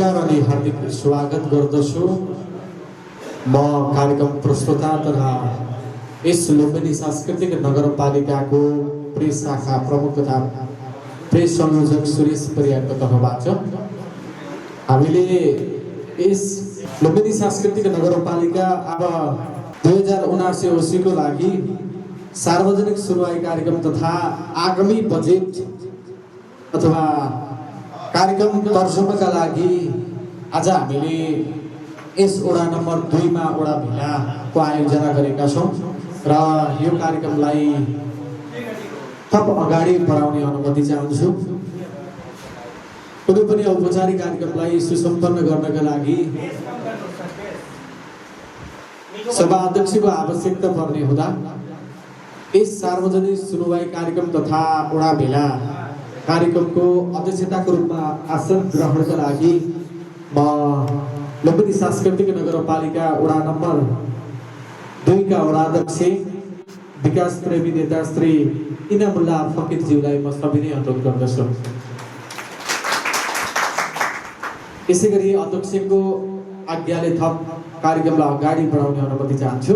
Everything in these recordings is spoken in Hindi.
नमस्कार अनि हार्दिक स्वागत गर्दछु। म कार्यक्रम प्रस्तुता तथा यस लुम्बिनी सांस्कृतिक नगरपालिकाको प्रेस शाखा प्रमुख तथा प्रेस संयोजक सुरेश परियारको तर्फबाट हामीले यस लुम्बिनी सांस्कृतिक नगरपालिका अब 2079 को लागि सार्वजनिक सुनवाई कार्यक्रम तथा आगामी बजेट अथवा कार्यक्रम तर्जुमाका लागि आज हामीले यस वडा नम्बर 2 मा वडा भेलाको आयोजना गरेका छौं र यो कार्यक्रमलाई थप अगाडि बढाउने अनुमति चाहन्छु। कुनै पनि औपचारिक कार्यक्रमलाई सुसम्पन्न गर्नका लागि सभा अध्यक्षको आवश्यकता पर्ने हुँदा यस सार्वजनिक सुनवाई कार्यक्रम तथा वडा भेला कार्यक्रमको अध्यक्षताको रूपमा आसन ग्रहणका लागि म लुम्बिनी सांस्कृतिक नगरपालिका वडा नम्बर 2 का वडा अध्यक्ष विकास प्रेमी नेता श्री इनामुल्ला फकीरज्यूलाई म सविनय अनुरोध गर्दछु। यसैगरी अध्यक्षको आज्ञाले थप कार्यक्रमलाई अगाडि बढाउने अनुमति चाहन्छु।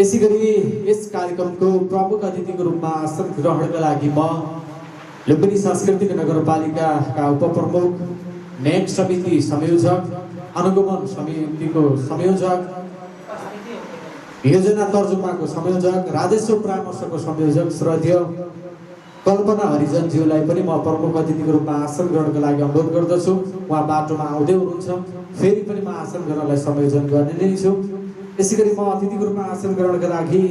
यसैगरी यस कार्यक्रमको प्रमुख अतिथिको रूपमा आसन ग्रहणका लागि म लुम्बिनी सांस्कृतिक नगरपालिकाका उपप्रमुख, न्यायिक समिति संयोजक, अनुगमन समितिको संयोजक, योजना तर्जुमाको संयोजक, राजस्व परामर्शको संयोजक श्रद्धेय कल्पना हरिजनज्यूलाई पनि म प्रमुख अतिथिको रूपमा आसन ग्रहणका लागि अनुरोध गर्दछु। उहाँ बाटोमा आउँदै हुनुहुन्छ, फेरि पनि म आसन ग्रहणलाई संयोजन गर्ने नै छु। यसैगरी म अतिथिको रूपमा आसन ग्रहणका लागि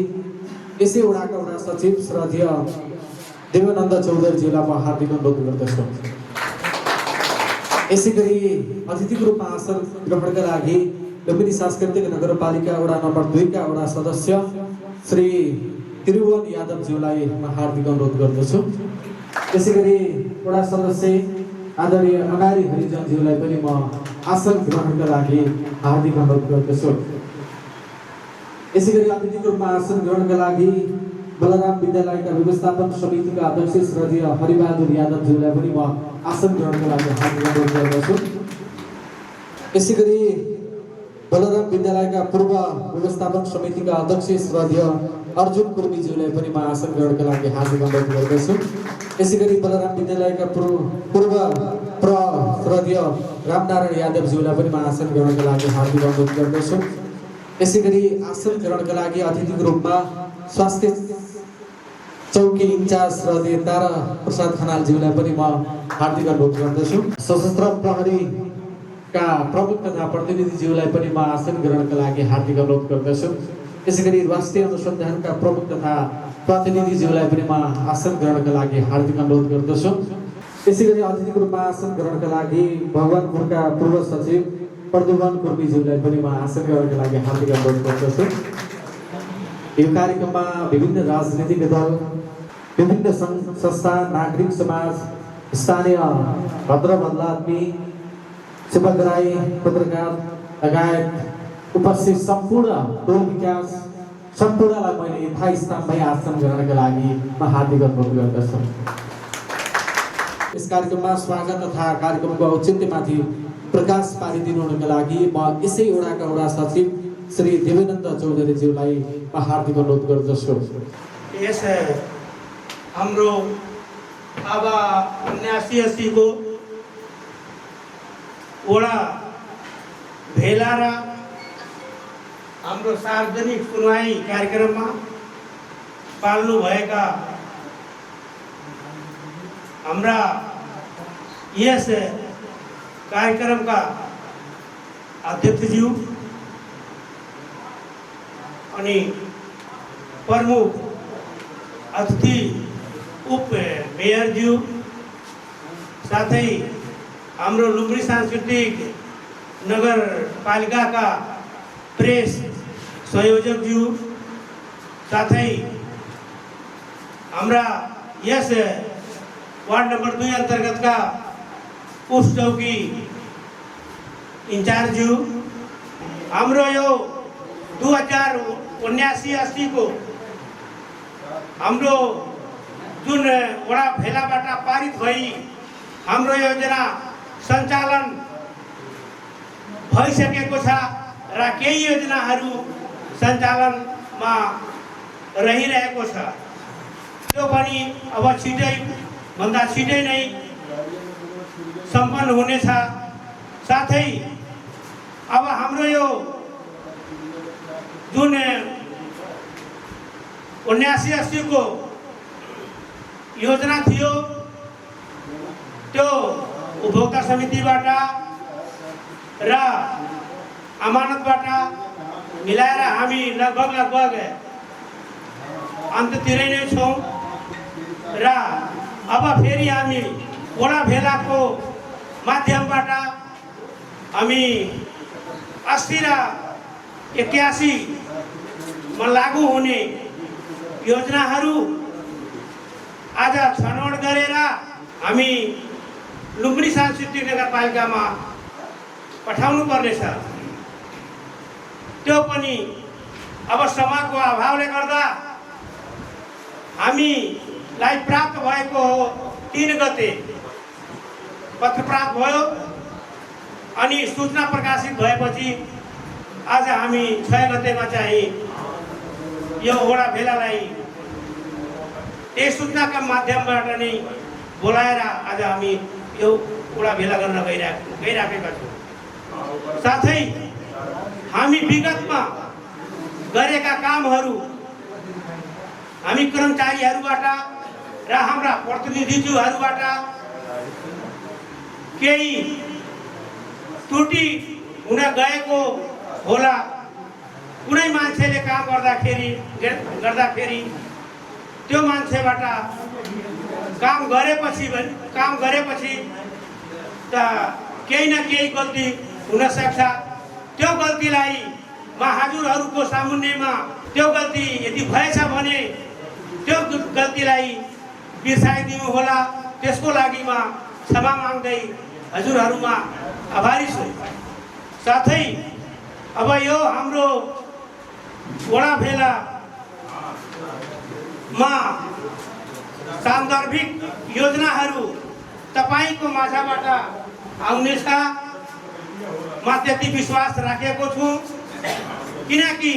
यसै वडाका वडा सचिव श्रद्धेय देवानन्द चौधरीज्यूलाई म हार्दिक अनुरोध गर्दछु। यसैगरी अतिथिको रूपमा आसन ग्रहणका लागि लुम्बिनी सांस्कृतिक नगरपालिका वडा नम्बर 2 का वडा सदस्य श्री त्रिभुवन यादवज्यूलाई म हार्दिक अनुरोध गर्दछु। यसैगरी वडा सदस्य आदरणीय अगारी हरिजनज्यूलाई पनि म आसन ग्रहणका लागि हार्दिक अनुरोध गर्दछु। यसैगरी अतिथिको रूपमा आसन ग्रहणका लागि बलराम विद्यालयका व्यवस्थापन समितिका अध्यक्ष श्रद्धेय हरिबहादुर यादवज्यूलाई पनि म आसन ग्रहणका लागि हार्दिक अनुरोध गर्दछु। यसैगरी बलराम विद्यालयका पूर्व व्यवस्थापन समितिका अध्यक्ष श्रद्धेय अर्जुन कुर्मीज्यूलाई पनि म आसन ग्रहणका लागि हार्दिक अनुरोध गर्दछु। यसैगरी बलराम विद्यालयका पूर्व श्रद्धेय रामनारायण यादवज्यूलाई पनि म आसन ग्रहणका लागि हार्दिक अनुरोध गर्दछु। यसैगरी आसन ग्रहणका लागि अतिथिको रूपमा स्वास्थ्य चौकी इन्चार्ज श्रद्धेय तारा प्रसाद खनालज्यूलाई पनि म हार्दिक अनुरोध गर्दछु। सशस्त्र प्रहरीका प्रमुख तथा प्रतिनिधिज्यूलाई पनि म आसन ग्रहणका लागि हार्दिक अनुरोध गर्दछु। यसैगरी राष्ट्रिय अनुसन्धानका प्रमुख तथा प्रतिनिधिज्यूलाई पनि म आसन ग्रहणका लागि हार्दिक अनुरोध गर्दछु। यसैगरी अतिथिको रूपमा आसन ग्रहणका लागि भगवानपुरका पूर्व सचिव प्रद्युमन कुर्मीज्यूलाई पनि म आसन ग्रहणका लागि हार्दिक अनुरोध गर्दछु। यो कार्यक्रममा विभिन्न राजनीतिक दल, विभिन्न संस्था, नागरिक समाज, स्थानीय भद्रभन्लात्मी, सेवाग्राही, पत्रकार लगायत उपस्थित सम्पूर्ण टोल विकास सम्पूर्णलाई मैले यथास्थानमै आसन ग्रहणका लागि म हार्दिक अनुरोध गर्दछु। यस कार्यक्रममा स्वागत तथा कार्यक्रमको औचित्यमाथि प्रकाश पारिदिनुका लागि म यसै वडाका वडा सचिव श्री देवानन्द चौधरीज्यूलाई म हार्दिक अनुरोध गर्दछु। यस हाम्रो अब 79-80 को वडा भेला र हाम्रो सार्वजनिक सुनवाई कार्यक्रममा पाल्नु भएका हाम्रा यस कार्यक्रमका अध्यक्षज्यू अनि प्रमुख अतिथि उप मेयरज्यू, साथै हाम्रो लुम्बिनी सांस्कृतिक नगरपालिकाका प्रेस संयोजकज्यू, साथै हाम्रा यस वार्ड नम्बर 2 अन्तर्गतका पोस्ट चौकी इन्चार्जज्यू, हाम्रो यो 2079-80 को हाम्रो जुन वडा भेलाबाट पारित भई हाम्रो योजना सञ्चालन भइसकेको छ र केही योजनाहरू सञ्चालनमा रहिरहेको छ। त्यो पनि अब छिटै भन्दा छिटै नै सम्पन्न हुनेछ। साथै अब हाम्रो यो जुन 79-80 को योजना थियो त्यो उपभोक्ता समितिबाट र अमानतबाट मिलाएर हामी लगभग अन्ततिरै नै छौँ र अब फेरि हामी वडा भेलाको माध्यमबाट हामी 80 र 81 मा लागू हुने योजनाहरू आज छनौट गरेर हामी लुम्बिनी सांस्कृतिक नगरपालिकामा पठाउनु पर्नेछ। त्यो पनि अब समयको अभावले गर्दा हामीलाई प्राप्त भएको हो 3 गते पत्र प्राप्त भयो अनि सूचना प्रकाशित भएपछि आज हामी 6 गतेमा चाहिँ यो वडा भेलालाई त्यस सूचनाका माध्यमबाट नै बोलाएर आज हामी यो वडा भेला गर्न गइराखेका छौँ। साथै हामी विगतमा गरेका कामहरू हामी कर्मचारीहरूबाट र हाम्रा प्रतिनिधिज्यूहरूबाट केही त्रुटि हुन गएको होला। कुनै मान्छेले काम गर्दाखेरि त्यो मान्छेबाट काम गरेपछि त केही न केही गल्ती हुन सक्छ। त्यो गल्तीलाई हजुरहरूको सामुन्नेमा त्यो गल्ती यदि भएछ भने त्यो गल्तीलाई बिर्साइदिनु होला। त्यसको लागि म क्षमा माग्दै हजुरहरूमा आभारी छु। साथै अब यो हाम्रो वडा भेलामा सान्दर्भिक योजनाहरू तपाईको माझबाट आउनेछ म त्यति विश्वास राखेको छु। किनकि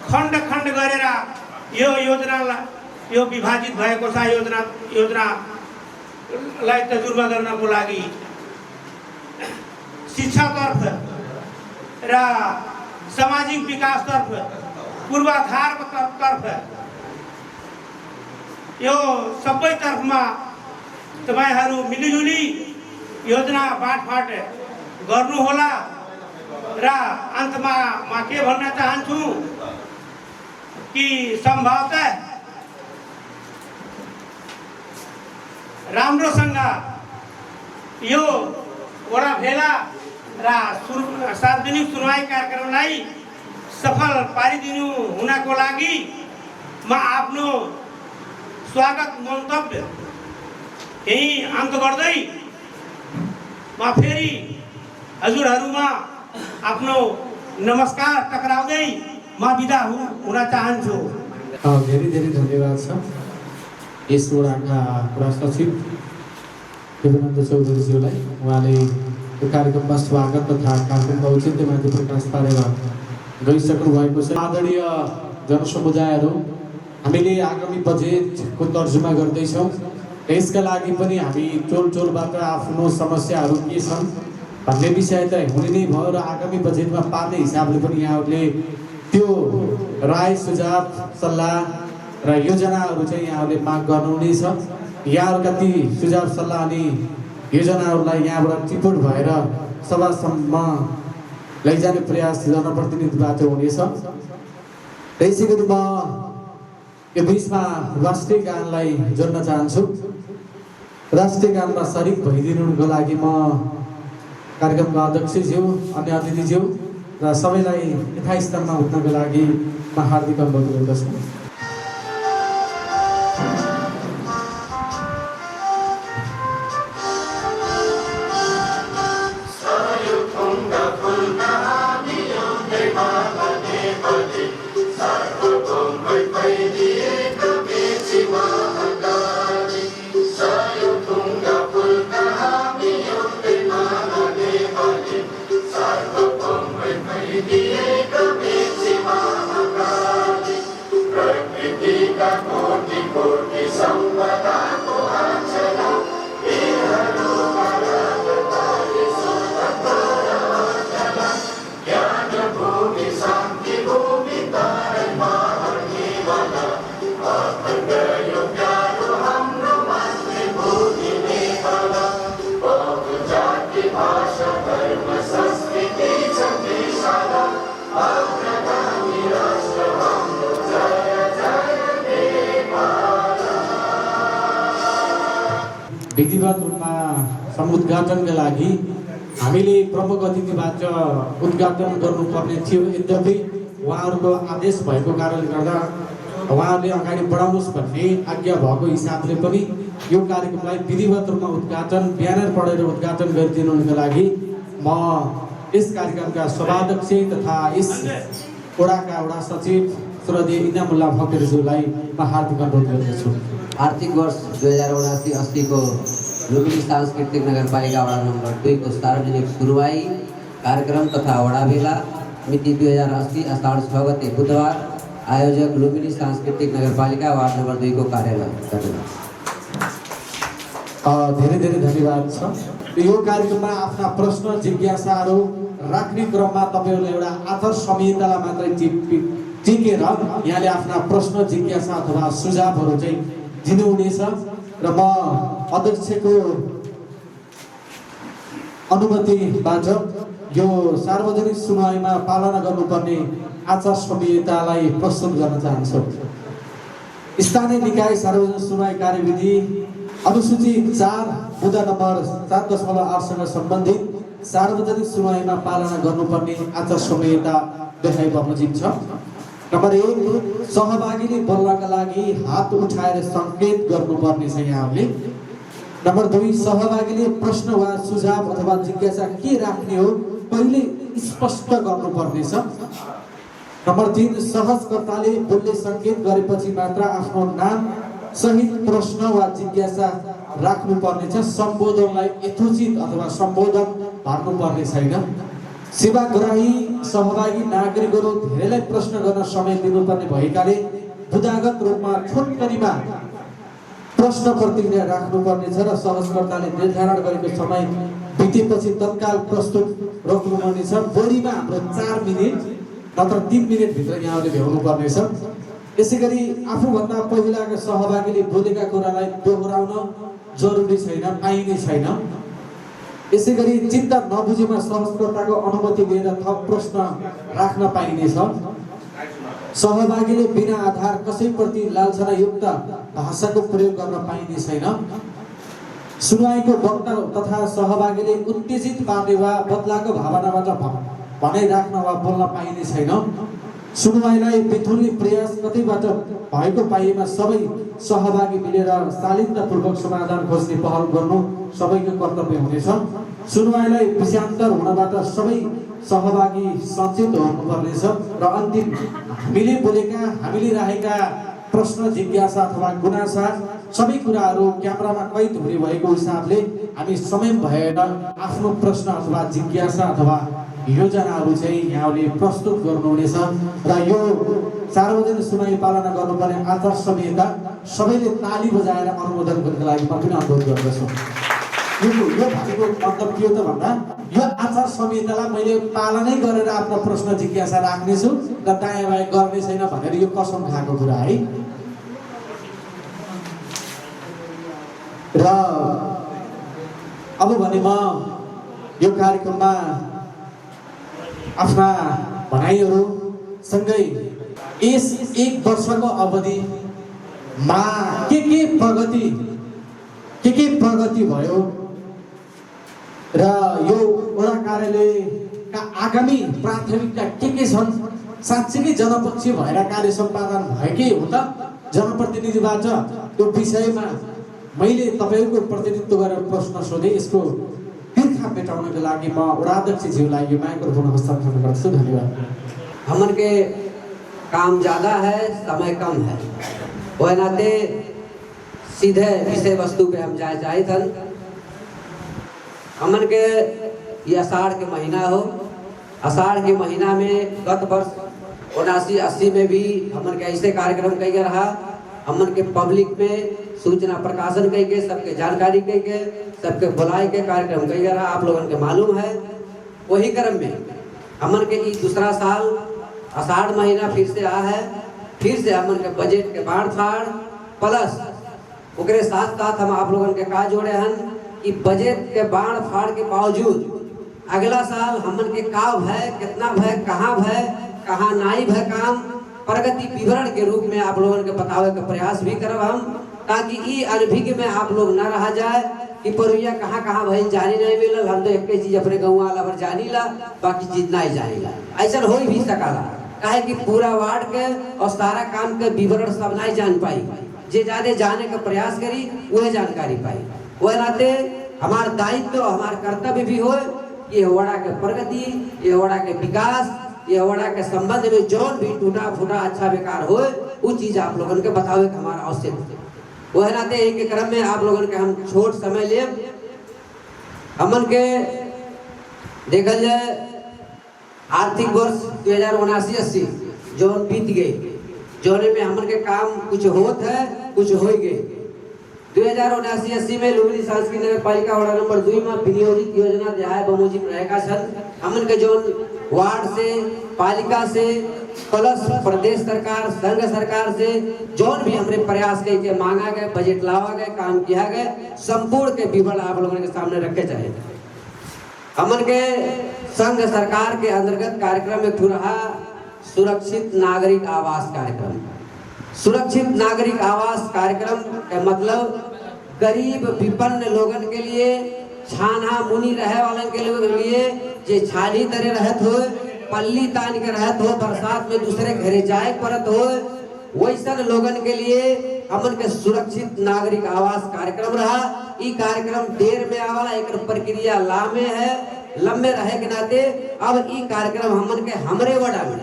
खण्ड गरेर यो विभाजित भएको छ। योजनालाई तजुर्बा गर्नको लागि शिक्षातर्फ र सामाजिक विकासतर्फ पूर्वाधारको तर्फ यो सबै तर्फमा तपाईहरू मिलिजुली योजना बाँडफाँड गर्नुहोला। र अन्तमा म के भन्न चाहन्छु कि सम्भवतः राम्रोसँग यो वडा भेला र सार्वजनिक सुनवाई कार्यक्रमलाई सफल पारिदिनु हुनको लागि म आफ्नो स्वागत मन्तव्य यही अन्त गर्दै म फेरि हजुरहरूमा आफ्नो नमस्कार टक्राउँदै म बिदा हुन चाहन्छु। धेरै धन्यवाद छ यस वडाका वडा सचिव देवानन्द चौधरीज्यूलाई। उहाँले यो कार्यक्रममा स्वागत तथा कार्यक्रमका औचित्यमाथि प्रकाश पारेर गइसक्नु भएको छ। आदरणीय जनसमुदायहरू, हामीले आगामी बजेटको तर्जुमा गर्दैछौँ। यसका लागि पनि हामी टोलबाट आफ्नो समस्याहरू के छन् भन्ने विषय त हुने नै भयो र आगामी बजेटमा पार्ने हिसाबले पनि यहाँहरूले त्यो राय सुझाव सल्लाह र योजनाहरू चाहिँ यहाँहरूले माग गर्नुहुनेछ। यहाँहरूका ती सुझाव सल्लाह अनि योजनाहरूलाई यहाँबाट टिप्पण भएर सभासम्म लैजाने प्रयास जनप्रतिनिधिबाट हुनेछ। त्यसै गरी म यो बिचमा राष्ट्रिय गानलाई जोड्न चाहन्छु। राष्ट्रिय गानमा सरिक भइदिनुको लागि म कार्यक्रमका अध्यक्षज्यू अन्य अतिथिज्यू र सबैलाई यथास्थानमा उठ्नको लागि म हार्दिक अनुरोध गर्दछु। Sarva विधिवत रूपमा समुद्घाटनका लागि हामीले प्रमुख अतिथिबाट उद्घाटन गर्नुपर्ने थियो। यद्यपि उहाँहरूको आदेश भएको कारणले गर्दा उहाँहरूले अगाडि बढाउनुहोस् भन्ने आज्ञा भएको हिसाबले पनि यो कार्यक्रमलाई विधिवत रूपमा उद्घाटन ब्यानर पढेर उद्घाटन गरिदिनुको लागि म यस कार्यक्रमका सभाध्यक्ष तथा यस वडाका वडा सचिव श्रद्धेय इनामुल्लाह फकीरज्यूलाई म हार्दिक अनुरोध गर्दछु। आर्थिक वर्ष 2079-80 को लुम्बिनी सांस्कृतिक नगरपालिका वडा नंबर 2 को सार्वजनिक सुनवाई कार्यक्रम तथा वडा भेला मिति 2080 आषाढ 6 गते बुधबार आयोजक लुम्बिनी सांस्कृतिक नगरपालिका वार्ड नंबर 2 को कार्यालय धन्यवाद। धेरै धेरै धन्यवाद छ। यो कार्यक्रममा आफ्ना प्रश्न जिज्ञासाहरू राख्ने क्रममा तपाईहरुले एउटा आधार संहितालाई मात्रै टिकेर यहाँले आफ्ना प्रश्न जिज्ञासा अथवा सुझावहरू चाहिँ दिनुहुनेछ र म अध्यक्षको अनुमतिबाट यो सार्वजनिक सुनवाईमा पालना गर्नुपर्ने आचार संहितालाई प्रस्तुत गर्न चाहन्छु। स्थानीय निकाय सार्वजनिक सुनवाई कार्यविधि अनुसूची 4 मुद्दा नम्बर 7.8 सँग सम्बन्धित सार्वजनिक सुनवाईमा पालना गर्नुपर्ने आचार संहिता देखाइ बमोजिम छ। नम्बर 1 सहभागीले बोल्नका लागि हात उठाएर संकेत गर्नुपर्ने छ यहाँले। नम्बर 2 सहभागीले प्रश्न वा सुझाव अथवा जिज्ञासा के राख्ने हो पहिले स्पष्ट गर्नुपर्ने छ। नम्बर 3 सहजकर्ताले बोल्ने संकेत गरेपछि मात्र आफ्नो नाम सहित प्रश्न वा जिज्ञासा राख्नुपर्ने छ। सम्बोधनलाई यथोचित अथवा सम्बोधन भर्नुपर्ने छैन। सेवाग्राही सहभागी नागरिकहरू धेरैलाई प्रश्न गर्न समय दिनुपर्ने भएकाले बुदागत रूपमा छोटकरीमा प्रश्न प्रतिक्रिया राख्नुपर्ने छ र सहजकर्ताले निर्धारण गरेको समय बितेपछि तत्काल प्रस्तुत रोक्नुपर्ने छ। बढीमा हाम्रो 4 मिनेट नत्र 3 मिनेट भित्र यहाँले भ्याउनु पर्ने छ। यसैगरी आफूभन्दा पहिलाका सहभागीले बोलेका कुरालाई दोहोऱ्याउन जरुरी छैन, पाइने छैन। यसैगरी चिन्ता नबुझेमा सहजकर्ताको अनुमति लिएर थप प्रश्न राख्न पाइनेछ। सहभागीले बिना आधार कसैप्रति लालसायुक्त भाषाको प्रयोग गर्न पाइने छैन। सुनवाईको वक्ता तथा सहभागीले उत्तेजित पार्ने वा बदलाको भावनाबाट भनाइ राख्न वा बोल्न पाइने छैन। सुनवाईलाई बिथुल्ने प्रयास कतैबाट भएको पाइएमा सबै सहभागी मिलेर शालीनतापूर्वक समाधान खोज्ने पहल गर्नु सबैको कर्तव्य हुनेछ। सुनवाईलाई विषयान्तर हुनबाट सबै सहभागी सचेत हुनुपर्नेछ र अन्तिम हामीले बोलेका हामीले राखेका प्रश्न जिज्ञासा अथवा गुनासा सबै कुराहरू क्यामेरामा कैद हुने भएको हिसाबले हामी समय भएर आफ्नो प्रश्न अथवा जिज्ञासा अथवा योजनाहरू चाहिँ यहाँले प्रस्तुत गर्नुहुनेछ र यो सार्वजनिक सुनवाई पालना गर्नुपर्ने आचार संहिता सबैले ताली बजाएर अनुमोदन गर्नको लागि म पनि अनुरोध गर्दछु। यो भनेको मतलब के हो त भन्दा यो आचार संहितालाई मैले पालनै गरेर आफ्नो प्रश्न जिज्ञासा राख्नेछु र दायाँ बायाँ गर्ने छैन भनेर यो कसम खाएको कुरा है। र अब भने म यो कार्यक्रममा आफ्ना भनाइहरू सँगै यस 1 वर्षको अवधिमा के प्रगति भयो र यो वडा कार्यालयका आगामी प्राथमिकता के छन्, साँच्चै नै जनपक्षीय भएर कार्य सम्पादन भएकै हो त जनप्रतिनिधिबाट त्यो विषयमा मैले तपाईहरुको प्रतिनिधित्व गरेर प्रश्न सोधे। यसको तिर्खा मेटाउनको लागि म वडाध्यक्षज्यूलाई यो माइक्रोफोन हस्तान्तरण गर्छु। धन्यवाद। हमन के काम ज़्यादा है, समय कम है, वह नाते सीधे विषय वस्तु पे हम जाए चाहे थन। हमन के ये आषाढ़ के महीना हो आषाढ़ के महीना में गत वर्ष 79-80 में भी हमन के ऐसे कार्यक्रम कई रहा। हमन के पब्लिक में सूचना प्रकाशन कई के, सबके जानकारी कई के, सबके बुलाए के कार्यक्रम कई रहा, आप लोगों के मालूम है। वही क्रम में हमन के ई दूसरा साल आषाढ़ महीना फिर से आ है, फिर से हमन के बजट के बाढ़ फाड़ प्लस ओकरे साथ साथ हम आप लोगन के का जोड़े हन कि बजट के बाढ़ फाड़ के बावजूद अगला साल हमन के का भय, कितना भय, कहाँ नाई भय काम प्रगति विवरण के रूप में आप लोगन के बतावे का प्रयास भी करब हम, ताकि ई अनभिज्ञ में आप लोग न रह जाए कि परुया कहाँ भई जानी नहीं मिलल। हम तो एक चीज अपने गाँव वाला भर जानी ला, बाकी चीज नहीं जानी ला, ऐसा हो भी सकाला। काहे कि पूरा वार्ड के और सारा काम के विवरण सब नहीं जान पाई, जे ज्यादा जाने का प्रयास करी वह जानकारी पाई। वह नाते हमार दायित्व हमार कर्तव्य भी हो ये वड़ा के प्रगति, ये वड़ा के विकास, ये वड़ा के संबंध में जौन भी टूटा फूटा अच्छा बेकार हो वो चीज आप लोगन के बतावे के हमारा आवश्यक है। वह नाते एक क्रम में आप लोगन के हम छोट समय ले हमन के देखल जाए आर्थिक वर्ष 2079-80 जौन बीत गए, जौने में हमन के काम कुछ होत है, कुछ हो गए। 2079-80 में लुम्बिनी सांस्कृतिक नगर पालिका वार्ड नंबर 2 में विनियोजित योजना देहाय बमोजी रहेगा सन। हमन के जौन वार्ड से, पालिका से प्लस प्रदेश सरकार, संघ सरकार से जौन भी हमने प्रयास के मांगा गए, बजट लावा गए, काम किया गए, संपूर्ण के विवरण आप लोगों के सामने रखे चाहिए। हमन के संघ सरकार के अंतर्गत कार्यक्रम में रहा सुरक्षित नागरिक आवास कार्यक्रम। सुरक्षित नागरिक आवास कार्यक्रम का मतलब गरीब विपन्न लोगन के लिए, छाना मुनि रहे वाले के लिए, जे छानी तरह रहत हो, पल्ली तान के रहत हो, बरसात में दूसरे घरे जाए परत हो, वैसन लोगन के लिए हमन के सुरक्षित नागरिक आवास कार्यक्रम रहा। ई कार्यक्रम देर में आवाला, एक प्रक्रिया लामे है, लंबे रहे के नाते अब ई कार्यक्रम हमन के हमरे वड़ा में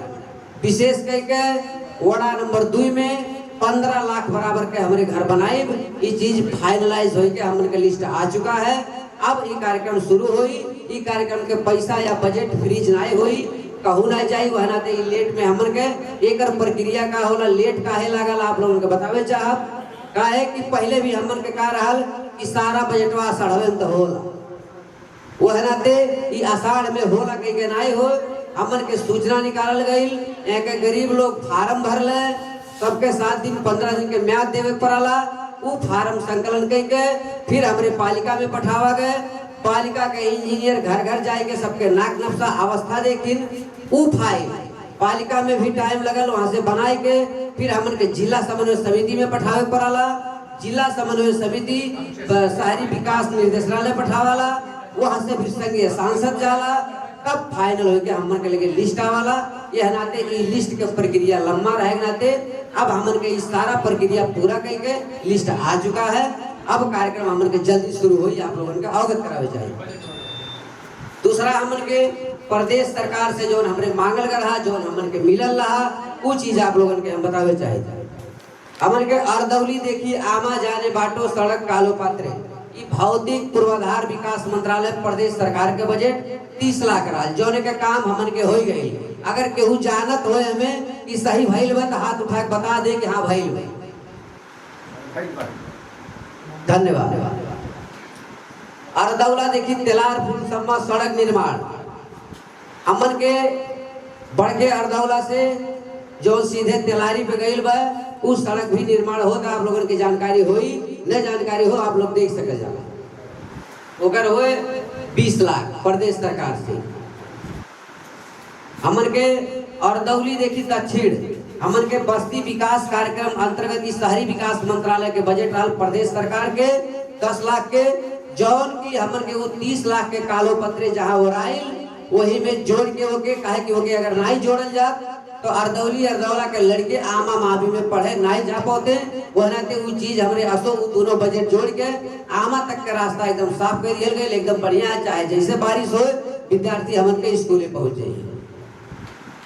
विशेष करके वड़ा नंबर 2 में 15 लाख बराबर के हमारे घर बनाए। ये चीज फाइनलाइज हो के हमन के लिस्ट आ चुका है। अब ये कार्यक्रम शुरू हुई, ये कार्यक्रम के पैसा या बजट फ्रीज नहीं हुई, कहू ना चाहिए वह नाते लेट में हमन के एक प्रक्रिया का होला, लेट काहे लागल आप लोगन के बतावे चाहब। काहे कि पहले भी हमन के का रहल कि सारा बजटवा आषाढ़ में तो होला, वह नाते ये आषाढ़ में होला कहीं के नहीं हो। हमन के सूचना निकालल गई, एक गरीब लोग फार्म भरले, सबके 7 दिन 15 दिन के म्याद देवे पड़ाला। वो फार्म संकलन करके फिर हमारे पालिका में पठावा गए। पालिका के इंजीनियर घर घर जाएंगे, सबके नाक नक्शा अवस्था देखिन, वो फाइल पालिका में भी टाइम लगल, वहां से बनाए के फिर हमन के जिला समन्वय समिति में पठावे पड़ाला। जिला समन्वय समिति शहरी विकास निर्देशालय पठावाला, वहां से फिर संघीय सांसद जाला, तब फाइनल हो के हमन के लगे लिस्ट आवाला। यह नाते ये लिस्ट के प्रक्रिया लंबा रहे नाते अब हमन के इस सारा प्रक्रिया पूरा करके लिस्ट आ चुका है। अब कार्यक्रम हमन के जल्दी शुरू हो, आप लोगन के अवगत करावे चाहिए। दूसरा हमन के प्रदेश सरकार से जो हमरे मांगल रहा, जो हमन के मिलल रहा, वो चीज आप लोगन के हम बतावे चाहिए। हमन के अरदौली देखी आमा जाने बाटो सड़क कालो पात्रे, भौतिक पूर्वाधार विकास मंत्रालय प्रदेश सरकार के बजट 30 लाख रहा, जोने के काम हमन के हो गई। अगर केहू जानत हो हमें कि सही भइल बा तो हाथ उठा के बता दे कि हाँ भइल बा। धन्यवाद। अरदौला देखी तेलार पुल सम्मा सड़क निर्माण हमन के बढ़ के अरदौला से जो सीधे तेलारी पे गईल बा, उस सड़क भी निर्माण होता। आप लोगन की जानकारी होई, न जानकारी हो आप लोग देख सकल जाला। ओकर होए 20 लाख प्रदेश सरकार से। हमन के अरदौली देखी दक्षिण हमन के बस्ती विकास कार्यक्रम अंतर्गत शहरी विकास मंत्रालय के बजट रहल प्रदेश सरकार के 10 लाख के, जौन की हमन के वो 30 लाख के कालो पत्रे जहाँ हो राइल वही में जोड़ के होके काहे कि होके अगर नहीं जोड़ल जात तो अरदौली अरदौला के लड़के आमा मावी में पढ़े नहीं जा पाते। वह नाते वो चीज हमरे असो दोनों बजट जोड़ के आमा तक का रास्ता एकदम साफ कर दिया गया, एकदम बढ़िया। चाहे जैसे बारिश हो विद्यार्थी हमन के स्कूले पहुंचे।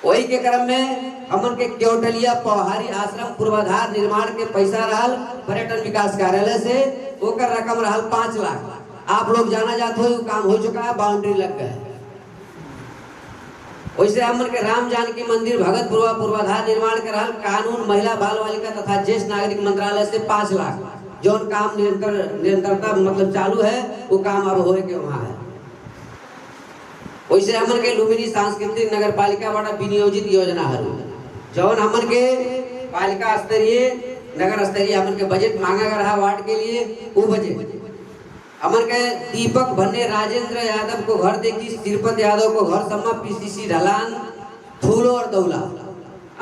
वही के क्रम में हमन के केवटलिया पौहारी आश्रम पूर्वाधार निर्माण के पैसा रहल पर्यटन विकास कार्यालय से, ओकर रकम रहल 5 लाख। आप लोग जाना जाते हो काम हो चुका है, बाउंड्री लग गए। वैसे हमन के राम जानकी मंदिर भगतपुरवा पूर्वाधार निर्माण के रहल कानून महिला बाल बालिका तथा ज्येष्ठ नागरिक मंत्रालय से 5 लाख जौन काम निरंतरता मतलब चालू है वो काम अब होए के वहाँ है। वैसे हमन के लुम्बिनी सांस्कृतिक नगर पालिका बड़ा विनियोजित योजना है जौन हमन के पालिका स्तरीय नगर स्तरीय हमन के बजट मांगा रहा वार्ड के लिए वो बजट हमन के दीपक भन्ने राजेंद्र यादव को घर देखी तिरुपति यादव को घर सम्मा पीसीसी ढलान फूलो और दौला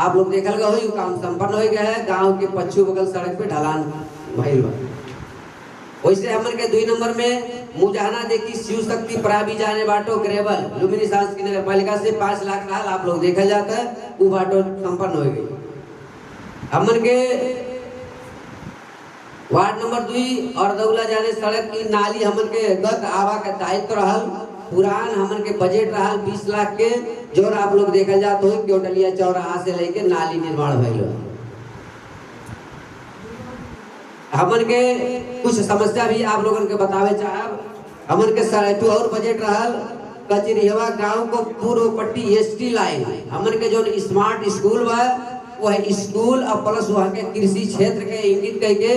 आप लोग देखल गए हो काम संपन्न हो गया है। गांव के पश्चिम बगल सड़क पे ढलान भइल बा। वैसे हमन के 2 नंबर में मुजाहना देखी शिव शक्ति प्राबी जाने बाटो ग्रेवल लुम्बिनी सांस्कृतिक नगर पालिका से 5 लाख रहल आप लोग देखल जाता है वो बाटो संपन्न हो गई। हमन के वार्ड नंबर 2 और दौला जाने सड़क की नाली हमन के गत आवा का दायित्व रहल पुरान हमन के बजट रहल 20 लाख के जो आप लोग देखल जात हो क्योटलिया चौराहा से लेके नाली निर्माण भइल। हमन के कुछ समस्या भी आप लोगन के बतावे चाहब। हमन के सड़क और बजट रहल कचरिया गांव को पूर्व पट्टी एसटी लाइन हमन के जो स्मार्ट स्कूल बा वह स्कूल और प्लस वहाँ के कृषि क्षेत्र के इंगित करके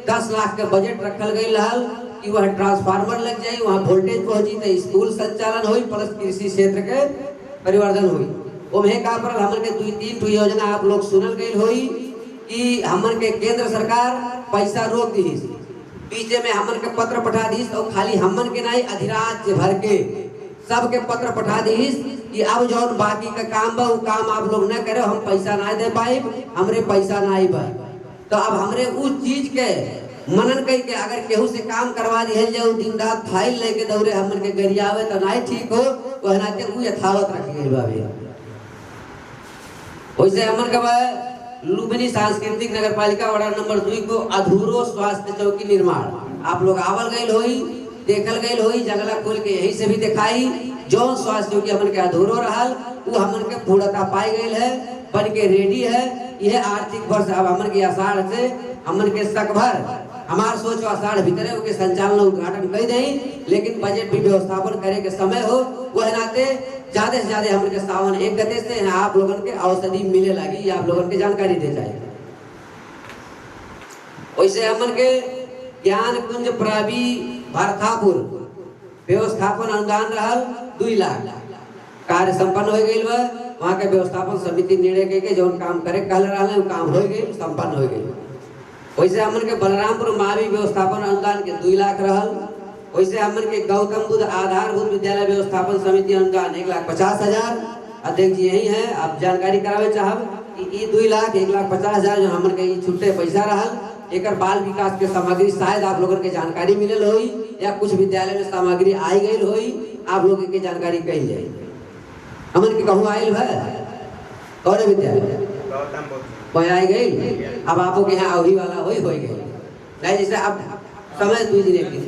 10 लाख के बजट रखल गई रहल कि वह ट्रांसफार्मर लग जाए वहाँ वोल्टेज पहुंची तो स्कूल संचालन हुई प्लस कृषि क्षेत्र के परिवर्तन हुई। ओमे का पर हमन के 2-3 योजना आप लोग सुनल गई हुई कि हमन के केंद्र सरकार पैसा रोक दी बीच में हमन के पत्र पठा दी और खाली हमन के नहीं अधिराज्य भर के सबके पत्र पठा दी कि अब जौन बाकी का काम बा वो काम आप लोग न करे हम पैसा ना दे पाए हमरे पैसा ना आई बा। तो अब हमरे उस चीज के मनन कई के अगर केहू से काम करवा दिया जाए दिन रात फाइल लेके दौड़े हमन के गरियावे तो नहीं ठीक हो वह नाते वो यथावत रख गई बा। वैसे हमन का लुम्बिनी सांस्कृतिक नगर पालिका वार्ड नंबर 2 को अधूरो स्वास्थ्य चौकी निर्माण आप लोग आवल गई होई देखल गई होई जंगला खोल के यही से भी दिखाई जो स्वास्थ्य चौकी हमन के अधूरो रहल वो हमन के पूर्णता पाई गई है बन के रेडी है। यह आर्थिक वर्ष अब हमन के आषाढ़ से हमन के सकभर हमार सोच आषाढ़ भीतरे के संचालन उद्घाटन कर दे लेकिन बजट भी व्यवस्थापन करे के समय हो वह नाते ज्यादा से ज्यादा हमन के सावन 1 गते से आप लोगन के औषधि मिले लगी आप लोगन के जानकारी दे जाए। वैसे हमन के ज्ञान कुंज प्राबी भरथापुर व्यवस्थापन अनुदान रहल 2 लाख कार्य संपन्न हो गई वहाँ के व्यवस्थापन समिति निर्णय के जो काम करे कल रहा काम हो गई संपन्न हो गई। वैसे हमन के बलरामपुर मावी व्यवस्थापन अनुदान के 2 लाख रहल। वैसे हमन के गौतम बुद्ध आधारभूत विद्यालय व्यवस्थापन समिति अनुदान 1,50,000 अध्यक्ष जी यही है आप जानकारी करावे चाहब कि 2 लाख 1,50,000 जो हमन के छुट्टे पैसा रहल एक बाल विकास के सामग्री शायद आप लोगों के जानकारी मिलल होई या कुछ विद्यालय में सामग्री आई गई होई आप लोगों के जानकारी कही जाए। हमन के कहूँ आयल है कौन विद्यालय वह आई गई अब आपो के यहाँ अवधि वाला हो गई नहीं जैसे अब समय 2 दिन की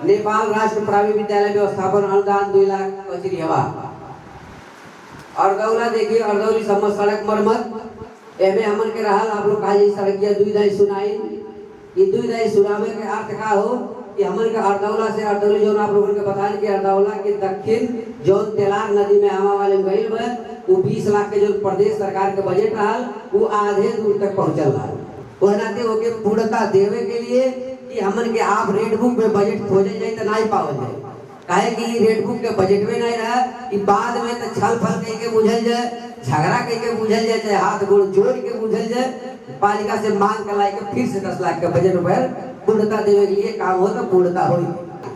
नेपाल राष्ट्र प्रावी विद्यालय व्यवस्थापन अनुदान 2 लाख कचरिया और दौला देखिए अर्दौली सम्म सड़क मरम्मत एमे हमन के रहल आप लोग कहा सड़किया 2 दाई सुनाई ये 2 दाई सुनावे के अर्थ का हो कि हमन के अर्दौला से अर्दौली जो आप लोगों के बताएं कि अर्दौला के दक्षिण जो तेलार नदी में आवा वाले गई वो 20 लाख के जो प्रदेश सरकार के बजट रहल वो आधे दूर तक पहुंचल रहा वह नाते ओके पूर्णता देवे के लिए कि हमन के आप रेड बुक में बजट खोजे जाए तो नहीं पावल जाए काहे कि रेड बुक के बजट में नहीं रहा कि बाद में तो छल फल कह के बुझल जाए झगड़ा कह के बुझल जाए चाहे हाथ गोड़ जोड़ के बुझल जाए पालिका से मांग कर लाई के फिर से 10 लाख के बजट पर पूर्णता देवे के लिए काम हो तो पूर्णता हो।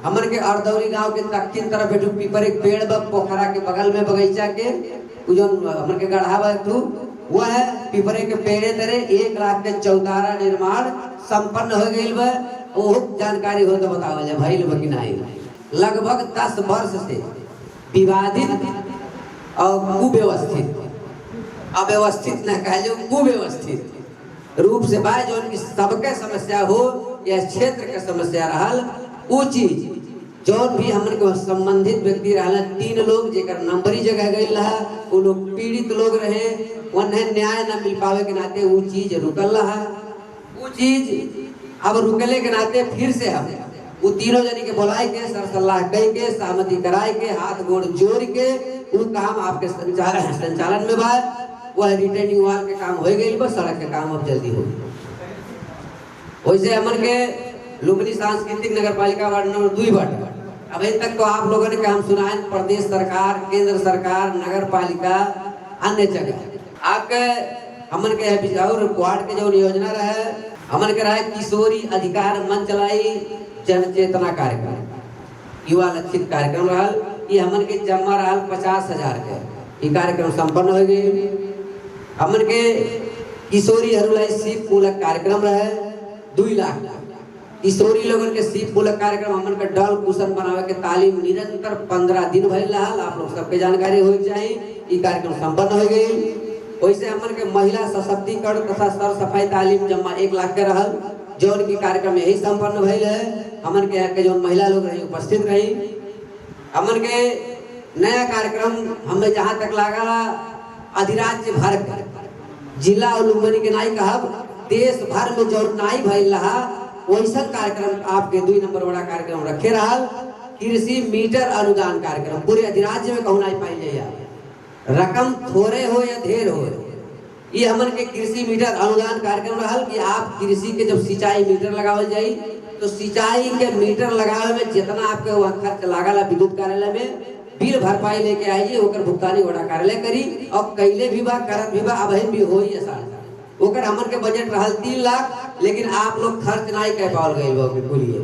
हमन के अर्दौली गांव के दक्षिण तरफ एक पीपर एक पेड़ पोखरा के बगल में बगीचा के जो हमन के गढ़ा वो है पीपरे के पेड़े तरे 1 लाख के चौतारा निर्माण संपन्न हो गई वो जानकारी हो तो बताओ जाए भइल बा कि नहीं। लगभग 10 वर्ष से विवादित और कुव्यवस्थित अव्यवस्थित न कह जो कुव्यवस्थित रूप से बा जो सबके समस्या हो या क्षेत्र के समस्या रहल वो चीज जो भी हमन के संबंधित व्यक्ति रहला 3 लोग जेकर नंबरी जगह गई रहा वो लोग पीड़ित लोग रहे उन्हें न्याय न मिल पावे के नाते वो चीज रुकल रहा वो चीज अब रुकले के नाते फिर से हम वो 3 जनी के बुलाए के सर सलाह कह के सहमति कराए के हाथ गोड़ जोड़ के वो काम आपके संचालन में बा। वह रिटर्निंग वाल के काम हो गई, बस सड़क के काम अब जल्दी हो। वैसे हमन के लुम्बिनी सांस्कृतिक नगर पालिका वार्ड नंबर 2 बाटे। अभी तक तो आप लोगों ने काम सुना है, प्रदेश सरकार, केंद्र सरकार, नगर पालिका, अन्य जगह आपके हमन के और वार्ड के जो योजना रहे, हमन के रहे किशोरी अधिकार मंच चलाई जन चेतना कार्यक्रम, युवा लक्षित कार्यक्रम रहा। ये हमन के जमा रहा 50,000 के। ये कार्यक्रम संपन्न हो गई। हमन के किशोरी हरुलाई सीप पूलक कार्यक्रम रहे 2 लाख। किशोरी लोगन के सीप पूलक कार्यक्रम हमन के डल कुशन बनावे के तालीम निरंतर 15 दिन भइल रहा। आप लोग सबके जानकारी हो चाहिए। ये कार्यक्रम संपन्न हो गई। वैसे हमन के महिला सशक्तिकरण तथा सर सफाई तालीम जमा 1 लाख के रहल, जौन की कार्यक्रम यही संपन्न भइल है। हमन के यहाँ के जो महिला लोग रही उपस्थित रही। हमन के नया कार्यक्रम हमें जहाँ तक लगा अधिराज्य भर के जिला और लुम्बिनी के नाई कहब, देश भर में जो नाई भइल रहा वैसा कार्यक्रम आपके 2 नंबर बड़ा कार्यक्रम रखे रहा। कृषि मीटर अनुदान कार्यक्रम पूरे अधिराज्य में कहूँ नाई पाई जाए, रकम थोड़े हो या ढेर हो। ये हमन के कृषि मीटर अनुदान कार्यक्रम रहा कि आप कृषि के जब सिंचाई मीटर लगावल जाई तो सिंचाई के मीटर लगावे में जितना आपके वहाँ खर्च लागला विद्युत कार्यालय में बिल भरपाई लेके आइए, ओकर भुगतानी वड़ा कार्यालय करी और कैले भी बा करत भी बा अब भी हो ही आसान। ओकर हमन के बजट रहा 3 लाख, लेकिन आप लोग खर्च नहीं कर पावल गई बाबू बोलिए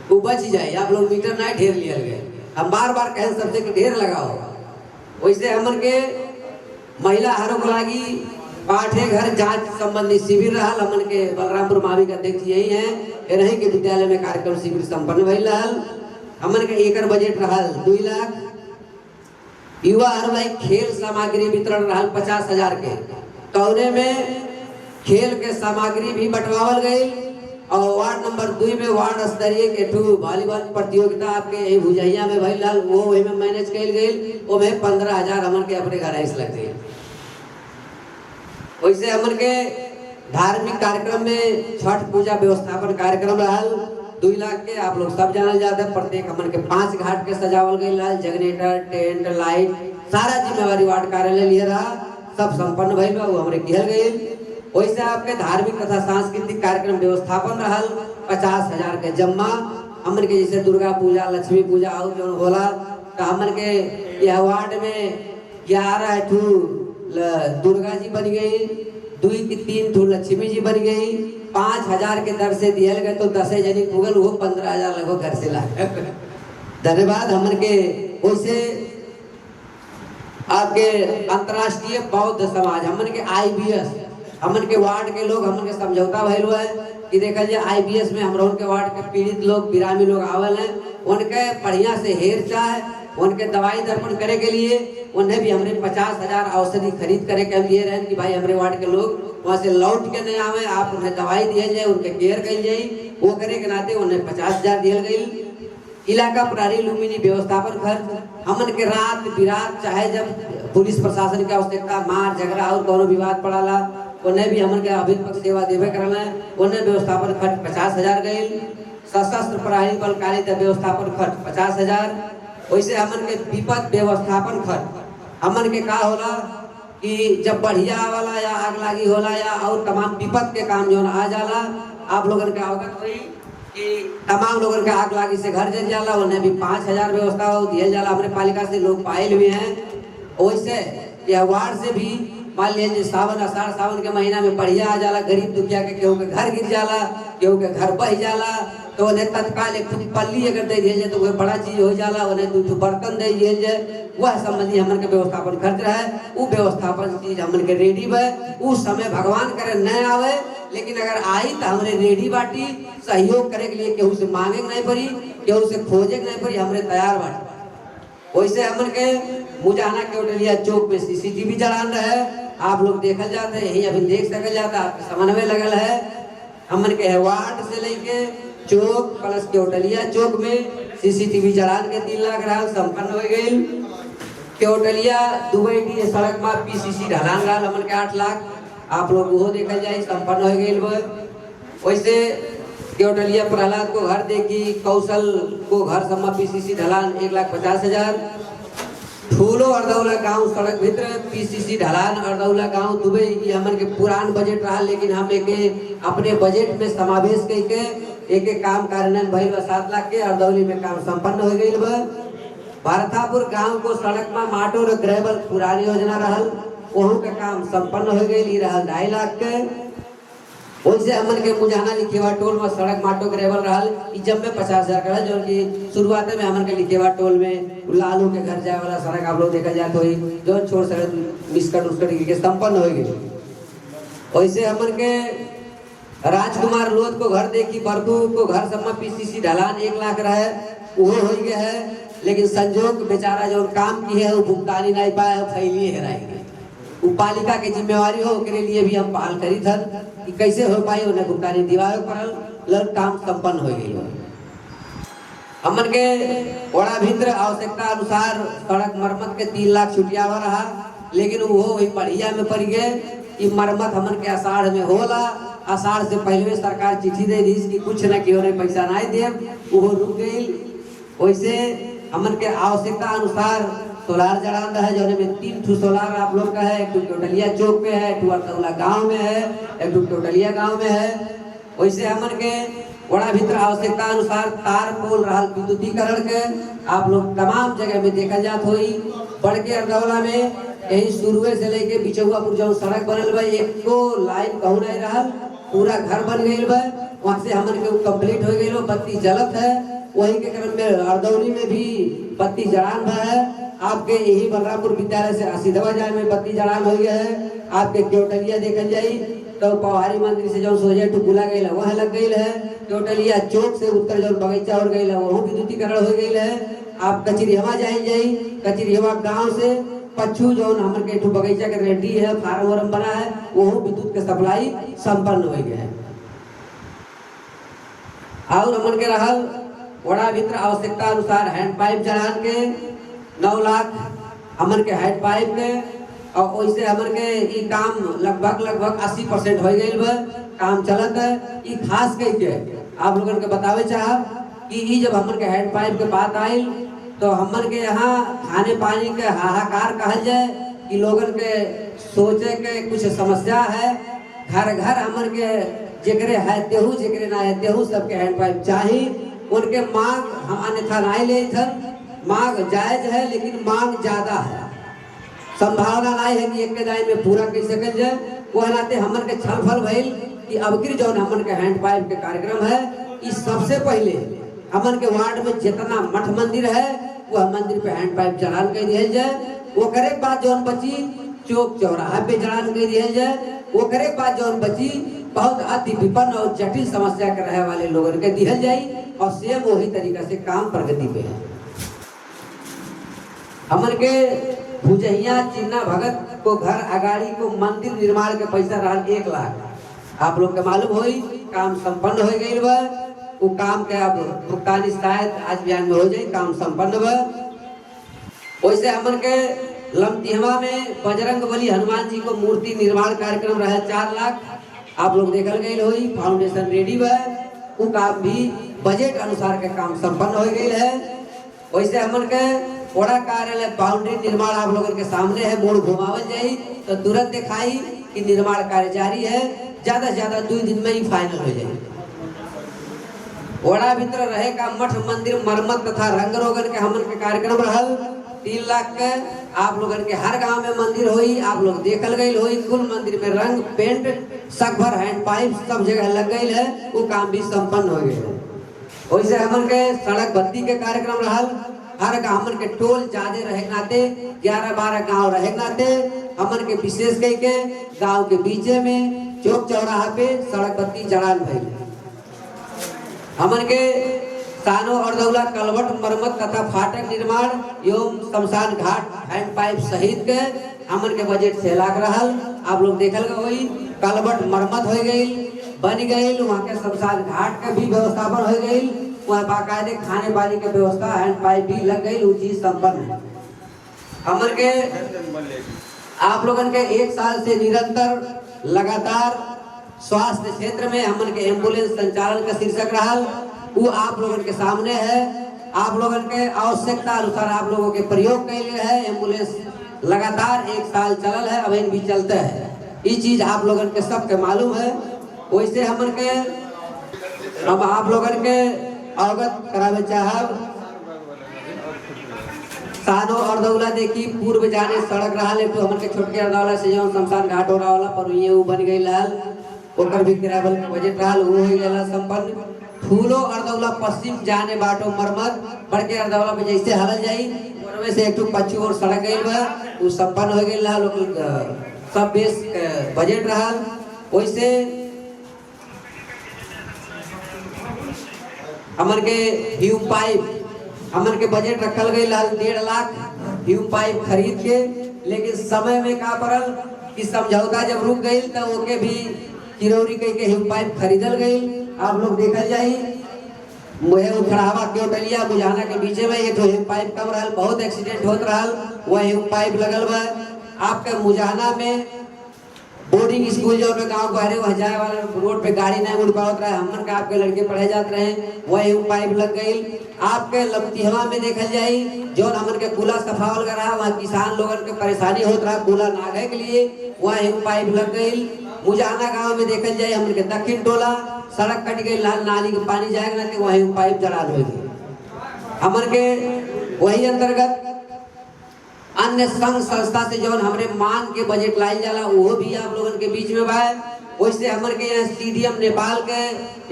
वो बच जाए। आप लोग मीटर नहीं ढेर लिया गए, हम बार बार कहें सबसे कि ढेर लगाओ। वैसे हमन के महिला हरों को लागी पाठे घर जांच संबंधी शिविर रहा। हमन के बलरामपुर मावी का अध्यक्ष यही है। रही के विद्यालय में कार्यक्रम शिविर संपन्न भइल रहा। हमन के एकर बजट रहा 2 लाख। युवा हरलाई खेल सामग्री वितरण रहा 50,000 के। कौने में खेल के सामग्री भी बंटवावल गई। और वार्ड नंबर 2 में वार्ड स्तरीय के 2 वॉलीबॉल प्रतियोगिता आपके यही भुजैया में भइल रहा, वो में मैनेज कल गई। वो में 15,000 हमन के अपने घर ऐसे लग गई। वैसे हमन के धार्मिक कार्यक्रम में छठ पूजा व्यवस्थापन कार्यक्रम रहा 2 लाख के। आप लोग सब जानल जाते हैं। प्रत्येक हमन के 5 घाट के सजावल गई रहा, जनरेटर, टेंट, लाइट, सारा जिम्मेवारी वार्ड कार्यालय लिए रहा। सब संपन्न भइल बा, वो हमरे किहल गई। वैसे आपके धार्मिक तथा सांस्कृतिक कार्यक्रम व्यवस्थापन रहा 50,000 के जमा। हमन के जैसे दुर्गा पूजा, लक्ष्मी पूजा और जो होला तो हमन के यह वार्ड में 11 ठू दुर्गा जी बन गई, 2 की 3 ठू लक्ष्मी जी बन गई। 5,000 के दर से दियल गए तो 10 जनी भूगल, वो 15,000 लगभग घर से ला। धन्यवाद। हमन के वैसे आपके अंतर्राष्ट्रीय बौद्ध समाज हमन के IBS हमन के वार्ड के लोग हमन के समझौता भइल हुआ है कि देखल जाए IBS में हम के वार्ड के पीड़ित लोग, बिरामी लोग आवल हैं, उनके बढ़िया से हेर चाह उनके दवाई दर्पण करे के लिए उन्हें भी हमने 50,000 औषधि खरीद करे के लिए रहे कि भाई हमारे वार्ड के लोग वहाँ से लौट के नहीं आवे, आप उन्हें दवाई दिया जाए, उनके केयर कल जाए। वो करे के नाते उन्हें 50,000 दिया गई। इलाका प्रहरी लुम्बिनी व्यवस्थापन खर्च हमन के रात बिरात चाहे जब पुलिस प्रशासन की आवश्यकता, मार झगड़ा और कोनो विवाद पड़ाला उन्हें भी हमन के अभिपक्ष सेवा देवे करना है। उन्हें व्यवस्थापन खर्च 50,000 गई। सशस्त्र प्रहरी बल कार्य व्यवस्थापन खर्च 50,000। वैसे हमन के विपद व्यवस्थापन खर्च हमन के का होला कि जब बढ़िया वाला या आग लागी होला या और तमाम विपद के काम जो आ जाला, आप लोगन के अवगत हुई कि तमाम लोगन के आग लागी से घर जल जाला, उन्हें भी 5,000 व्यवस्था दिया जाला। हमारे पालिका से लोग पायल भी हैं। वैसे यह वार्ड से भी मान लीजिए सावन, आषाढ़ सावन के महीना में बढ़िया आ जाला, गरीब दुखिया के केहू के घर गिर जाला, केहू के घर बह जाला, तो उन्हें तत्काल एक पल्ली अगर दे दिया जाए तो वह बड़ा चीज हो जाला, उन्हें 2 बर्तन दे दिया जाए। वह संबंधी हमन के व्यवस्थापन खर्च रहा है। वो व्यवस्थापन चीज हमन के रेडी है। उस समय भगवान करे न आवे, लेकिन अगर आई तो हमरे रेडी बाटी सहयोग करे के लिए केहू से मांगे नहीं पड़ी, केहू से खोजे नहीं पड़ी, हमरे तैयार बाटी। वैसे हमन के मुजाना केवटलिया चौक में CCTV चढ़ान रहे। आप लोग देखल जाते हैं, यही अभी देख सकल जाता, आपके समन्वय लगल है। हमन के वार्ड से लेके चौक प्लस केवटलिया चौक में CCTV चढ़ान के 3 लाख रहा संपन्न हो गई। केवटलिया दुबई की सड़क में PCC ढलान रहा हमन के 8 लाख। आप लोग वो देखल जाए संपन्न हो गई। वैसे केवटलिया प्रहलाद को घर देखी, कौशल को घर सम्मा PCC ढलान 1,50,000। ठूलो अर्दौला गांव सड़क भीतर पीसीसी ढलान अर्दौला गांव दुबई ये हमन के पुरान बजट रहा, लेकिन हम एक अपने बजट में समावेश करके एक काम कार्यान्वयन भइल बा। 7 लाख के अर्दौली में काम संपन्न हो गई बा। भारतापुर गांव को सड़क में माटो और ग्रेवल पुरानी योजना रहल, वहू के काम संपन्न हो गई रहल 2.5 लाख के। वैसे हमन के मुजाना लिखेवा टोल में सड़क माटो ग्रेवल रहल, जब में 50,000 का जो कि शुरुआत में हमन के लिखेवा टोल में लालू के घर जाए वाला सड़क आप लोग देखा जाए तो जो छोड़ सड़क मिसकट उसकट के संपन्न हो गई। वैसे हमन के राजकुमार लोध को घर देखी बरकू को घर सब में पीसीसी ढलान 1 लाख रहे वो हो गया है, लेकिन संजोग बेचारा जो काम की है वो भुगतानी नहीं पाए, फैलिए हेराई पालिका के जिम्मेवारी हो के लिए भी हम पहल करी थन कि कैसे हो पाई उन्हें भुगतानी दिवाए पड़ल, लग काम संपन्न हो गई। हमन के बड़ा भीतर आवश्यकता अनुसार सड़क मरम्मत के 3 लाख छुटियावा रहा, लेकिन वो वही बढ़िया में पड़ गए कि मरम्मत हमन के आषाढ़ में होला। आषाढ़ से पहले सरकार चिट्ठी दे दी कि कुछ न कि उन्हें पैसा नहीं दे, वो रुक गई। वैसे हमन के आवश्यकता अनुसार सोलार जड़ान है, जो में 3 ठू सोलार आप लोग का है, एक टोटलिया चौक पे है, एक अर्दौला गांव में है, एक टोटलिया गांव में है। वैसे हमन के बड़ा भीतर आवश्यकता अनुसार तार पोल रहल विद्युतीकरण के आप लोग तमाम जगह में देखा जात होई। बड़के अर्दौला में यही शुरुए से लेके बिचौआपुर जो सड़क बनल बा, एको लाइन कहूँ नहीं रहल, पूरा घर बन गई बा। वहाँ से हमन के कंप्लीट हो गई, बत्ती जलत है। वही के क्रम में अर्दौली में भी बत्ती जड़ान है। आपके यही बलरामपुर विद्यालय से असीधवा जाए में बत्ती जड़ान हो गया है। आपके केवटलिया देखल जाई तो पवारी मंदिर से जो सोजे टुकुला गई वह लग गई है। केवटलिया चौक से उत्तर जो बगीचा और गई वह विद्युतीकरण हो गई है। आप कचरिहवा जाई कचरिहवा गांव से पच्छू जो हमन के बगीचा के रेडी है, फार्म वार्म बना है, वो विद्युत के सप्लाई संपन्न हो गया है। और हमन के रहल बड़ा भीतर आवश्यकता अनुसार हैंड पाइप जड़ान के 9 लाख हमन के हैंड पाइप के, और वैसे हमन के ये काम लगभग 80% हो गई बा, काम चलत है। ये खास कह के आप लोगन के बतावे चाहब कि ये जब हमन के हैंड पाइप के बात आई तो हमन के यहाँ खाने पानी के हाहाकार कहल जाए कि लोगन के सोचे के कुछ समस्या है। घर घर हमन के जेकरे है तेहू जेकरे ना है तेहू सबके हैंड पाइप चाहिए। उनके मांग हम अन्यथा नहीं ले थन, मांग जायज है लेकिन मांग ज्यादा है, संभावना नहीं है कि एक के दाई में पूरा कर सकल जाए। वह नाते हमन के छल फल भइल कि अब की जो हमन के हैंड पाइप के कार्यक्रम है, इस सबसे पहले हमन के वार्ड में जितना मठ मंदिर है वह मंदिर पे हैंड पाइप जड़ान कर दिया जाए। वो करे बाद जौन बची चौक चौराहा पे जड़ान कर दिया जाए। वो करे बाद जौन बची बहुत अति विपन्न और जटिल समस्या के रहे वाले लोगन के दिहल जाई, और सेम वही तरीका से काम प्रगति पे है। हमन के भुजहिया चिन्ना भगत को घर अगाड़ी को मंदिर निर्माण के पैसा रहा 1 लाख। आप लोग के मालूम होई काम संपन्न हो गई बा। वो काम के अब भुगतानी शायद आज बिहान में हो जाए, काम संपन्न बा। वैसे हमन के लमतिहवा में बजरंग बली हनुमान जी को मूर्ति निर्माण कार्यक्रम रहा 4 लाख। आप लोग देखल गई होई, फाउंडेशन रेडी बा। वो काम भी बजट अनुसार के काम संपन्न हो गई है। वैसे हमन के बड़ा कार्यालय बाउंड्री निर्माण आप लोगों के सामने है, मोड़ घुमावल जाई तो तुरंत दिखाई कि निर्माण कार्य जारी है। ज्यादा से ज्यादा 2 दिन में ही फाइनल हो जाए। बड़ा भीतर रहेगा मठ मंदिर मरम्मत तथा रंग रोगन के हमन के कार्यक्रम रहल 3 लाख के। आप लोगन के हर गांव में मंदिर होई, आप लोग देखल गई होई। कुल मंदिर में रंग पेंट सकभर हैंड पाइप सब जगह लग गई है, वो काम भी संपन्न हो गए। वैसे हमन के सड़क बत्ती के कार्यक्रम रहल। हर गांव हमन के टोल ज्यादा रहे नाते 11-12 गांव रहे नाते हमन के विशेष कह के गांव के बीचे में चौक चौराहा पे सड़क बत्ती जड़ान भइल। हमन के सानो अर्दौला कलवट मरम्मत तथा फाटक निर्माण एवं शमशान घाट हैंड पाइप सहित के हमन के बजट 6 लाख रहल। आप लोग देखल गई कलवट मरम्मत हो गई, बन गई। वहाँ के शमशान घाट का भी व्यवस्थापन हो गई। वहाँ बाकायदे खाने पानी के व्यवस्था हैंड पाइप भी लग गई, वो चीज संपन्न है। हमन के आप लोगन के 1 साल से निरंतर लगातार स्वास्थ्य क्षेत्र में हमन के एम्बुलेंस संचालन का शीर्षक रहल, वो आप लोगन के सामने है। आप लोगों के आवश्यकता अनुसार आप लोगों के प्रयोग के लिए है। एम्बुलेंस लगातार 1 साल चलल है, अभी भी चलते है। ये चीज आप लोगों के सबके मालूम है। वैसे हम आप लोगों के अवगत करावे चाहब। सानो अर्दौला देखी पूर्व जाने सड़क रहा ले तो हमन के छोटके अर्दौला से जो शमशान घाट हो रहा पर ये उ बन गई लाल ओकर भी किराबल के बजट रहल वो हो गेला संपन्न। फूलो अर्दौला पश्चिम जाने बाटो मरमत बड़के अर्दौला पे जैसे हलल जाई और से एक पश्चिम और सड़क गई बा उ संपन्न हो गेल लोग सब बेस बजट रहल। वैसे हमन के ह्यू पाइप हमन के बजट रखल गई 1.5 लाख ह्यू पाइप खरीद के, लेकिन समय में का पड़ल कि समझौता जब रुक गई तो ओके भी किरौरी कह के ह्यू पाइप खरीदल गई। आप लोग देखल जाई मुहे उखड़ावा के टलिया बुझाना के बीचे में एक ह्यू पाइप कम रहल, बहुत एक्सीडेंट होत रहल। वह ह्यू पाइप लगल बा आपके मुजाना में बोर्डिंग स्कूल जो में गांव बहरे वह जाए वाले रोड पे गाड़ी नहीं उड़ पावत रहा है। हमन के आपके लड़के पढ़े जात रहे वही पाइप लग गई। आपके लमतिहवा में देखल जाई जो हमन के कूला सफावल कर रहा वहाँ किसान लोगन के परेशानी होत रहा कूला नागे के लिए वही पाइप लग गई। मुजाना गांव में देखल जाए हमन के दक्षिण टोला सड़क कट गई लाल नाली के पानी जाएगा ना वही पाइप जड़ा होगी। हमन के वही अंतर्गत अन्य संघ संस्था से जो हमरे मांग के बजट लाई जाला वो भी आप लोगन के बीच में बा। वैसे हमर के यहाँ सीडीएम नेपाल के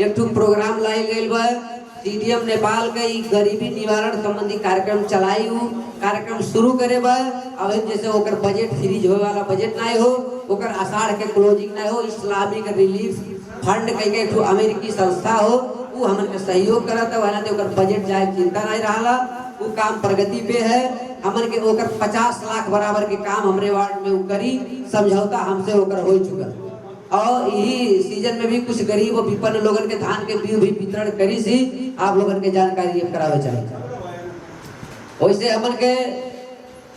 एक प्रोग्राम लाई गई बा। सीडीएम नेपाल के गरीबी निवारण संबंधी कार्यक्रम चलाई हूँ कार्यक्रम शुरू करे बा। अब जैसे ओकर बजट फ्रीज होए वाला बजट नहीं हो ओकर आषाढ़ के क्लोजिंग नहीं हो इस्लामिक रिलीफ फंड कह के अमेरिकी संस्था हो वो हमन के सहयोग करता वह ओकर बजट जाए चिंता नहीं रहा वो काम प्रगति पे है। हमन के ओकर 50 लाख बराबर के काम हमरे वार्ड में वो करी समझौता हमसे ओकर हो चुका और यही सीजन में भी कुछ गरीब और विपन्न लोगन के धान के बीज भी वितरण करी सी आप लोगन के जानकारी करावे चाहिए। वैसे हमन के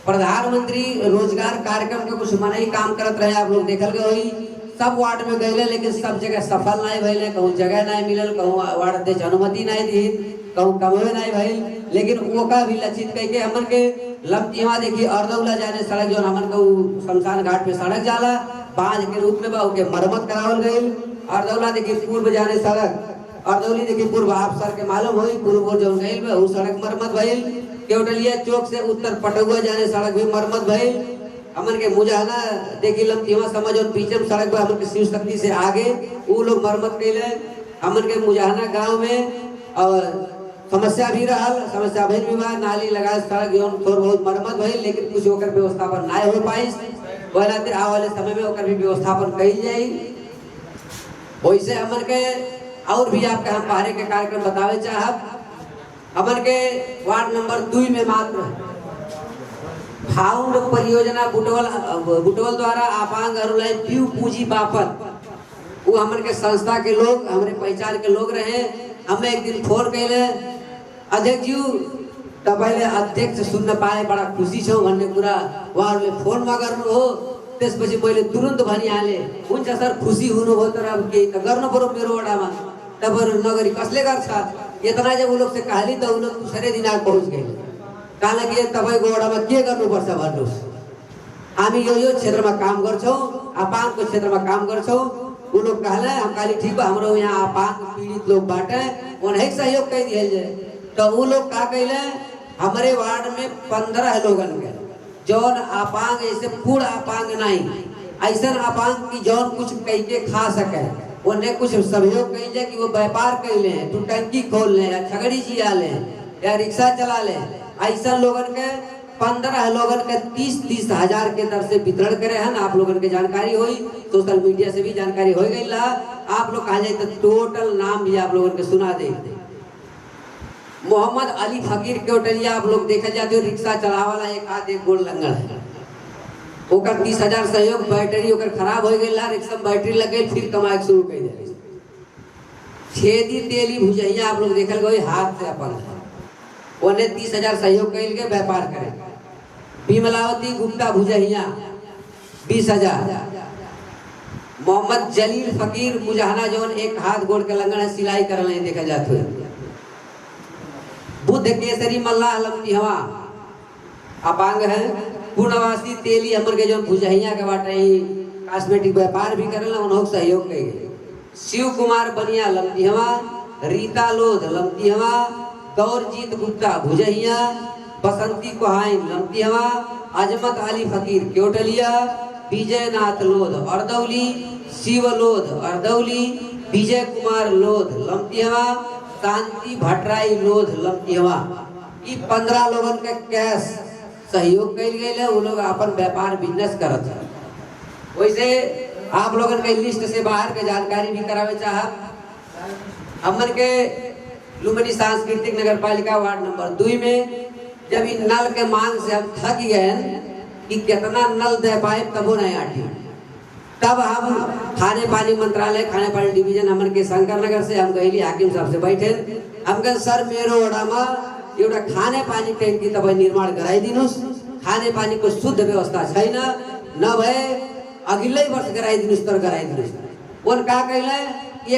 प्रधानमंत्री रोजगार कार्यक्रम के कुछ मनई काम करत रहे आप लोग देखल गए हुई सब वार्ड में गए लेकिन सब जगह सफल नहीं भइले। कहूँ जगह नहीं मिलल कहूँ वार्ड अध्यक्ष अनुमति नहीं दी कहूँ कमवे नहीं भइल लेकिन वो का भी लक्षित कह के हमन के लमतिहवा देखिए अर्दौला जाने सड़क जो हमन को शमशान घाट पे सड़क जाला बांध के रूप में बा ओके मरम्मत करावल गई। अर्दौला देखिए पूर्व जाने सड़क अर्दौली देखिए पूर्व आप सर के मालूम हुई पूर्व जो गई वो सड़क मरम्मत भइल। केवटलिया चौक से उत्तर पटुआ जाने सड़क भी मरम्मत भइल। हमन के मुजाना देखिए लमतिहवा समझ और पीछे सड़क पर हमन के शिव शक्ति से आगे वो लोग मरम्मत कैले। हमन के मुजाना गाँव में और समस्या भी रहा समस्या भइल भी बा नाली लगा सड़क थोड़ा बहुत मरम्मत भइल लेकिन कुछ ओकर व्यवस्थापन नहीं हो पाई। वह आने वाले समय में ओकर भी व्यवस्थापन कइल जाई। वैसे हमन के और भी आपके हम बाहर के कार्यक्रम बतावे चाहब। हमन के वार्ड नंबर 2 में मात्र फाउंड परियोजना बुटवल द्वारा आपांग अरुलाई प्यू पूंजी बापत वो हमन के संस्था के लोग हमारे पहचान के लोग रहे। हमें एक दिन फोन कैले अध्यक्ष जी तब पहले अध्यक्ष सुन पाए बड़ा खुशी छो भन्ने कुरा उहाँहरूले फोनमा गर्नु हो त्यसपछि मैले तुरन्त भनिहाले हुन्छ सर खुसी हुनु भयो तर अब के त गर्नु पर्यो मेरो वडामा तपाईहरु नगरी कसले गर्छ इतना जब वो लोग से कहली त उन लोग दूसरे दिन आ पहुंच गए कहला कि तपाईको वडामा के गर्नुपर्छ भन्नुस् हामी यो क्षेत्रमा काम गर्छौं अपाङको क्षेत्रमा काम गर्छौं। वो लोग कहला हम कहली ठीक बा हमरो यहाँ अपाङ पीड़ित लोग बाटे उन्हें सहयोग कर दिया जाए। तो वो लोग का कहले हमारे वार्ड में 15 लोगन के जौन अपांग ऐसे पूर्ण अपांग नहीं ऐसा अपांग की जौन कुछ कह के खा सके उन्हें कुछ सहयोग कही जाए कि वो व्यापार कर ले तो टंकी खोल ले या छगड़ी जिया ले या रिक्शा चला ले ऐसा लोगन के 15 लोगन के 30-30 हजार के दर से वितरण करे हैं। आप लोगन के जानकारी हुई सोशल मीडिया से भी जानकारी हो गई ला आप लोग कहा जाए तो टोटल नाम भी आप लोगन के सुना दे। मोहम्मद अली फकीर केवटलिया आप लोग देखा जाते हो रिक्शा चलावाला एक हाथ एक गोल लंगड़ है ओकर 30,000 सहयोग बैटरी ओकर खराब हो गई ला रिक्शा बैटरी लगे फिर कमाए शुरू कर दे। छेदी तेली भुजैया आप लोग देखल गए हाथ से अपन उन्हें 30,000 सहयोग कर के व्यापार करे। विमलावती गुप्ता भुजैया 20,000। मोहम्मद जलील फकीर मुजाहना जोन एक हाथ गोड़ के लंगड़ है सिलाई करल नहीं देखा जाते। बुद्ध बुद्ध केसरी मल्लाह लमतिहवा अपांग है। पूर्णवासी तेली हमर के जो भुजहिया के बाटे कॉस्मेटिक व्यापार भी करेला उन्हों सहयोग कइले। शिव कुमार बनिया लमतिहवा, रीता लोध लमतिहवा, गौरजीत गुप्ता भुजहिया, बसंती कोहाइन लमतिहवा, अजमत अली फकीर क्योटलिया, विजयनाथ लोध अर्दौली, शिव लोध अर्दौली, विजय कुमार लोध लमतिहवा, शांति भट्टराई लोध लमतिहवा। ई 15 लोगन के कैश सहयोग कइल गइल है। वो लोग अपन व्यापार बिजनेस करत है। वैसे आप लोगन के लिस्ट से बाहर के जानकारी भी करावे चाहब। हमन के लुम्बिनी सांस्कृतिक नगर पालिका वार्ड नंबर 2 में जब इन नल के मांग से हम थक गए कि कितना नल दे पाए तबो नहीं आटी, तब हम खाने पानी मंत्रालय खाने पानी डिवीजन हमन के शंकर नगर से हम गईली हाकिम साहब से बैठे। हम कहे सर मेरो वड़ा में एउटा खाने पानी टैंकी तब निर्माण गराइदिनुस्, खाने पानी को शुद्ध व्यवस्था छैन, नभए अघिल्लै वर्ष गराइदिनुस् तर गराइदिनुस्। उन का कहले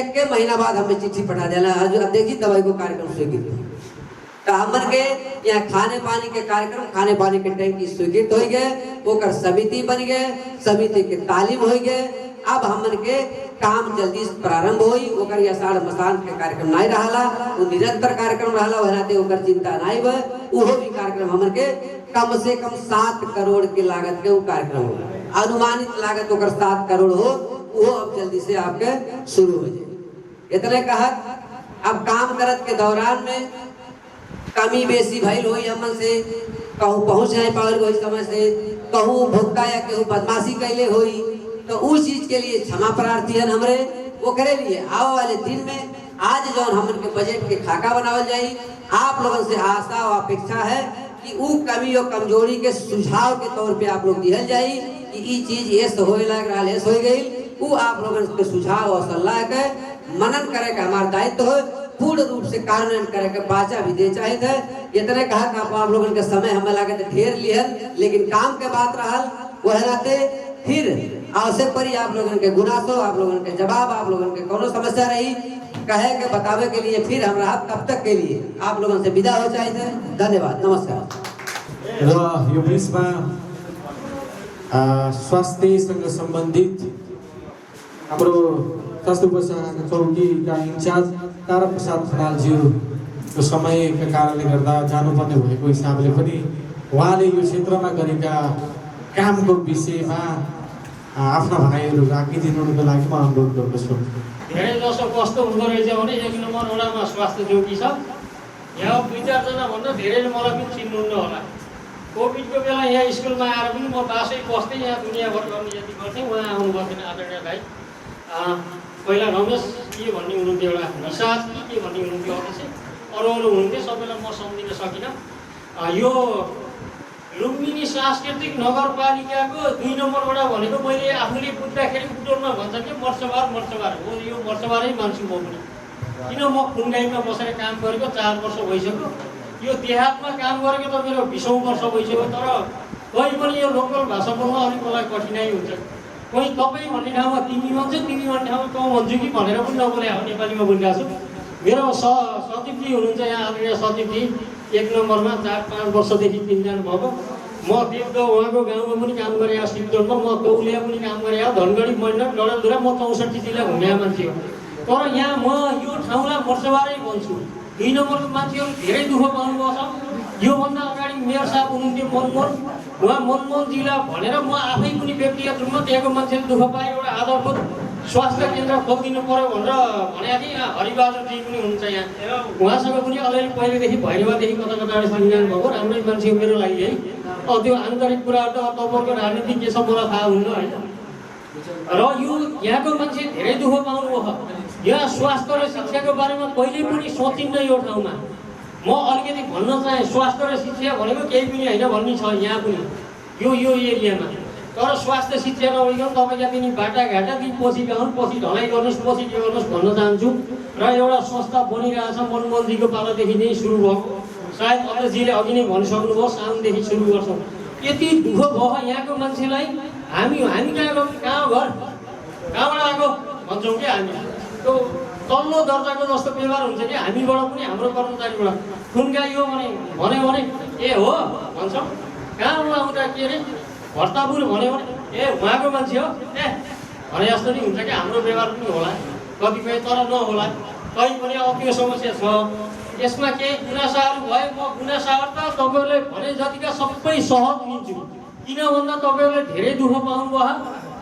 1 महीना बाद हमें चिट्ठी पठा देला हजुर देखी दवाई को कार्यक्रम स्वीकृत। तो हमन के यहाँ खाने पानी के कार्यक्रम खाने पानी के टैंकी स्वीकृत हो गए, ओकर समिति बन गए, समिति के तालीम हो गए। अब हमन के काम जल्दी प्रारंभ होई। ओकर आषाढ़ मसान के कार्यक्रम नहीं रहला, वो निरंतर कार्यक्रम रहला, वहराते ओकर चिंता नहीं बा। उहो भी कार्यक्रम हमन के कम से कम 7 करोड़ के लागत के वो कार्यक्रम होगा। अनुमानित लागत ओकर 7 करोड़ हो, वो अब जल्दी से आपके शुरू हो जाए। इतने कहा अब काम करत के दौरान में कमी बेसी भइल होई, हमन से कहूँ पहुँच नहीं पावल होई समय से, कहूँ भुगता या कहूँ बदमाशी कैले होई, तो उस चीज के लिए क्षमा प्रार्थी है हमरे। वो करे लिए आओ वाले दिन में आज जो हमन के बजट के खाका बनावल जाई। आप लोगों से आशा और अपेक्षा है कि वो कमी और कमजोरी के सुझाव के तौर पे आप लोग दिहल जाई कि ये चीज ये होए लग रहा है हो गई, वो आप लोगों के सुझाव और सलाह के मनन करे का हमारा दायित्व हो। पूर्ण रूप से कार्यान्वयन करे के बाचा भी दे चाहे थे। इतने कहा कि आप लोगों के समय हमें लगे ढेर लिहल, लेकिन काम के बात रहल वह रहते फिर आवश्यक पड़ी आप लोगों के गुनासो, आप लोगों के जवाब, आप लोगों के कोनो समस्या रही कहे के बतावे के लिए फिर हम रहा। तब तक के लिए आप लोगों से विदा हो चाहे थे। धन्यवाद, नमस्कार। र यो बिचमा स्वास्थ्यसँग सम्बन्धित हाम्रो स्वास्थ्य उपशाखाका चौकीका इन्चार्ज तारा प्रसाद खनालज्यूको समयका कारणले गर्दा जानुपर्ने भएको हिसाबले पनि उहाँले यो क्षेत्रमा गरेका कामको विषयमा आफ्ना भनाइहरू राखिदिनुको लागि म अनुरोध गर्दछु। धेरै जसो कस्तो हुँदो रहेछ भने 1 नम्बर वडामा स्वास्थ्य चौकी छ। यहाँ 2-4 जना भन्दा धेरैले मलाई पनि चिन्नुहुन्न होला। कोभिडको बेला यहाँ स्कुलमा आएर पनि म बासै बस्दै यहाँ दुनियाँभर गर्ने यति गर्थेँ। उहाँ आउनुभएको थिएन आदरणीय भाइ। पहिला रमेश के भन्ने हुनुहुन्थ्यो, एउटा निसाद के भन्ने हुनुहुन्थ्यो, अरू हुनुहुन्थ्यो, सबैलाई म सम्झिन सकिनँ। यो लुम्बिनी सांस्कृतिक नगरपालिकाको 2 नम्बर वडा भनेको मैले आफूले बुझ्दाखेरि बुटोलमा भन्छ कि मर्चबार हो। यो मर्चबारै मान्छु म पनि, किन म खुनगाईमा बसेर काम गरेको 4 वर्ष भइसक्यो। यो देहातमा काम गरेको त मेरो 20औं वर्ष भइसक्यो। तर कोही पनि यो लोकल भाषा बोल्न अलिक मलाई कठिनाइ हुन्छ। कोही तपाईँ भन्ने ठाउँमा तिमी भन्छ, तिमी भन्ने ठाउँमा तँ भन्छु कि भनेर पनि नबोले हो, नेपालीमा बोलिरहेको छु। मेरो सचिवजी हुनुहुन्छ यहाँ, आदरणीय सचिवजी 1 नम्बरमा 4-5 वर्षदेखि चिन्जान भएको। म देवदह उहाँको गाउँमा पनि काम गरेँ, सिद्धोलमा म तौलिया पनि काम गरेँ, धनगढी मण्डल डडेलधुरा म 64 जिल्ला घुमेका मान्छे हो। तर यहाँ म यो ठाउँलाई वर्षबारै भन्छु। 2 नम्बरको मान्छेहरू धेरै दुःख पाउनुभएको छ। योभन्दा अगाडि मेयर साहब हुनुहुन्थ्यो मनमोहन, उहाँ मनमोहनजीलाई भनेर म आफै पनि व्यक्तिगत रूपमा त्यहाँको मान्छेले दुःख पाए एउटा आधारभूत स्वास्थ्य केन्द्र खोलिदिनु पर्यो भनेर भनेको थिएँ। यहाँ हरिबहादुरजी पनि हुनुहुन्छ यहाँ, उहाँसँग पनि अलिअलि पहिलेदेखि भैरवादेखि कता कता चिन्जान भएको राम्रै मान्छे मेरो लागि है। त्यो आन्तरिक कुराहरू त तपाईँको राजनीति के छ मलाई थाहा हुन्न होइन। र यो यहाँको मान्छे धेरै दुःख पाउनुभयो। यहाँ स्वास्थ्य र शिक्षाको बारेमा कहिले पनि सोचिन्न यो ठाउँमा। म अलिकति भन्न चाहेँ, स्वास्थ्य र शिक्षा भनेको केही पनि होइन भन्ने छ यहाँ पनि यो एरियामा। तर स्वास्थ्य शिक्षा नभइकन तपाईँ जति नि बाटाघाटा ती पछि गाउँ, पछि ढलाइ गर्नुहोस्, पछि के गर्नुहोस् भन्न चाहन्छु। र एउटा संस्था बनिरहेछ मनमोहनजीको पालादेखि नै सुरु भएको, सायद अध्यक्षजीले अघि नै भनिसक्नुभयो साउनदेखि सुरु गर्छौँ। यति दुःख भयो यहाँको मान्छेलाई। हामी कहाँ गयौँ, कहाँ घर, कहाँबाट आएको भन्छौँ कि हामी। त्यो तल्लो दर्जाको जस्तो व्यवहार हुन्छ कि हामीबाट पनि हाम्रो कर्मचारीबाट खुन्गाइयो भने ए हो भन्छौँ। कहाँ उता के अरे भर्तापुर भन्यो भने ए उहाँको मान्छे हो ए भने जस्तो नि हुन्छ कि हाम्रो व्यवहार पनि होला कतिपय, तर नहोला। कहीँ पनि अब त्यो समस्या छ। यसमा केही गुनासाहरू भयो, म गुनासाहरू त तपाईँहरूले भने जतिका सबै सहज लिन्छु। किन भन्दा तपाईँहरूले धेरै दुःख पाउनुभयो,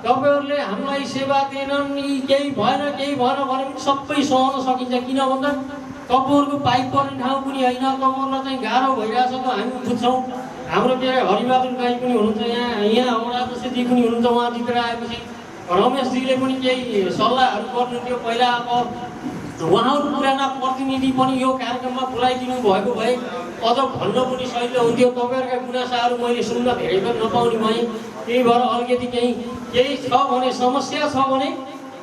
तपाईँहरूले हामीलाई सेवा दिएनन्, केही भएन भने पनि सबै सहन सकिन्छ। किन भन्दा तपाईँहरूको पाइप पर्ने ठाउँ पनि होइन, तपाईँहरूलाई चाहिँ गाह्रो भइरहेछ त हामी बुझ्छौँ। हाम्रो के अरे हरिबहादुर दाई पनि हुनुहुन्छ यहाँ अवराधजी पनि हुनुहुन्छ। उहाँ जितेर आएपछि रमेशजीले पनि केही सल्लाहहरू गर्नुहुन्थ्यो पहिला। अब उहाँहरू पुराना प्रतिनिधि पनि यो कार्यक्रममा बोलाइदिनु भएको भए अझ भन्न पनि सजिलो हुन्थ्यो। तपाईँहरूका गुनासाहरू मैले सुन्न धेरै त नपाउने भएँ। त्यही भएर अलिकति केही छ भने, समस्या छ भने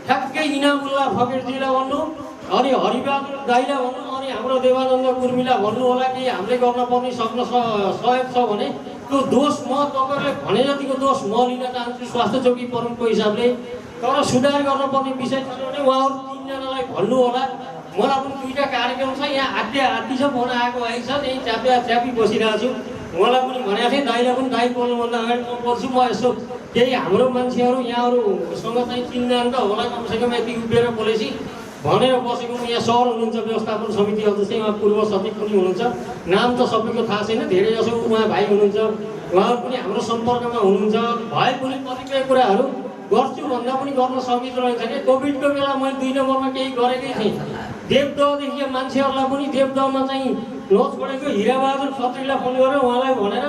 ठ्याक्कै इनामुल्ला फकिरजीलाई भन्नु, अनि हरिबहादुर दाईलाई भन्नु, अनि हाम्रो देवानन्द कुर्मीलाई भन्नु होला कि हामीले गर्न पर्ने सहयोग छ भने त्यो दोष म तपाईँहरूले भने जतिको दोष म लिन चाहन्छु स्वास्थ्य चौकी प्रमुखको हिसाबले। तर सुधार गर्नुपर्ने विषय छ भने उहाँहरू तीनजनालाई भन्नु होला। मलाई पनि दुईवटा कार्यक्रम छ यहाँ, हात्ती छ फोन आएको आइछ, यहीँ च्यापी बसिरहेको छु। उहाँलाई पनि भनेको थिएँ, दाइलाई पनि दाइ बोल्नुभन्दा अगाडि म बोल्छु। म यसो केही हाम्रो मान्छेहरू यहाँहरूसँग चाहिँ चिन्जान त होला, कमसेकम यति उभिएर बोलेपछि भनेर बसेको। यहाँ सहर हुनुहुन्छ व्यवस्थापन समिति अध्यक्ष, उहाँ पूर्व सचिव पनि हुनुहुन्छ। नाम त सबैको थाहा छैन, धेरै जसो उहाँ भाइ हुनुहुन्छ, उहाँहरू पनि हाम्रो सम्पर्कमा हुनुहुन्छ। भए पनि कतिपय कुराहरू गर्छु भन्दा पनि गर्न सकिँदो रहेछ कि कोभिडको बेला मैले 2 नम्बरमा केही गरेकै थिएँ। देवदहदेखि मान्छेहरूलाई पनि देवदहमा चाहिँ लज पढेको हिराबहादुर खत्रीलाई फोन गरेर उहाँलाई भनेर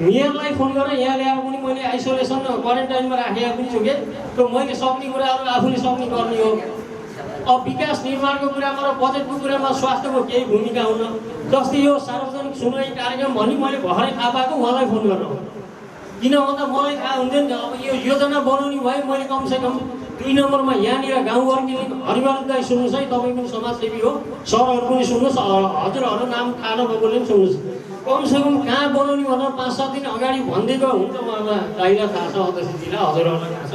मेयरलाई फोन गरेर यहाँ ल्याएर पनि मैले आइसोलेसन क्वारेन्टाइनमा राखेको पनि छु कि त्यो मैले सक्ने कुराहरू आफूले सक्ने गर्ने हो। अब विकास निर्माणको कुरामा र बजेटको कुरामा स्वास्थ्यको केही भूमिका हुन, जस्तै यो सार्वजनिक सुनवाई कार्यक्रम भनी मैले भर्खरै थाहा पाएको उहाँलाई फोन गर्नु। किन भन्दा मलाई थाहा हुन्थ्यो नि त। अब यो योजना बनाउने भए मैले कमसेकम 2 नम्बरमा यहाँनिर गाउँघरको हरिबहादुर दाई सुन्नुहोस् है, तपाईँ पनि समाजसेवी हो, सरहरू पनि सुन्नुहोस्, हजुरहरू नाम थाहा नभएकोले पनि सुन्नुहोस्। कमसेकम कहाँ बनाउने भनेर 5-7 दिन अगाडि भनिदिएको हुन्छ। उहाँलाई दाइलाई थाहा छ, अध्यक्षजीलाई, हजुरहरूलाई थाहा छ।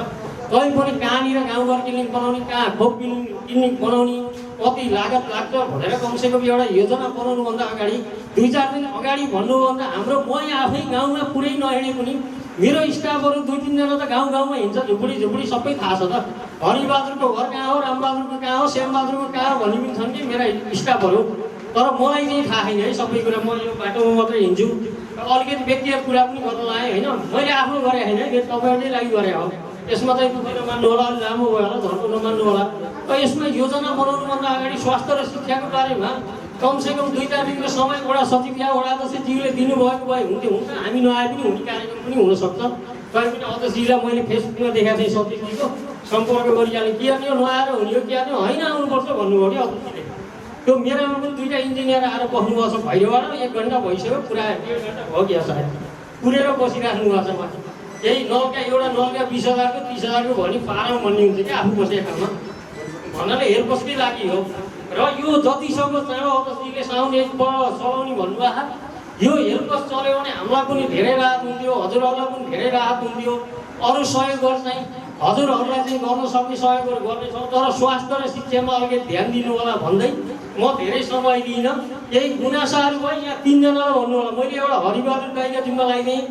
तै पनि कहाँनिर गाउँघर क्लिनिक बनाउने, कहाँ खोप क्लिनिक बनाउने, कति लागत लाग्छ भनेर कमसेकम एउटा योजना बनाउनुभन्दा अगाडि 2-4 दिन अगाडि भन्नुभन्दा हाम्रो म आफै गाउँमा पुरै नहिँडे पनि मेरो स्टाफहरू 2-3 जना त गाउँमा हिँड्छ, झुपडी सबै थाहा छ त। हरिबहादुरको घर कहाँ हो, रामबहादुरको कहाँ हो, श्यामबहादुरको कहाँ हो भन्ने पनि छन् कि मेरा स्टाफहरू। तर मलाई चाहिँ थाहा छैन है सबै कुरा। म यो बाटोमा मात्रै हिँड्छु, अलिकति व्यक्तिगत कुरा पनि गर्न लाएँ होइन। मैले आफ्नो गरेँ होइन, यो तपाईँहरूले लागि गरेँ हो। यसमा चाहिँ तपाईँ नमान्नु होला, अलि लामो भयो होला, झर्को नमान्नु होला। यसमा योजना बनाउनुभन्दा अगाडि स्वास्थ्य र शिक्षाको बारेमा कमसेकम 2-4 दिनको समय वडा सचिव या वडा अध्यक्षज्यूले दिनुभएको भए हुन्छ। हामी नआए पनि हुने कार्यक्रम पनि हुनसक्छ। तै पनि अध्यक्षजीलाई मैले फेसबुकमा देखाएको थिएँ, सचिवजीको सम्पर्क गरिहालेँ। के अनि नआएर हुने हो, के अनि होइन आउनुपर्छ भन्नुभयो कि अध्यक्षले। त्यो मेरोमा पनि 2टा इन्जिनियर आएर बस्नुभएको छ भैरबाट। 1 घन्टा भइसक्यो, पुरा 1.5 घन्टा भयो क्या सायद, पुरेर बसिराख्नु भएको छ। माथि यही नलका, एउटा नलका 20,000 को 30,000 को भनी फारम भन्ने हुन्छ कि आफू बसेको ठाउँमा भन्नाले हेरबस्कै लागि हो। र यो जतिसक्दो चाँडो अध्यक्षजीले साउन 1 चलाउने भन्नुभएको। यो हेल्पस चल्यो भने हामीलाई पनि धेरै राहत हुन्थ्यो, हजुरहरूलाई पनि धेरै राहत हुन्थ्यो। अरू सहयोगहरू चाहिँ हजुरहरूलाई चाहिँ गर्न सक्ने सहयोगहरू गर्नेछौँ, तर स्वास्थ्य र शिक्षामा अलिकति ध्यान दिनु होला भन्दै म धेरै समय लिइनँ। केही गुनासाहरू भयो यहाँ 3 जनालाई भन्नु होला। मैले एउटा हरिबहादुर दाइका जिम्मा लगाइदिएँ,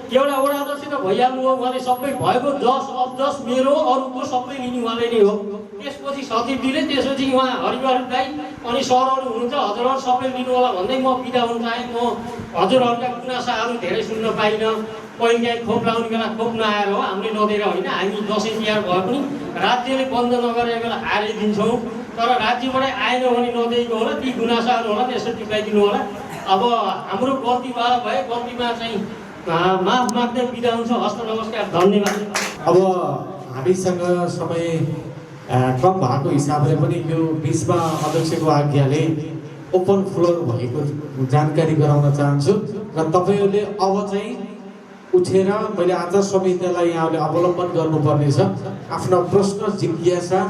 एउटा वडा अध्यक्ष त भइहाल्नु हो, उहाँले सबै भएको जस मेरो अरूको सबै लिने उहाँले नै हो। त्यसपछि सचिवजीले, त्यसपछि उहाँ हरिबहादुर दाई अनि सरहरू हुनुहुन्छ, हजुरहरू सबै लिनु होला भन्दै म बिदा हुन चाहेँ। म हजुरहरूका गुनासाहरू धेरै सुन्न पाइनँ। पहिला खोप लाउने बेला खोप नआएर हो, हामीले नदिएर होइन। हामी दसैँ तिहार भए पनि राज्यले बन्द नगरेको बेला आएर दिन्छौँ, तर राज्यबाटै आएन भने नदिएको होला। ती गुनासाहरू होला, त्यसरी टिकाइदिनु होला। अब हाम्रो गल्ती भए गल्तीमा चाहिँ माफ माग्दै बिदा हुन्छ। हस्त नमस्कार, धन्यवाद। अब हामीसँग समय कम भएको हिसाबले पनि यो बिचमा अध्यक्षको आज्ञाले ओपन फ्लोर भएको जानकारी गराउन चाहन्छु। र तपाईँहरूले अब चाहिँ उठेर मैले आचार संहितालाई यहाँले अवलम्बन गर्नुपर्नेछ। आफ्नो प्रश्न, जिज्ञासा,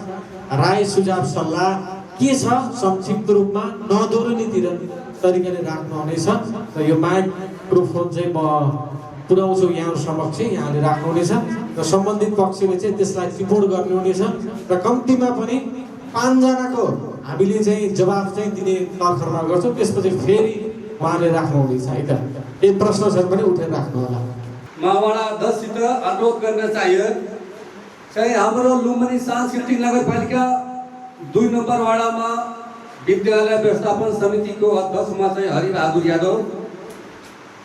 राय, सुझाव, सल्लाह के छ संक्षिप्त रूपमा नदोहोरिने तरिकाले राख्नुहुनेछ। र यो माइक्रोफोन चाहिँ म पुर्याउँछु यहाँ समक्ष, यहाँले राख्नुहुनेछ र सम्बन्धित पक्षले चाहिँ त्यसलाई रिपोर्ट गर्नुहुनेछ। र कम्तीमा पनि 5 जनाको हामीले चाहिँ जवाफ चाहिँ दिने तर्खरमा गर्छौँ। त्यसपछि फेरि उहाँले राख्नुहुँदैछ है त। यही प्रश्न पनि उठेर राख्नु होला। वडा 10 सित अनुरोध गर्न चाहियो चाहिँ हाम्रो लुम्बिनी सांस्कृतिक नगरपालिका 2 नम्बर वडामा विद्यालय व्यवस्थापन समितिको अध्यक्षमा चाहिँ हरिबहादुर यादव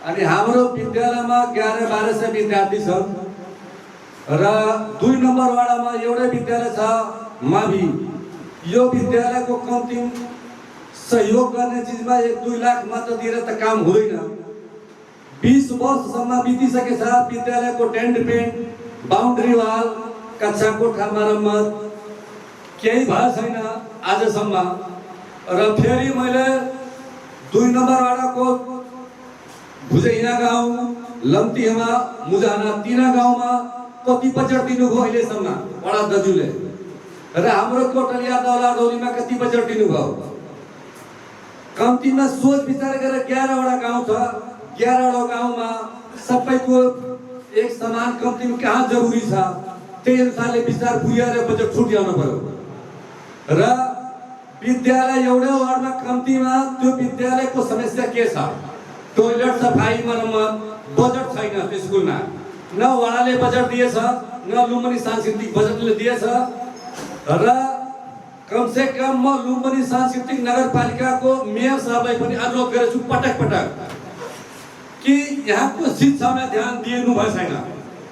अनि हाम्रो विद्यालयमा 11-1200 विद्यार्थी छन् र 2 नम्बर वडामा एउटै विद्यालय छ मावि। यो विद्यालयको कम्ती सहयोग गर्ने चिजमा 1-2 लाख मात्र दिएर त काम हुँदैन। 20 वर्षसम्म बितिसकेछ। विद्यालयको टेन्ट पेन्ट, बाउन्ड्री वाल, कक्षा कोठा मरम्मत केही भएको छैन आजसम्म। र फेरि मैले 2 नम्बर वडाको भुजैना गाउँ, लम्तीमा, मुजाना 3 गाउँमा कति बजेट दिनुभयो अहिलेसम्म वडा दाजुले र हाम्रो कोटलिया दौलादौलीमा कति बजेट दिनुभयो? कम्तीमा सोच विचार गरेर 11 वटा गाउँ छ। 11 वटा गाउँमा सबैको एक समान कम्तीमा कहाँ जरुरी छ त्यही अनुसारले विचार बुझेर बजेट छुट्याउनु पर्यो। र विद्यालय एउटै वार्डमा कम्तीमा त्यो विद्यालयको समस्या के छ? टोयलेट सफाई मरम्मत बजेट छैन स्कुलमा। न वडाले बजेट दिएछ न लुम्बिनी सांस्कृतिक बजेटले दिएछ। र कम से कम म लुम्बिनी सांस्कृतिक नगरपालिकाको मेयर साहबलाई पनि अनुरोध गरेछु पटक पटक कि यहाँको शिक्षामा ध्यान दिनु भएको छैन।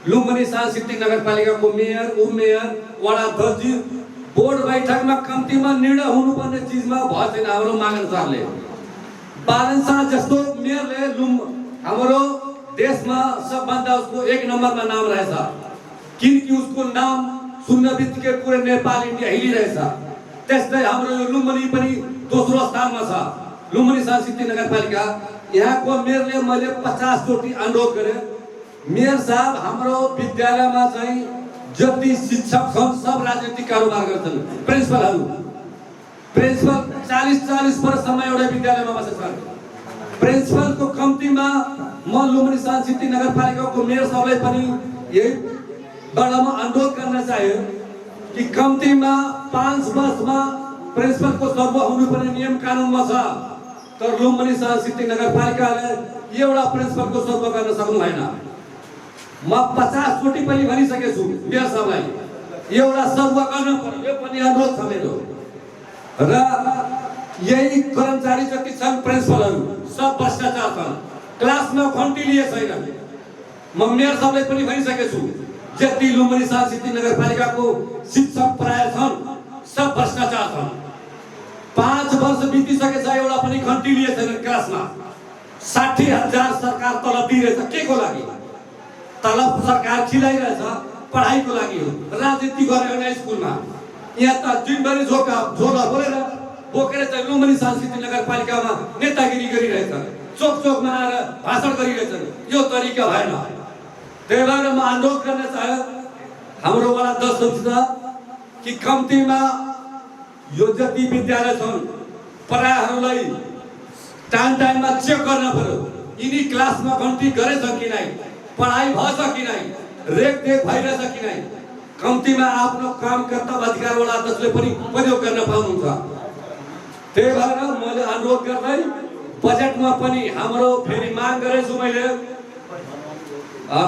लुम्बिनी सांस्कृतिक नगरपालिकाको मेयर, उपमेयर, वडा अध्यक्ष बोर्ड बैठकमा कम्तीमा निर्णय हुनुपर्ने चिजमा भएको छैन। हाम्रो माग अनुसारले बालन शाह जस्तो मेयरले हाम्रो देशमा सबभन्दा उसको 1 नम्बरमा नाम रहेछ किनकि उसको नाम सुन्न बित्तिकै पुरै नेपाल इन्डिया हिलिरहेछ। त्यस्तै हाम्रो यो लुम्बिनी पनि दोस्रो स्थानमा छ। लुम्बिनी सांस्कृतिक नगरपालिका यहाँको मेयरले मैले 50 चोटि अनुरोध गरेँ, मेयर साहब हाम्रो विद्यालयमा चाहिँ जति शिक्षक छन् सब राजनीतिक कारोबार गर्छन्। प्रिन्सिपलहरू 40 वर्षसम्म एउटा विद्यालयमा बसेछन्। प्रिन्सिपलको कम्तीमा म लुम्बिनी सांस्कृतिक नगरपालिकाको मेयर साहबलाई पनि यही बडामा अनुरोध गर्न चाहे कि कम्तीमा 5 वर्षमा प्रिन्सिपलको सर्व हुनुपर्ने नियम कानुनमा छ। तर लुम्बिनी सांस्कृतिक नगरपालिकाले एउटा प्रिन्सिपलको सर्व गर्न सक्नु भएन। म 50 चोटि पनि भनिसकेको छु मेयर साहबलाई एउटा सर्व गर्नु पर्यो। यो पनि अनुरोध छ मेरो। र यही कर्मचारी जति छन् प्रिन्सिपलहरू सब भ्रष्टाचार छन्। क्लासमा घन्टी लिए छैन। म मेयर साहबलाई पनि भनिसकेको छु जति लुम्बिनी सांस्कृतिक नगरपालिकाको शिक्षक प्राय छन् सब भ्रष्टाचार छन्। 5 वर्ष बितिसकेछ एउटा पनि घन्टी लिए छैन क्लासमा। 60,000 सरकार तलब दिइरहेछ के को लागि? तलब सरकार खिलाइरहेछ पढाइको लागि हो। राजनीति गरेर स्कुलमा यहाँ त दिनभरि झोला बोकेर चाहिँ लुम्बिनी सांस्कृतिक नगरपालिकामा नेतागिरी गरिरहेछ। चोक चोकमा आएर भाषण गरिरहेछन्। यो तरिका भएन। त्यही भएर म अनुरोध गर्न चाहे हाम्रो वडा अध्यक्षसित कि कम्तीमा यो जति विद्यालय छन् पढाइहरूलाई टाइममा चेक गर्न पर्यो। यिनी क्लासमा घन्टी गरेछ कि नै, पढाइ भएछ कि नै, रेखदेख भइरहेछ कि नै, कम्तीमा आफ्नो काम कर्तव्य अधिकार वडा अध्यक्षले पनि प्रयोग गर्न पाउनुहुन्छ। त्यही भएर मैले अनुरोध गर्दै बजेटमा पनि हाम्रो फेरि माग गरेछु मैले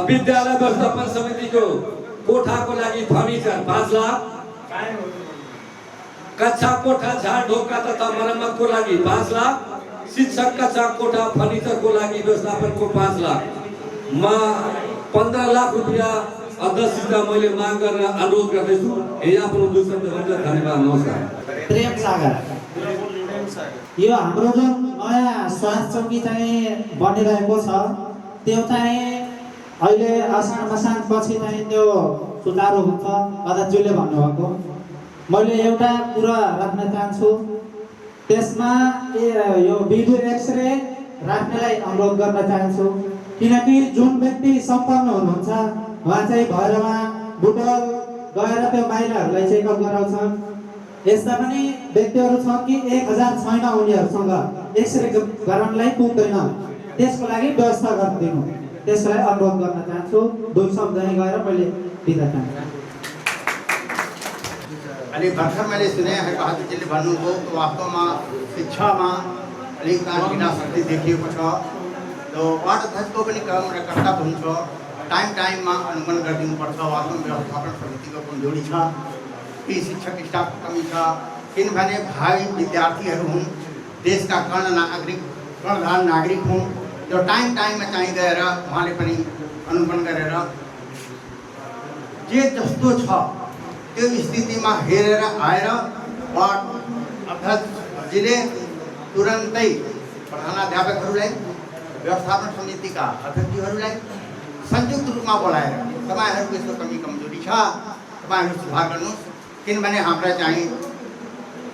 विद्यालय व्यवस्थापन समितिको कोठाको लागि फर्निचर 5 लाख, कक्षा कोठा झाड ढोका तथा मरम्मतको लागि 5 लाख, शिक्षक कक्षा कोठा फर्निचरको लागि व्यवस्थापनको 5 लाख, म 15 लाख रुपियाँ अध्यक्षसित मैले माग गर्न अनुरोध गर्दैछु। यही आफ्नो 2 शब्द भन्न धन्यवाद। नमस्कार। प्रेम सागर यो हाम्रो जुन नयाँ स्वास्थ्य चौकी चाहिँ बनिरहेको छ त्यो चाहिँ अहिले आषाढ मसान पछि चाहिँ त्यो सुचारू हुन्छ अध्यक्षले भन्नुभएको। मैले एउटा कुरा राख्न चाहन्छु त्यसमा यो भिडियो एक्सरे राख्नलाई अनुरोध गर्न चाहन्छु किनकि जुन व्यक्ति सम्पन्न हुनुहुन्छ उहाँ चाहिँ भैरवमा बुटवल गएर त्यो महिलाहरूलाई चेकअप गराउँछन्। यस्ता पनि व्यक्तिहरू छन् कि 1000 छैन उनीहरूसँग एक्सरे गराउनलाई पुग्दैन। त्यसको लागि व्यवस्था गरिदिनु त्यसलाई अनुरोध गर्न चाहन्छु। 2 शब्द गएर मैले बिदा चाहन्छु। अलि भर्खर मैले सुने हजुरजीले भन्नुभयो वास्तवमा शिक्षामा अलिक विनाशक्ति देखिएको छ। र वार्ड अध्यक्षको पनि काम र कर्तव्य हुन्छ, टाइममा अनुगमन गरिदिनुपर्छ। वास्तवमा व्यवस्थापन समितिको कमजोरी छ कि शिक्षक स्टाफको कमी छ, किनभने भावी विद्यार्थीहरू हुन्, देशका कर्णधार नागरिक हुन्। त्यो टाइममा चाहिँ गएर उहाँले पनि अनुगमन गरेर जे जस्तो छ त्यो स्थितिमा हेरेर आएर वार्ड अध्यक्षजीले तुरन्तै प्रधानाध्यापकहरूलाई, व्यवस्थापन समितिका अध्यक्षहरूलाई संयुक्त रूपमा बोलाएर तपाईँहरूको यस्तो कमी कमजोरी छ, तपाईँहरू सुधार गर्नुहोस्। किनभने हाम्रा चाहिँ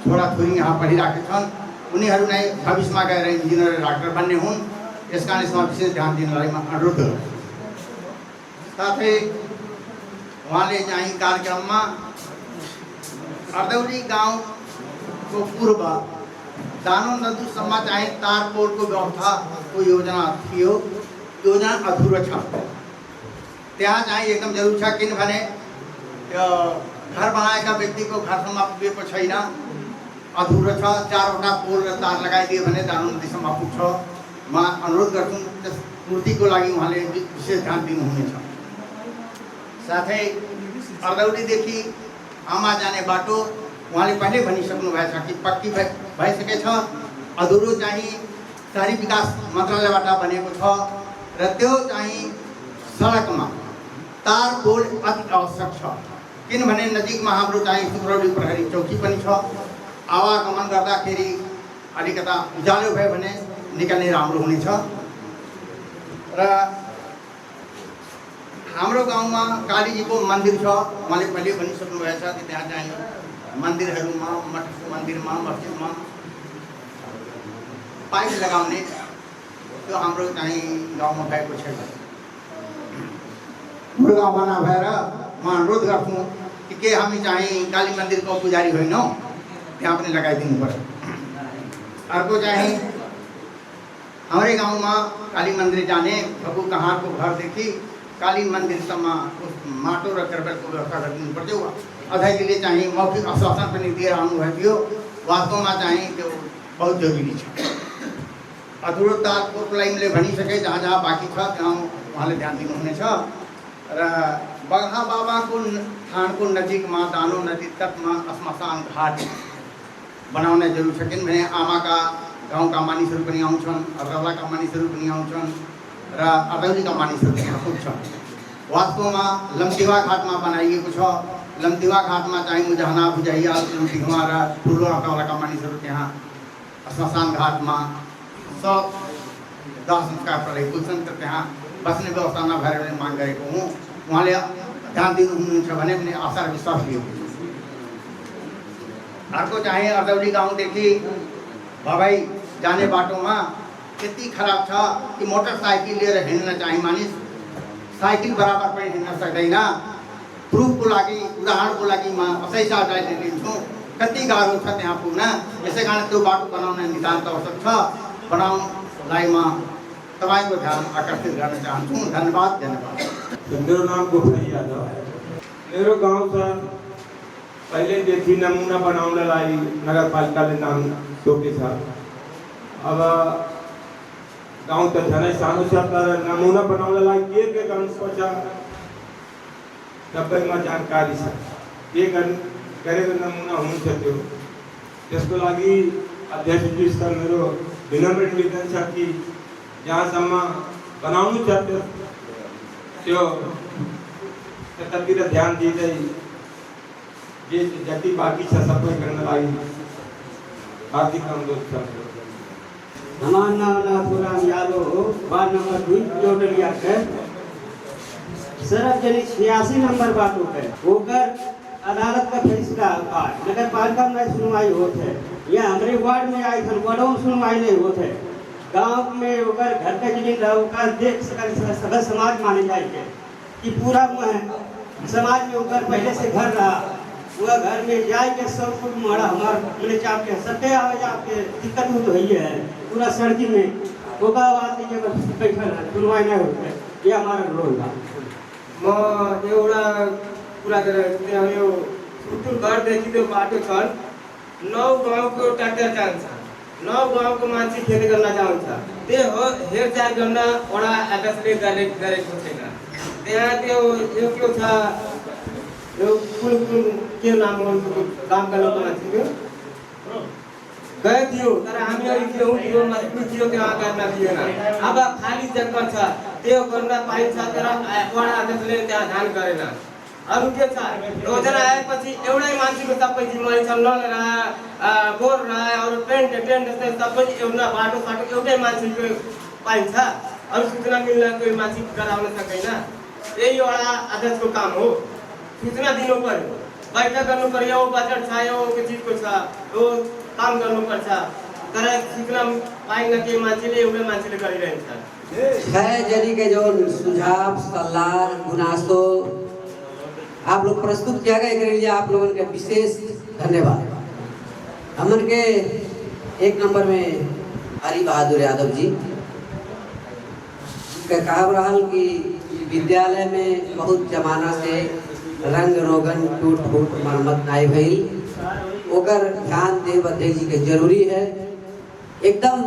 छोराछोरी यहाँ पढिरहेका छन्, उनीहरू नै भविष्यमा गएर इन्जिनियर र डाक्टर बन्ने हुन्। यस कारण यसमा विशेष ध्यान दिनलाई म अनुरोध गर्छु। साथै उहाँले चाहिँ कार्यक्रममा अर्दौली गाउँको पूर्व दानो नदीसम्म चाहिँ तारपोलको व्यवस्थाको योजना थियो, योजना अधुरो छ। त्यहाँ चाहिँ एकदम जरुरी छ, किनभने घर बनाएका व्यक्तिको घरसम्म पुगेको छैन, अधुरो छ। 4वटा पोल र तार लगाइदियो भने दानो नदीसम्म पुग्छ। म अनुरोध गर्छु त्यस पूर्तिको लागि उहाँले विशेष ध्यान दिनुहुनेछ। साथै अर्दौलीदेखि आमा जाने बाटो उहाँले पहिले भनिसक्नु भएछ कि पक्की भइसकेछ, अधुरो चाहिँ शहरी विकास मन्त्रालयबाट बनेको छ र त्यो चाहिँ सडकमा तार पोल अति आवश्यक छ। किनभने नजिकमा हाम्रो चाहिँ सुक्रौली प्रहरी चौकी पनि छ। आवागमन गर्दाखेरि अलिकता उज्यालो भयो भने निकै नै राम्रो हुनेछ। र हाम्रो गाउँमा कालीजीको मन्दिर छ, उहाँले पहिले भनिसक्नु भएछ कि त्यहाँ चाहिँ मन्दिरहरूमा, मठको मन्दिरमा, मस्जिदमा पाइप लगाउने त्यो हाम्रो चाहिँ गाउँमा भएको छैन। हाम्रो गाउँमा नभएर म अनुरोध गर्छु कि हामी चाहिँ काली मन्दिरको पुजारी होइनौँ, त्यहाँ पनि लगाइदिनु पर्छ। अर्को चाहिँ हाम्रै गाउँमा काली मन्दिर जाने भगु कहाँको घरदेखि काली मन्दिरसम्म माटो र कर्बेटको व्यवस्था गरिदिनु पर्थ्यो। अध्यक्षले चाहिँ मौखिक आश्वासन पनि दिएर आउनुभएको थियो। वास्तवमा चाहिँ त्यो बहुत जरुरी छ। अधुरो तारको लाइनले भनिसके, जहाँ जहाँ बाँकी छ त्यहाँ उहाँले ध्यान दिनुहुनेछ। र बगहा बाबाको थानको नजिकमा दानो नदी तटमा श्मशान घाट बनाउन जरुरी छ। किनभने आमाका गाउँका मानिसहरू पनि आउँछन्, अर्दौलाका मानिसहरू पनि आउँछन् र अर्दौलीका मानिसहरू त्यहाँ पुग्छन्। वास्तवमा लम्तिवा घाटमा बनाइएको छ। लम्तिवा घाटमा चाहिँ मुजहना, भुजैया, लुटिहुवा र ठुलो अर्दौलाका मानिसहरू त्यहाँ श्मशान घाटमा सब दाह संस्कारलाई पुग्छन्। त त्यहाँ बस्ने व्यवस्था नभएर मैले माग गरेको हुँ। उहाँले ध्यान दिनुहुन्छ भने पनि आशा र विश्वास लिएको छु। अर्को चाहिँ अर्दौली गाउँदेखि भवाई जाने बाटोमा यति खराब छ कि मोटरसाइकल लिएर हिँड्न चाहिँ मानिस साइकल बराबर पनि हिँड्न सक्दैन। प्रुफको लागि, उदाहरणको लागि म असै साझाले लिन्छु, कति गाह्रो छ त्यहाँ पुग्न। यसै कारण त्यो बाटो बनाउन नितान्त आवश्यक छ। बनाउनलाई म तपाईँको ध्यान आकर्षित गर्न चाहन्छु। धन्यवाद। मेरो नाम गोपाल यादव। मेरो गाउँ छ पहिलेदेखि नमुना बनाउनलाई नगरपालिकाले नाम तोकेछ। अब गाउँ त झनै सानो छ, तर नमुना बनाउनलाई के गर्नुपर्छ सबैमा जानकारी छ। के गरेको नमुना हुन्छ त्यसको लागि अध्यक्षजी सर मेरो विनम्र निवेदन छ कि जहाँसम्म बनाउनु छ त्यो त्यतातिर ध्यान दिँदै जे जति बाँकी छ सबै गर्नलाई हार्दिक अनुरोध छ। हमारा नाम नाथुराम यादव हो, वार्ड नंबर 2 जोटलिया है। सड़क जनी 86 नंबर बाटो है, होकर अदालत का फैसला नगर पालिका में सुनवाई होते, या हमारे वार्ड में आई थी वार्डों में सुनवाई नहीं होते। गांव में होकर घर का जमीन रहा देख सभी समाज माने जाएंगे कि पूरा समाज में होकर पहले से घर रहा, वह घर में जाएंगे सब कुछ मारा हमारा मैंने चाप के सत्य आवे आपके दिक्कत हो तो है पूरा सड़की में होगा बात नहीं है बैठा सुनवाई नहीं होते। ये हमारा रोल था। म एउटा कुरा गरेर यो उतुर घर देखि तो बाटो छन् 9 गाउँको ट्र्याक्टर जान्छ 9 गाउँको मान्छे खेती गर्न जान्छ त्यो हो हेरचाह गर्न वडा आकाशले गरेको छैन त्यहाँ त्यो यो के छ यो कुन के नाम हो काम गर्नको मान्छेको गए थियो तर हामीहरू त्यो मान्छे थियो त्यहाँ गर्न दिएन अब खाली जग्गा छ त्यो गर्न पाइन्छ तर वडा आकाशले त्यहाँ ध्यान गरेन अरू के छ योजना आएपछि एउटै मान्छेको सबै जिम्मेवारी छ नल बोर अरू टेन्ट जस्तै सबै एउटा बाटो एउटै मान्छेको पाइन्छ अरू सूचना मिल्न कोही मान्छे गराउन सक्दैन यही एउटा आदेशको काम हो सूचना दिनु पर्यो बैठक गर्नु पर्यो बजेट छ यो के चिजको छ यो काम गर्नुपर्छ तर सूचना पाइन के मान्छेले एउटै मान्छेले गरिरहन्छ है जनी के जो सुझाव सलाह गुनासो आप लोग प्रस्तुत किया गया के लिए आप लोगों के विशेष धन्यवाद। हमन के 1 नंबर में हरि बहादुर यादव जी का कहा रहल कि विद्यालय में बहुत जमाना से रंग रोगन टूट फूट मरम्मत नहीं भइल ओकर ध्यान देव अध्यक्ष जी के जरूरी है। एकदम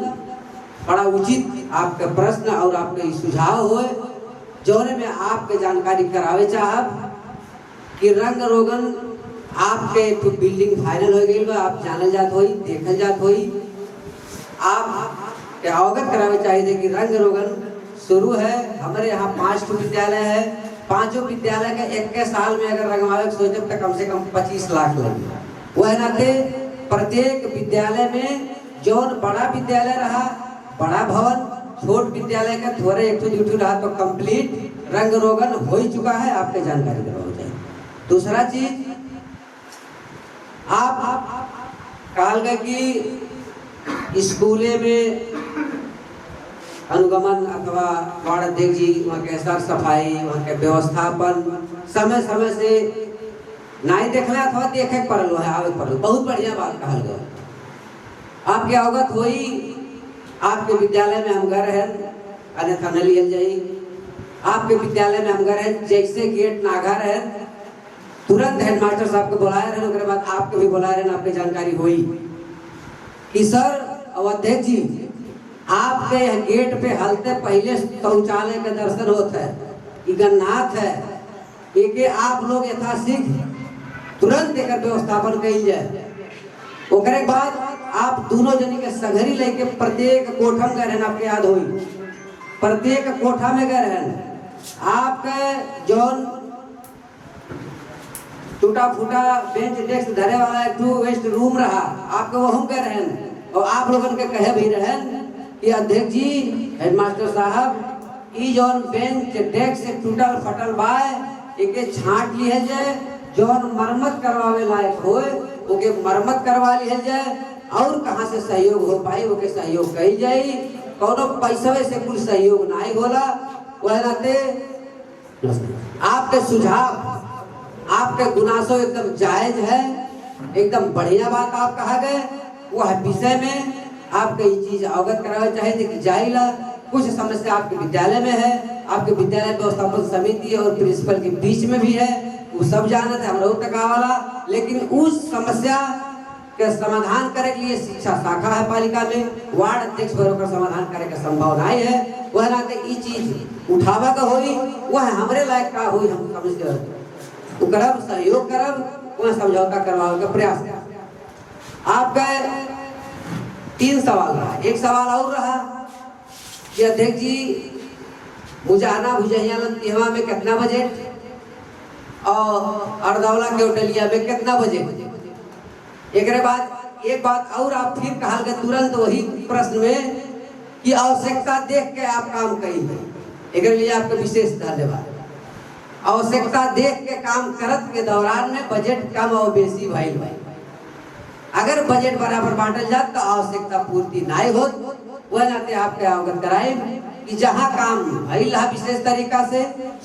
बड़ा उचित आपका प्रश्न और आपके सुझाव होए जोने में आपके जानकारी करावे चाहब कि रंग रोगन आपके तो बिल्डिंग फाइनल हो गई बा आप जानल जात होई देखल जात होई आप के अवगत करावे चाहिए कि रंग रोगन शुरू है। हमारे यहाँ 5 विद्यालय है 5 विद्यालय के 1 साल में अगर रंगवावे सोचे तो कम से कम 25 लाख लगे वह नाते प्रत्येक विद्यालय में जौन बड़ा विद्यालय रहा बड़ा भवन छोट विद्यालय का थोड़े एक रहा तो कंप्लीट रंग रोगन हो ही चुका है आपके जानकारी करवाना चाहिए। दूसरा चीज आप कहल गए कि स्कूले में अनुगमन अथवा वार्ड अध्यक्ष जी वहाँ के साफ सफाई वहाँ के व्यवस्थापन समय समय से नहीं देखला अथवा देखे पड़ल है आवे पड़ल बहुत बढ़िया बात कहल गया। आपके अवगत हुई आपके विद्यालय में हम घर हैं अन्यथा न लियल जाई आपके विद्यालय में हम घर हैं जैसे गेट नागा है तुरंत हेडमास्टर साहब को बुलाया रहे उसके बाद आपको भी बुलाया रहे आपकी जानकारी हुई कि सर और अध्यक्ष जी आपके गेट पे हलते पहले शौचालय के दर्शन होता है गन्नाथ है एक आप लोग यथाशीघ्र तुरंत एक व्यवस्थापन कल जाए ओकरे बाद आप दोनों जनी के सघरी लेके प्रत्येक कोठा में गए आपके याद हुई प्रत्येक कोठा में गए रहन आपके जौन टूटा फूटा बेंच डेस्क धरे वाला एक वेस्ट रूम रहा आपके वो हम कह रहे और आप लोगों के कहे भी रहे कि अध्यक्ष जी हेडमास्टर साहब ई जौन बेंच डेस्क टूटल फटल बाय एके छांट लिए जाए जौन मरम्मत करवावे लायक होए ओके मरम्मत करवा लिया जाए और कहाँ से सहयोग हो पाई ओके सहयोग कही जाए कोनो पैसा से कुछ सहयोग नहीं होला वह नाते आपके सुझाव आपके गुनासों एकदम जायज है एकदम बढ़िया बात आप कहा गए वह विषय में आपके ये चीज अवगत करावे चाहिए कि जाइला कुछ समस्या आपके विद्यालय में है आपके विद्यालय व्यवस्थापन समिति और प्रिंसिपल के बीच में भी है वो सब जानते हैं हम तक वाला लेकिन उस समस्या के समाधान करे के लिए शिक्षा शाखा है पालिका में वार्ड अध्यक्ष का समाधान करे के संभावना है वह नाते ये चीज उठावा का होई वह हमारे लायक का होई हम समझते तो करब सहयोग करब वह समझौता करवाने का प्रयास कर। आपका 3 सवाल रहा एक सवाल और रहा कि अध्यक्ष जी बुझाना भुजैया लंतिहवा में कितना बजट और अर्दौला के होटलिया में कितना बजट एक बाद एक बात और आप फिर कहा गए तुरंत वही प्रश्न में कि आवश्यकता देख के आप काम करी है एक लिए आपका विशेष धन्यवाद। आवश्यकता देख के काम करत के दौरान में बजट कम और बेसी भइल भाई अगर बजट बराबर बांटल जात तो आवश्यकता पूर्ति नहीं हो वह नाते आपके अवगत कराए कि जहाँ काम भइल है विशेष तरीका से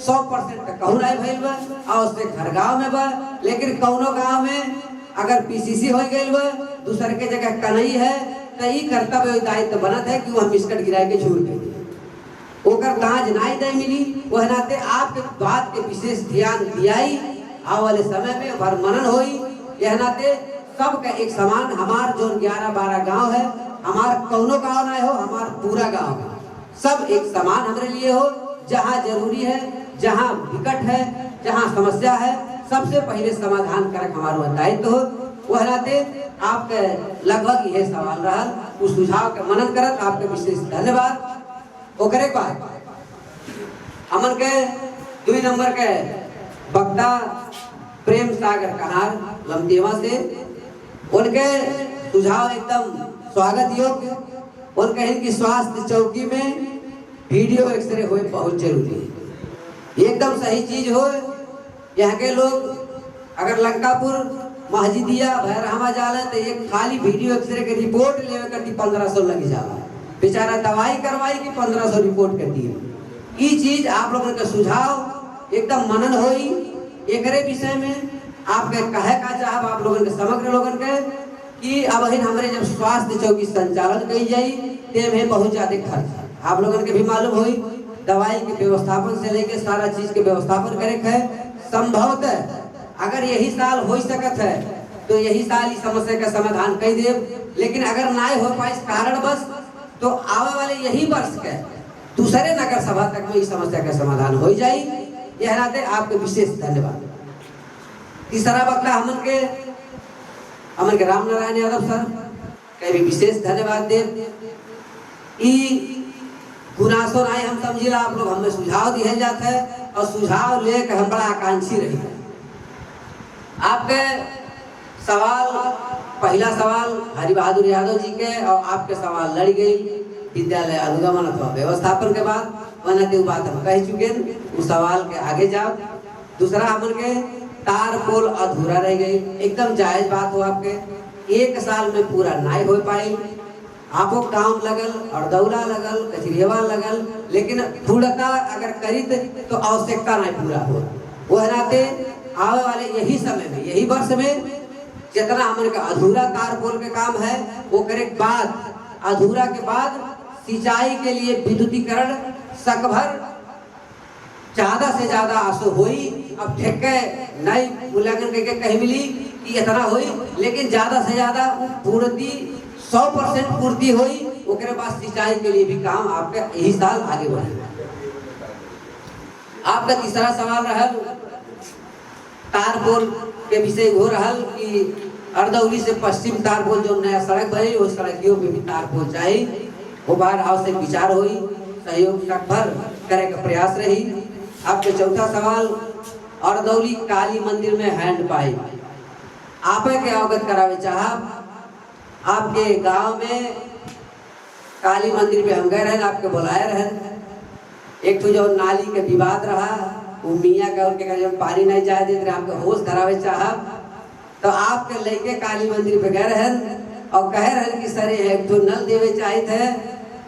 100% कहूँ नहीं भइल बा आवश्यक हर गाँव में बा लेकिन कौनो गाँव में अगर पीसीसी हो गई बा दूसरे के जगह कनई है तो ये कर्तव्य दायित्व बनत है कि वह मिसकट गिरा के झूठ गई ओकर दाज नहीं दे मिली वह नाते आपके बात के विशेष ध्यान दियाई आने वाले समय में भर मनन होई यह नाते सबका एक समान हमार जो 11-12 गांव है, हमार कौनो गांव ना हो, हमार पूरा गांव सब एक समान हमारे लिए हो। जहाँ जरूरी है, जहाँ विकट है, जहाँ समस्या है, सबसे पहले समाधान करक हमारा दायित्व हो। वह नाते आपके लगभग यह सवाल रहा, उस सुझाव के मनन करत आपके विशेष धन्यवाद। ओकरे बाद हमन के 2 नंबर के वक्ता प्रेम सागर कहार लमदेवा से, उनके सुझाव एकदम स्वागत योग्य। उनके कि स्वास्थ्य चौकी में वीडियो एक्सरे हो बहुत जरूरी है, एकदम सही चीज हो। यहाँ के लोग अगर लंकापुर महजिदिया भैरहमा जाला तो एक खाली वीडियो एक्सरे के रिपोर्ट लेवे करती 1500 लगी जाला, बेचारा दवाई करवाई कि 1500 रिपोर्ट करती है। ये चीज आप लोगों का सुझाव एकदम मनन होई। एकरे विषय में आपके कहे का चाहब आप लोगों के समग्र लोगन के कि अब हमारे जब स्वास्थ्य चौकी संचालन कही जाई ते में बहुत ज्यादा खर्च आप लोगन के भी मालूम होई। दवाई के व्यवस्थापन से लेके सारा चीज के व्यवस्थापन करे है। संभवतः अगर यही साल हो सकत है तो यही साल इस समस्या का समाधान कर दे, लेकिन अगर ना हो पाए इस कारण बस तो आने वाले यही वर्ष के दूसरे नगर सभा तक में इस समस्या का समाधान हो जाए। यह नाते आपके विशेष धन्यवाद। तीसरा वक्ता हमन के राम नारायण यादव सर के भी विशेष धन्यवाद दे। गुनासो नहीं हम समझिला, आप लोग हमें सुझाव दिए जाते हैं और सुझाव लेकर हम बड़ा आकांक्षी रही। आपके सवाल, पहला सवाल हरि बहादुर यादव जी के और आपके सवाल लड़ गई विद्यालय अनुगमन अथवा व्यवस्थापन के बाद वह बात हम कह चुके हैं, उस सवाल के आगे जाओ। दूसरा हमन के तार पोल अधूरा रह गई, एकदम जायज बात हो। आपके 1 साल में पूरा नहीं हो पाई, आपको काम लगल और दौला लगल कचरियावा लगल, लेकिन पूर्णता अगर करित तो आवश्यकता नहीं पूरा हो। वह नाते आने वाले यही समय में, यही वर्ष में जितना हमारे का अधूरा तार पोल के काम है वो करे बाद, अधूरा के बाद सिंचाई के लिए विद्युतीकरण सकभर ज्यादा से ज्यादा आंसू हुई। अब ठेके नई मूल्यांकन करके कहीं मिली कि इतना हुई, लेकिन ज्यादा से ज्यादा पूर्ति 100% पूर्ति हुई। उसके बाद सिंचाई के लिए भी काम आपका यही साल आगे बढ़ेगा। आपका तीसरा सवाल रहा तारपोल के विषय हो रहा कि अर्दौली से पश्चिम तारपोल जो नया सड़क बनी उस सड़कियों में भी तारपोल चाहिए। वो बार आवश्यक विचार हुई, सहयोग सकभर करे का प्रयास रही। आपके चौथा सवाल अर्दौली काली मंदिर में हैंड पाइप आप के अवगत करावे चाहब। आपके गांव में काली मंदिर पे हम गए रहे, आपके बुलाए रहे। एक तो जो नाली के विवाद रहा वो मियाँ का उनके जब पानी नहीं जाए देते रहे, आपके होश धरावे चाहब। तो आपके लेके काली मंदिर पे गए रहे और कहे रहे कि सर एक तो नल देवे चाहिए थे।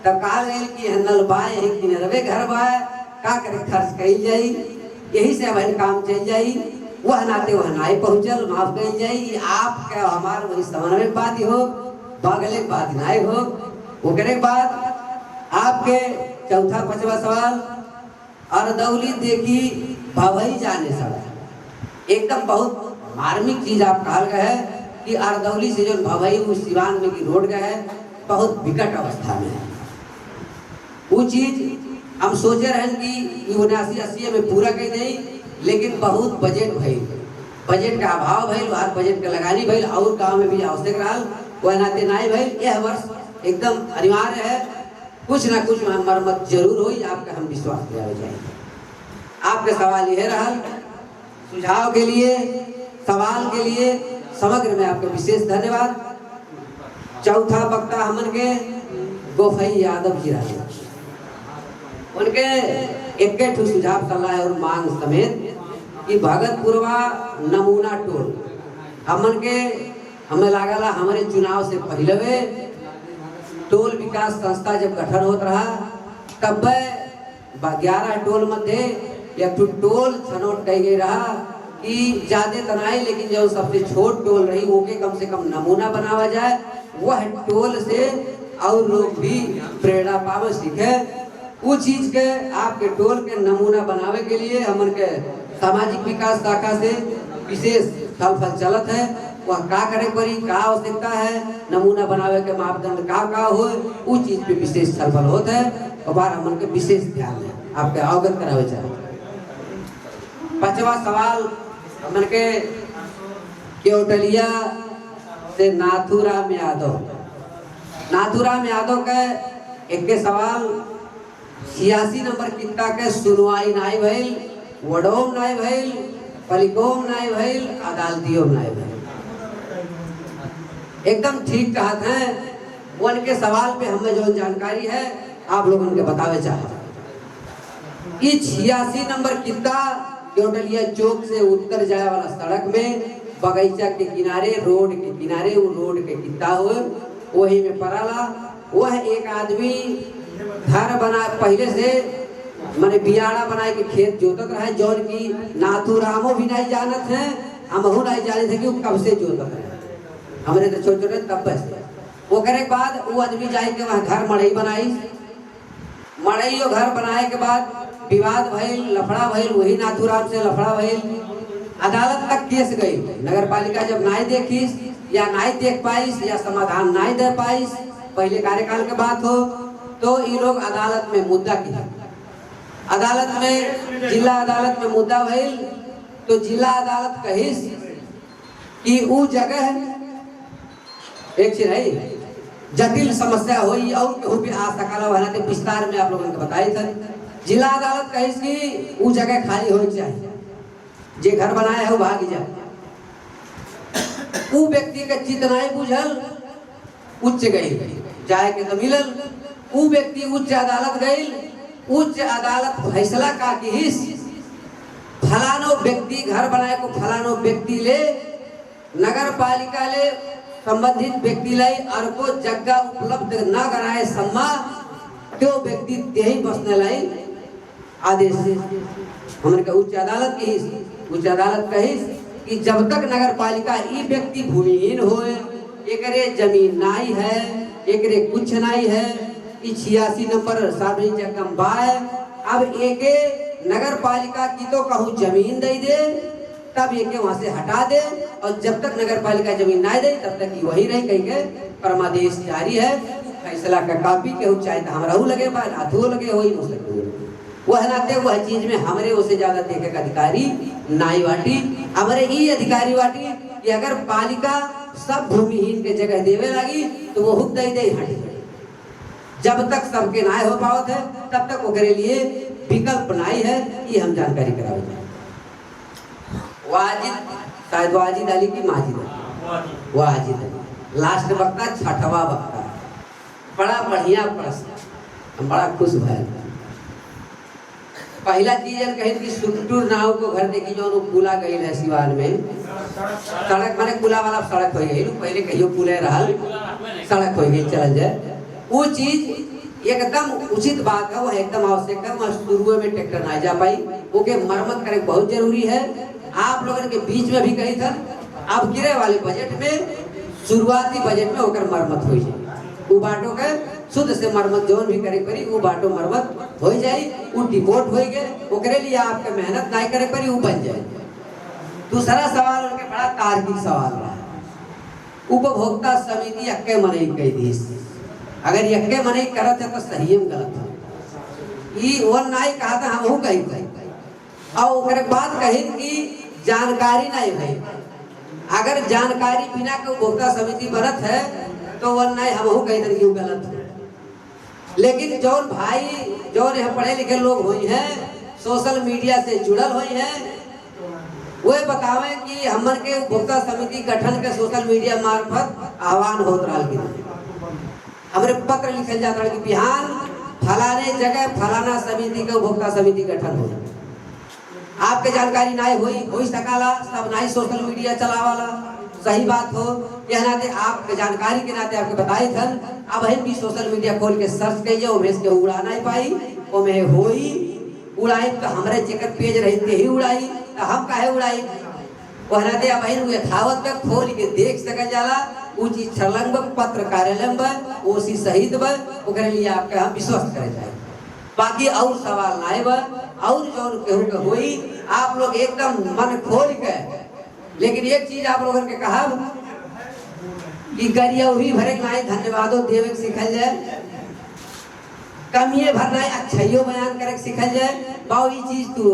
तब कहा गए कि नल बाए एक दिन रवे घर बाए का करे खर्च कही जाई, यही से हमारे काम चल जाई। वह नाते वह नाई पहुँचल माफ कही जाई। आपके हमारे वही समन्वय बात हो, बगले बात नाई हो। उसके बाद आपके चौथा पांचवा सवाल अर्दौली देखी भवई जाने सड़क, एकदम बहुत मार्मिक चीज आप कहा गए है कि अर्दौली से जो भवई उस सिवान में की रोड गए है बहुत विकट अवस्था में है। वो चीज हम सोचे रहे कि 79-80 में पूरा कर दें, लेकिन बहुत बजट भइल, बजट का अभाव भइल, वहाँ बजट का लगानी भइल और गांव में भी आवश्यक रहा वह नाते नहीं भइल। यह वर्ष एकदम अनिवार्य है, कुछ ना कुछ मरम्मत जरूर हुई, आपका हम विश्वास दिया जाए। आपके सवाल यह रहा, सुझाव के लिए सवाल के लिए समग्र में आपका विशेष धन्यवाद। चौथा वक्ता हमन के गोफई यादव जी रहे, उनके एक सुझाव सलाह और मांग समेत कि भगतपुरवा नमूना टोल हमन के हमें लागला हमारे चुनाव से पहले टोल विकास संस्था जब गठन होता रहा तब 11 टोल मध्य एक टोल छनौट कही गई रहा कि ज्यादा तनाई, लेकिन जो सबसे छोट टोल रही वो के कम से कम नमूना बनावा जाए। वह टोल से और लोग भी प्रेरणा पावे सीखे। वो चीज के आपके टोल के नमूना बनावे के लिए हमन के सामाजिक विकास शाखा से विशेष फल चलत है। वह का करे पड़ी, का आवश्यकता है, नमूना बनावे के मापदंड का हो, उस चीज पे विशेष छलफल होता है और बार हमन के विशेष ध्यान है आपके अवगत करावे चाहे। 5वां सवाल हमन के केवटलिया से नाथूराम यादव। नाथूराम यादव के एक के सवाल 86 नंबर कित्ता के सुनवाई नाई भइल, वडोम नाई भइल, पलिकोम नाई भइल, अदालतियों नाई भइल। एकदम ठीक कहत हैं। उनके सवाल पे हमें जो जानकारी है आप लोगों के बतावे चाहते। ये 86 नंबर कित्ता केवटलिया चौक से उत्तर जाए वाला सड़क में बगीचा के किनारे, रोड के किनारे, वो रोड के कित्ता हो वही में पड़ाला। वह एक आदमी घर बना पहले से माने बियाड़ा बनाए के खेत जोतत रहे, जौन की नाथूरामो भी नहीं जानत है, हमहू नहीं जाने थे कि वो कब से जोतत रहे, हमरे तो छोटे छोटे तब से। वो करे के बाद वो आदमी जाए के वहाँ घर मड़ई बनाई, मड़ई और घर बनाए के बाद विवाद भइल, लफड़ा भइल, वही नाथूराम से लफड़ा भइल, अदालत तक केस गई। नगर पालिका जब नहीं देखिस या नहीं देख पाइस या समाधान नहीं दे पाइस, पहले कार्यकाल के बात हो, तो ये लोग अदालत में मुद्दा किया। अदालत में, जिला अदालत में मुद्दा भइल, तो जिला अदालत कहिस कि वो जगह एक चीज है जटिल समस्या हुई और केहू भी आ सकला वहां ते विस्तार में आप लोगों को बताई था। जिला अदालत कहिस कि वो जगह खाली होनी चाहिए, जे घर बनाया है वो भाग जाए। वो व्यक्ति के चित नहीं बुझल, उच्च गई जाए के तो मिलल। वो व्यक्ति उच्च अदालत गई, उच्च अदालत फैसला का कि फलानो व्यक्ति घर बनाए को फलानो व्यक्ति ले नगर पालिका ले संबंधित व्यक्ति लाई और को जगह उपलब्ध न कराए सम्मा तो व्यक्ति तेही बसने लाई आदेश हमने का उच्च अदालत की उच्च अदालत कही कि जब तक नगर पालिका ई व्यक्ति भूमिहीन होए, एकरे जमीन नाई है, एकरे कुछ नाई है, 86 नंबर सार्वजनिक जगह बाय, अब एके नगर पालिका की तो कहूँ जमीन दे दे, तब एके वहां से हटा दे, और जब तक नगर पालिका जमीन ना दे तब तक वही रही कही के परमादेश जारी है। फैसला का कॉपी के चाहे तो हमारा लगे बा नाथू लगे वही वह नाते वह चीज में हमारे उससे ज्यादा देखे का अधिकारी नाई वाटी, हमारे ही अधिकारी वाटी कि अगर पालिका सब भूमिहीन के जगह देवे लगी तो वो हुक दे हटे। जब तक सबके नाय हो पावत है तब तक वो करे लिए विकल्प नाई है, ये हम जानकारी करावे। वाजिद शायद वाजिद अली की माजिद वाजिद अली लास्ट वक्ता, छठवा वक्ता, बड़ा बढ़िया प्रश्न, हम बड़ा खुश भय। पहला चीज कहे कि सुटूर नाव को घर देखी जो पुला गई है सिवान में, सड़क माने पुला वाला सड़क हो गई, पहले कहियो पुले रहल सड़क हो गई चल जाए, वो चीज एकदम उचित बात है, वो एकदम आवश्यक है। वहाँ शुरू में ट्रैक्टर ना जा पाई, ओके मरम्मत करे बहुत जरूरी है। आप लोगों के बीच में भी कही था अब गिरे वाले बजट में शुरुआती बजट में होकर मरम्मत हो जाए, वो बाटों के शुद्ध से मरम्मत जोन भी करे पड़ी वो बाटो मरम्मत हो जाए, वो डिपोर्ट हो गए, ओकरे लिए आपके मेहनत नहीं करे पड़ी वो बन जाए। दूसरा सवाल उनके बड़ा तार्किक सवाल रहा, उपभोक्ता समिति अक्के मनई कही दी, अगर यक्के मनई करत है तो सही में गलत है, ये वन नाई कहा था हम कही और ओकरे बाद कही कि जानकारी नहीं भाई, अगर जानकारी बिना के उपभोक्ता समिति बनत है तो वन नाई हम कही थे क्यों गलत है। लेकिन जौन भाई जौन यहाँ पढ़े लिखे लोग हुई हैं, सोशल मीडिया से जुड़ल हुई हैं, वह बतावे कि हमन के उपभोक्ता समिति गठन के सोशल मीडिया मार्फत आह्वान होत रहा कि हमारे पत्र लिखल जाता है कि बिहान फलाने जगह फलाना समिति के उपभोक्ता समिति गठन हो। आपके जानकारी ना हो सकाला, सब ना सोशल मीडिया चलावाला, सही बात हो यह नाते आपके जानकारी के नाते आपके बताए थन। अब हम भी सोशल मीडिया खोल के सर्च करिए, उमेश के उड़ा नहीं पाई, ओमे होई उड़ाई तो हमारे जेकर पेज रहते ही उड़ाई, तो हम काहे उड़ाई वह नाते अब हम यथावत में खोल के देख सके जाला, वो चीज छलंग पत्र कार्यालय में ओसी सहित बा, ओकरे लिए आपके हम विश्वास करे जाए। बाकी और सवाल ना बा, और जो केहू के होई आप लोग एकदम मन खोल के लेकिन एक चीज आप लोगों के कहा कि गरियौरी भरे नाई धन्यवादो देवे सीखल जाए, कमिए भर नाई अच्छाइयो बयान करे सीखल जाए। बाऊ ये चीज तू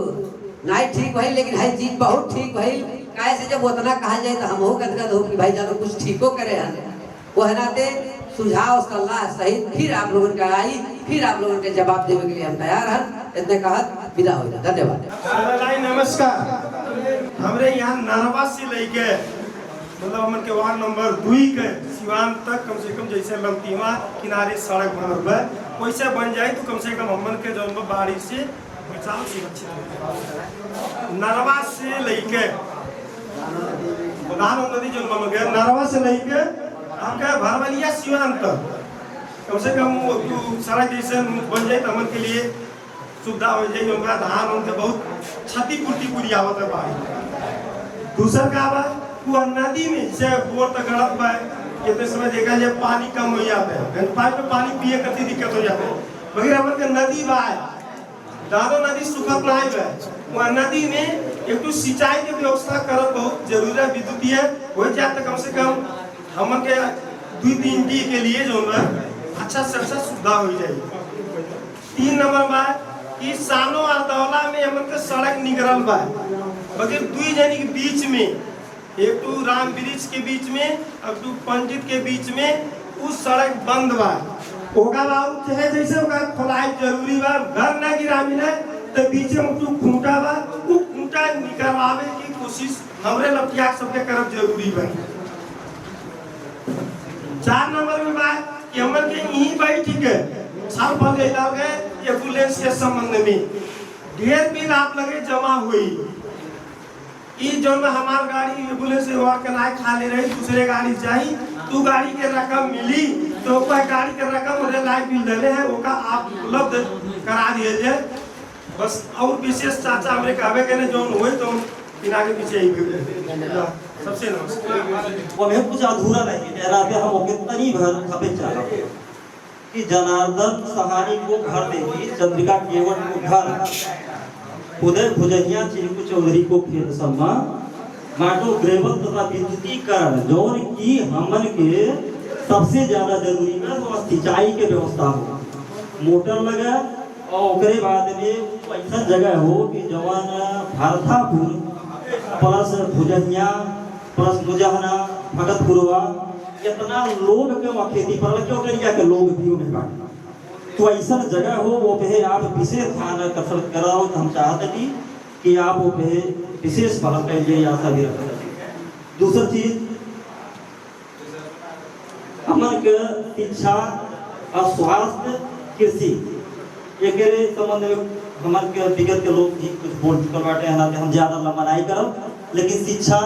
नाई ठीक भाई, लेकिन है चीज बहुत ठीक भाई। काहे से जब उतना कहा जाए तो हम हो गदगद हो कि भाई जानो कुछ ठीको करे हैं। वो है नाते सुझाव सलाह सहित फिर आप लोगों का आई, फिर आप लोगों के जवाब देने के लिए हम तैयार हैं। इतने कहा विदा हो जाए। धन्यवाद। नमस्कार। हमरे यहाँ नारवा से लेके मतलब हमन के वार्ड नंबर 2 के सिवान तक कम से कम जैसे लमतीवा किनारे सड़क बनल है वैसे बन जाए तो कम से कम हमन के जो बारिश से बचाव सुरक्षित हो। नरवा से लेके प्रधान नदी जो नरवा से लेके आपका भरवलिया सिवान तक कम से कम सड़क जैसे बन जाए तो हमन के लिए सुविधा हो जाए। उनका धान उनके बहुत क्षतिपूर्ति पूरी आवत है बाहर। दूसरा का बात वो नदी में जैसे बोर तक गड़त बा कितने समय देखा जाए पानी कम हो जाता है, पाइप में पानी पिए करती दिक्कत हो जाता है। मगर हमन के नदी बा दादो नदी सुखत नहीं बा, वहाँ नदी में एक तो सिंचाई की व्यवस्था करब बहुत जरूरी है। विद्युतीय हो जाए तो कम से कम हमन के 2-3 डी के लिए जो है अच्छा से अच्छा सुविधा हो जाए। 3 नंबर बात कि सानो और दौला में हमन के सड़क निकलल बा, मगर 2 जनी के बीच में एक तो राम वृक्ष के बीच में और तो पंडित के बीच में उस सड़क बंद बा। ओका बाबू चाहे जैसे ओका खोलाई जरूरी बा, घर ना गिरामी ना तो बीच में तो खूंटा बा, वो खूंटा निकलवावे की कोशिश हमरे लपटिया सबके करब जरूरी बा। 4 नंबर में बात कि हमन के यहीं बैठ के साल भर गए एम्बुलेंस के संबंध में ढेर बिल आप लगे जमा हुई। इस जो में हमार गाड़ी एम्बुलेंस से और के खा ले रही दूसरे गाड़ी चाहिए तू गाड़ी के रकम मिली तो गाड़ी के रकम लाइट बिल दे हैं वो का आप उपलब्ध करा दिए जाए बस। और विशेष चाचा हमारे कहवे के जो हुए तो बिना के पीछे ही सबसे नमस्कार। वो कुछ अधूरा नहीं है हम कितनी भर खपे चाह कि जनार्दन सहानी को घर देगी, चंद्रिका केवट को घर, उदय भुजहिया चिरकु चौधरी को खेत सम्मा माटो ग्रेवल तथा विद्युतीकरण जोन की हमन के सबसे ज्यादा जरूरी है तो सिंचाई के व्यवस्था हो, मोटर लगा और ओकरे बाद में ऐसा जगह हो कि जवान भारतापुर प्लस भुजहिया प्लस मुजहना भगतपुरवा इतना लोग के वहाँ खेती पर क्यों करिया के लोग भी उन्हें काटना तो ऐसा जगह हो वो पे आप विशेष ध्यान कसरत कराओ तो हम चाहते थी कि आप वो पे विशेष फल कर लिए आशा भी रखें। दूसरी चीज हमन के शिक्षा और स्वास्थ्य कृषि एक संबंध में हमारे के विगत के लोग भी कुछ बोल चुकल बाटे हैं हम ज्यादा लंबा नहीं करब, लेकिन शिक्षा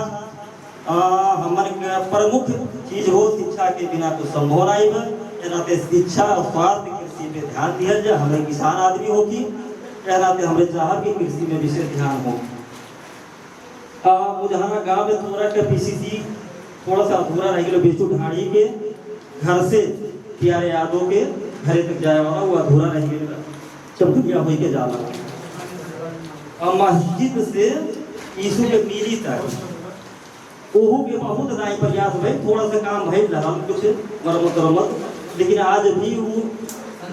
हमारे प्रमुख चीज हो, शिक्षा के बिना कुछ संभव नहीं है। शिक्षा और स्वास्थ्य कृषि पे ध्यान दिया जाए। हमें किसान आदमी हो कि हमें चाह कि कृषि में विशेष ध्यान हो। मुझे गाँव में थोड़ा का पीसीसी थोड़ा सा अधूरा रह गया, बेचू ढाड़ी के घर से प्यारे यादव के घरे तक जाए वाला वो अधूरा रह गया, चमकिया हो के जाला। और मस्जिद से यीशु के मिली तक ओहू के बहुत दाई प्रयास भाई थोड़ा सा काम भाई लगा कुछ मरम्मत, लेकिन आज भी वो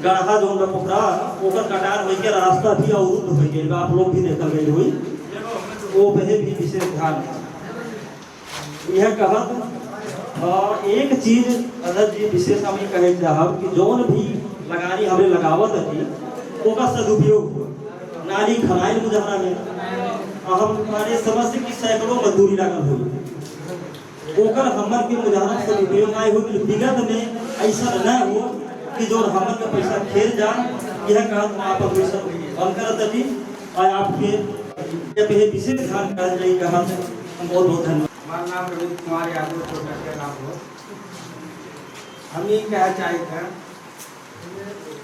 गढ़ा जो पोखरा ओकर कटार हो के रास्ता भी अवरुद्ध हो गए, आप लोग भी देखल गए हुई वो पे भी विशेष ध्यान यह कहत। एक चीज अदर जी विशेष हम कहे चाहब कि जौन भी लगानी हमें लगावत थी ओका सदुपयोग हो। नाली खनाइल मुजहरा में हम हमारे समझ से कि सैकड़ों मजदूरी लागल हुई ओकर हमर के मुजहरा से उपयोग आए हो। विगत में ऐसा न हो कि जो हमर का पैसा खेल जा यह कहत आप पैसा बंद करत थी और आपके जब ये विशेष ध्यान कर जाए कहा हम बहुत बहुत धन्यवाद। हमारा नाम रविंद्र कुमार यादव छोटा के नाम हो। हम ये कहना चाहते हैं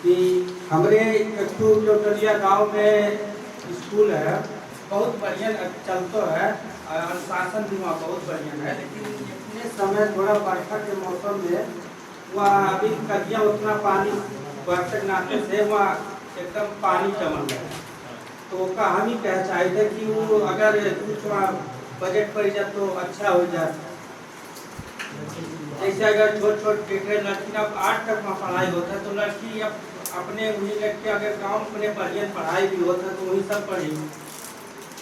कि हमारे एकटू चौटलिया गांव में स्कूल है, बहुत बढ़िया चलता है, अनुशासन भी वहाँ बहुत बढ़िया है, लेकिन इतने समय थोड़ा वर्षा के मौसम में वहाँ अभी कटिया उतना पानी वर्षा के नाते से वहाँ एकदम पानी जमल है। तो का हम ही कह चाहते कि वो अगर कुछ वहाँ बजट पड़ जाए तो अच्छा हो जाए। जैसे अगर छोट छोट लड़की अब 8 तक में पढ़ाई होता है तो लड़की अब अपने वही लड़के अगर गाँव में बढ़िया पढ़ाई भी होता है तो वही सब पढ़ी।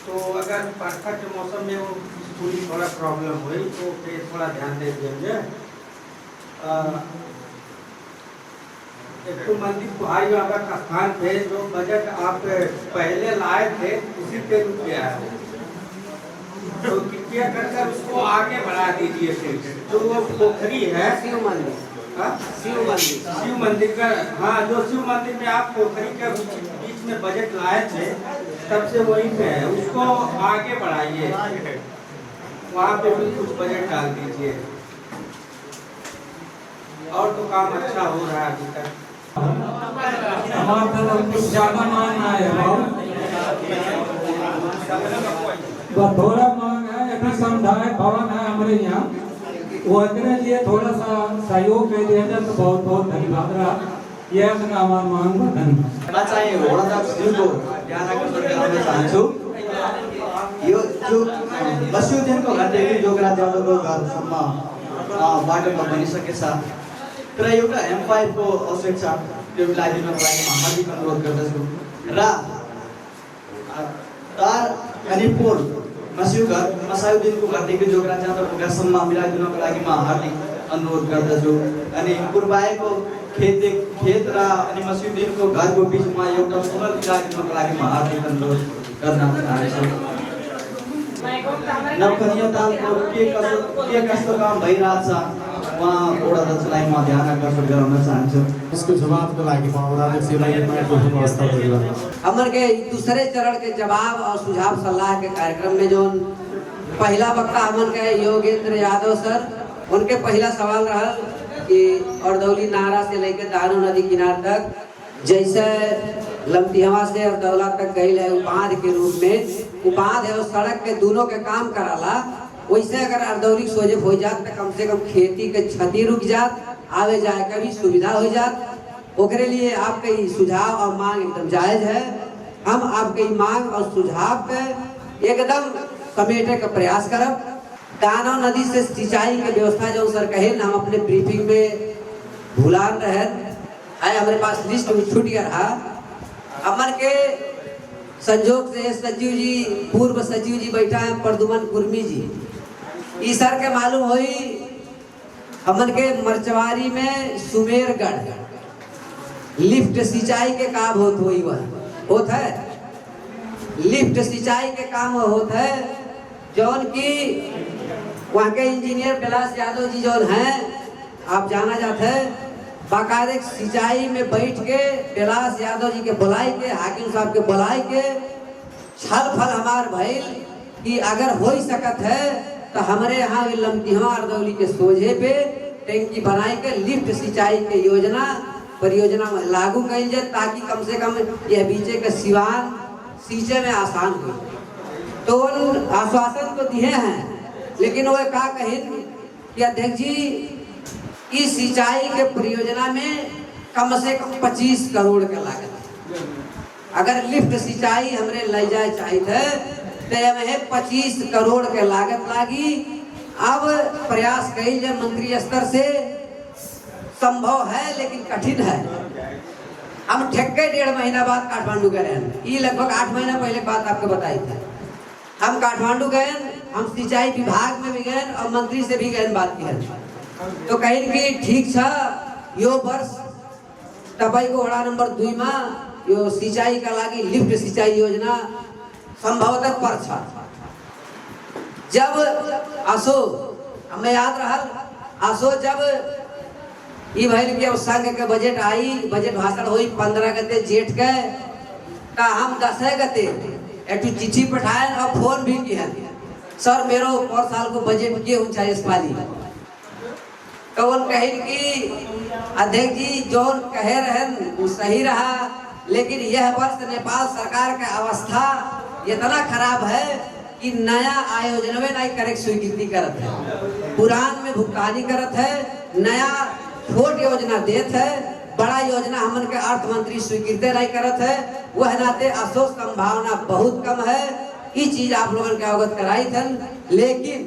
तो अगर बरखा के मौसम में वो स्कूल की थोड़ा प्रॉब्लम हुई तो फिर थोड़ा ध्यान दे दीजिए। एक तो मंदिर कुहारी बाबा का स्थान थे जो बजट आप पहले लाए थे उसी पे रुक गया है, तो कृपया कर उसको आगे बढ़ा दीजिए। फिर जो वो पोखरी है शिव मंदिर, शिव मंदिर का, हाँ जो शिव मंदिर में आप पोखरी के बीच में बजट लाए थे तब से वहीं पे है, उसको आगे बढ़ाइए, वहाँ पे भी कुछ बजट डाल दीजिए। और तो काम अच्छा हो रहा है अभी तक। हमारे तरफ कुछ ज्यादा मांग है, थोड़ा मांग है। अभी समुदाय भवन है हमारे यहाँ, वो इतने लिए थोड़ा सा सहयोग कर दिया जाए तो बहुत बहुत धन्यवाद रहा। यह हमारा मांग धन्यवाद। चाहिँ वडा सिलको ध्यान आकर्षण गर्न चाहन्छु। यो जो बस्योदेखिको घरदेखि जोगरा च्याउको घरसम्म बाटोमा बनिसकेछ, तर एउटा M5 को आवश्यकता त्यो लगाइदिनको लागि म हार्दिक अनुरोध गर्दछु। र तार कनिपुर मस्युघर मसायुद्दिनको घरदेखि जोगरा च्याउको घरसम्म मिलाइदिनको लागि म हार्दिक अनुरोध गर्दछु। अनि पूर्वाएको खेत र अनि मस्युद्दिनको घरको बिचमा एउटा सोलर मिलाइदिनको लागि म हार्दिक अनुरोध गर्न चाहन्छु। नवकन्या तालको के कस्तो काम भइरहेछ वहाँ वडा अध्यक्षलाई म ध्यान आकर्षण गराउन चाहन्छु। इसको जवाबको लागि म वडा अध्यक्षलाई माइक्रोफोन व्यवस्था गरिरहेको छु। हमर के दूसरे चरण के जवाब और सुझाव सलाह के कार्यक्रम में जो पहला वक्ता हमन के योगेंद्र यादव सर, उनके पहला सवाल रहा कि अर्दौली नारा से लेकर दानो नदी किनार तक जैसे लमतिहवा से अर्दौला तक गई है उपाध के रूप में, उपाध है उस सड़क के दोनों के काम कराला, वैसे अगर अर्दौली सोजे हो जात तो कम से कम खेती के क्षति रुक जात, आवे जाए का भी सुविधा हो जात। ओकरे लिए आपके सुझाव और मांग एकदम जायज है। हम आपके मांग और सुझाव पे एकदम समेटे का प्रयास करब। दानो नदी से सिंचाई के व्यवस्था जो सर कहे ना, हम अपने ब्रीफिंग में भुलान रहे आए, हमारे पास लिस्ट में छूट गया रहा। अमर के संजोग से सचिव जी, पूर्व सचिव जी बैठा है प्रदुमन कुर्मी जी, इस सर के मालूम हुई हमन के मरचवारी में सुमेरगढ़ लिफ्ट सिंचाई के काम होता है, लिफ्ट सिंचाई के काम होता है, जौन की वहाँ के इंजीनियर कैलाश यादव जी जौन हैं आप जाना जाते हैं, बाकायदे सिंचाई में बैठ के कैलाश यादव जी के बुलाई के, हाकिम साहब के बुलाई के छल फल हमार भइल कि अगर हो ही सकत है तो हमारे यहाँ लमतिहवा अर्दौली के सोझे पे टैंकी बनाई के लिफ्ट सिंचाई के योजना परियोजना में लागू कल जाए, ताकि कम से कम यह बीचे के सिवान सींचे में आसान हो। तो उन आश्वासन तो दिए हैं, लेकिन वो क्या कहें कि अध्यक्ष जी इस सिंचाई के परियोजना में कम से कम 25 करोड़ का लागत। अगर लिफ्ट सिंचाई हमरे ले जाए चाहिए तो हमें 25 करोड़ के लागत लागी। अब प्रयास कई जाए मंत्री स्तर से, संभव है लेकिन कठिन है। हम ठेके 1.5 महीना बाद काठमांडू गए हैं, ये लगभग 8 महीना पहले बात आपको बताई थी। हम काठमांडू गए, हम सिंचाई विभाग में भी गए और मंत्री से भी गए बात की है, तो कहीं कि ठीक था यो वर्ष तबाई को वड़ा नंबर 2 में यो सिंचाई का लागी लिफ्ट सिंचाई योजना संभवतः पर था। जब आसो हमें याद रहा आसो जब ये भइल कि अब संघ के बजट आई, बजट भाषण हुई 15 गते जेठ के, का हम 10 गते एक चिट्ठी पठाए और फोन भी किया, सर मेरो और साल को बजट के ऊंचा इस पाली। तो उन कहें कि अध्यक्ष जी जो कहे रहे वो सही रहा, लेकिन यह वर्ष नेपाल सरकार का अवस्था इतना खराब है कि नया आयोजन में नहीं करे स्वीकृति करत है, पुरान में भुगतानी करत है, नया छोट योजना देत है, बड़ा योजना हमन के अर्थ मंत्री स्वीकृति नहीं करत है। वह नाते असो संभावना बहुत कम है ये चीज आप लोगों के अवगत कराई थन। लेकिन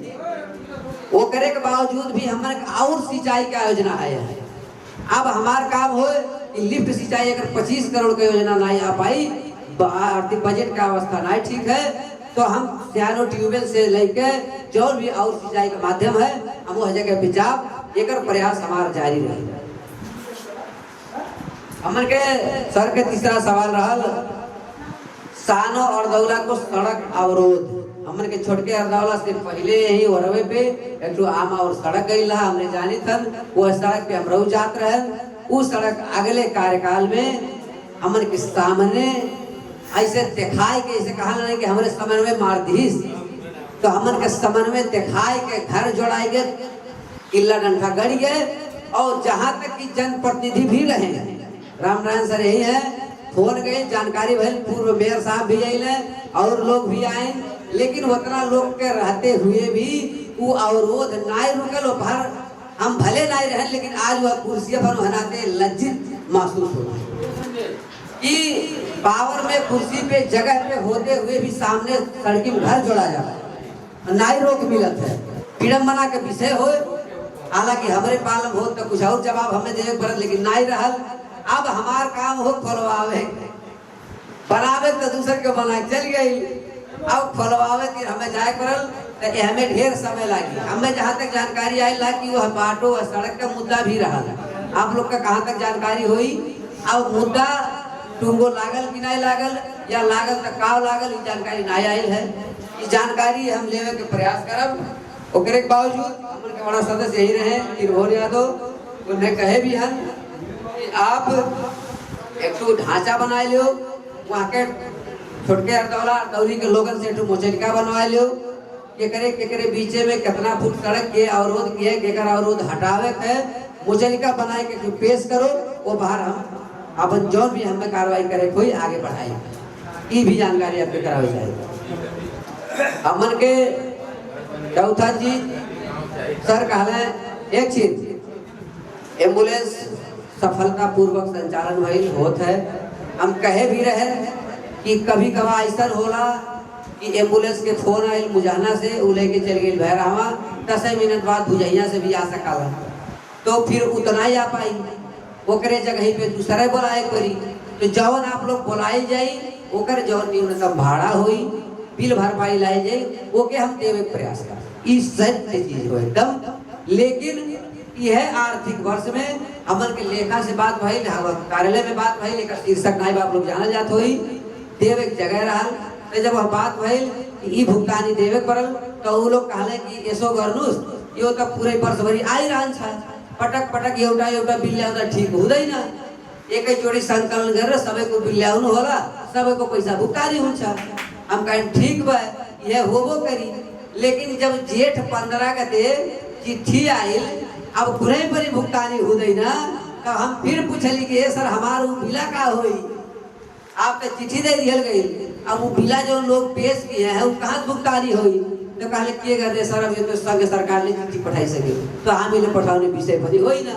वो करे के बावजूद भी हमारे और सिंचाई का योजना है। अब हमार काम हो कि लिफ्ट सिंचाई अगर 25 करोड़ की योजना नहीं आ पाई, आर्थिक बजट का अवस्था नहीं ठीक है, तो हम सियानो ट्यूबवेल से लेके जो भी और सिंचाई का माध्यम है हम वो जगह बिचाव एक प्रयास हमारा जारी रहे। हमन के सर के तीसरा सवाल रहल सानो और दौला को सड़क अवरोध। हमन के छोटके अर्दावला से पहले यही वरवे पे एक तो आमा और सड़क गई ला हमने जानी थन, वो सड़क पे हम रहू जात रहे। उस सड़क अगले कार्यकाल में हमन के सामने ऐसे दिखाई के ऐसे कहा नहीं कि हमारे समन्वय मारधीस, तो हमन के समन्वय दिखाई के घर जोड़ाई गए, किला डंठा गड़ी गए। और जहाँ तक कि जनप्रतिनिधि भी रहे, रामनारायण सर यही है, फोन गए जानकारी भले, पूर्व मेयर साहब भी आए और लोग भी आए, लेकिन उतना लोग के रहते हुए भी वो अवरोध नहीं रुकल। भर हम भले नहीं रहे, लेकिन आज वह कुर्सी पर हनाते लज्जित महसूस हो कि पावर में कुर्सी पे जगह पे होते हुए भी सामने सड़की में घर जोड़ा जा रहा है, नहीं रोक मिलत है। विडम्बना के विषय हो, हालांकि हमारे पालन हो तो कुछ और जवाब हमें देवे पड़त, लेकिन नहीं रहल। अब हमार काम हो खोलवावे, बनावे तो दूसरे के बना चल गई, अब खोलवावे कि हमें जाए पड़ल तो हमें ढेर समय लगी। हमें जहाँ तक जानकारी आई ला कि वह बाटो और सड़क का मुद्दा भी रहा। आप लोग का कहाँ तक जानकारी हुई? अब मुद्दा टूंगो लागल कि नहीं लागल, या लागल तो काव लागल, ये जानकारी नहीं आई है। ये जानकारी हम लेवे के प्रयास करब। ओकरे के बावजूद हमारे बड़ा सदस्य यही रहे त्रिभुवन यादव, उन्हें कहे भी हम कि आप एक तो ढांचा बनाए लो, वहाँ के छोटके अर्दौला दौरी के लोगन से एक मोचलिका बनवा लो, केकरे बीचे में कितना फुट सड़क के अवरोध किए, केकर अवरोध हटावे के मोचलिका बनाए के पेश करो, वो बाहर हम अपन जो भी हमें कार्रवाई करे कोई आगे बढ़ाई, ये भी जानकारी आपके करावी जाए। हमन के चौथा चीज सर कहले एक चीज, एम्बुलेंस सफलता पूर्वक संचालन भइल होत है। हम कहे भी रहे कि कभी कभार ऐसा होला कि एम्बुलेंस के फोन आयल मुजाना से, उ लेके चल गई भैरहवा, 10 मिनट बाद भुजैया से भी आ सकला, तो फिर उतना ही आ पाई। ओकरे जगह पे दूसरे बोलाए करी, तो जवन आप लोग बोलाए जाई ओकर जवन न्यूनतम भाड़ा हुई, बिल भरपाई लाई जाई, ओके हम देवे प्रयास कर। इस सत्य चीज हो एकदम। लेकिन यह आर्थिक वर्ष में हमन के लेखा से बात भइल, कार्यालय में बात भइल, एक शीर्षक नाई आप लोग जाना जात होई, देवे जगह रहल। तो जब वह बात भइल कि ई भुगतानी देवे पड़ल, तो वो लोग कहले कि ऐसो गर्नुस यो तो पूरे वर्ष भरी आई रहन छा, पटक पटक एउटा एउटा बिल ल्याउँदा ठीक हुँदैन, एकै जोडी संकलन गरेर सबैको बिल ल्याउनु होला, सबैको पैसा भुक्तानी हुन्छ। हम कहें ठीक बा, यह होबो करी। लेकिन जब जेठ 15 गते चिट्ठी आइल, अब कुनै पनि भुक्तानी हुँदैन, तो हम फिर पूछली कि सर हमार उ बिला का होई? आपके चिट्ठी दे दियल गई, अब वो बिला जो लोग पेश किए हैं वो कहाँ भुगतानी हुई? तो कहले के करे सर, अब ये तो संघ सरकार ने चिट्ठी पठाई सके, तो हामीले पठाउने विषय पनि होइन,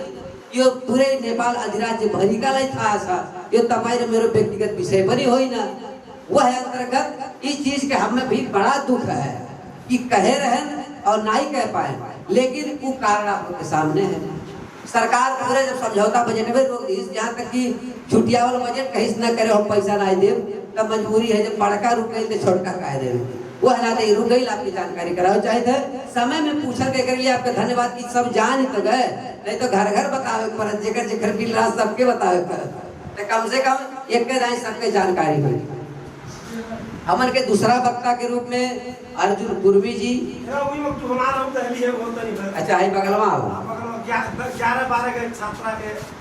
यो पुरै नेपाल अधिराज्य भरिकालाई थाहा छ, यो तपाईँ र मेरो व्यक्तिगत विषय पनि होइन। वह अंतर्गत इस चीज के हमें भी बड़ा दुख है कि कहे रहे और नहीं कह पाए, लेकिन वो कारण आप लोग के सामने है। सरकार पूरे जब समझौता बजट में रोक दी, यहाँ तक कि छुट्टिया वाला बजट कहीं न करे हम पैसा नहीं दे, तब मजबूरी है जब बड़का रुक गई तो छोटका कह दे, वो है ना रुक गई। आपकी जानकारी कराओ चाहे थे समय में पूछल के कर लिए आपका धन्यवाद कि सब जान तो गए, नहीं तो घर घर बतावे पर जेकर जेकर बिल रहा सबके बतावे पर, तो कम से कम एक के दाई सबके जानकारी हुई। हमन के दूसरा वक्ता के रूप में अर्जुन कुर्मी जी। अच्छा आई बगलवा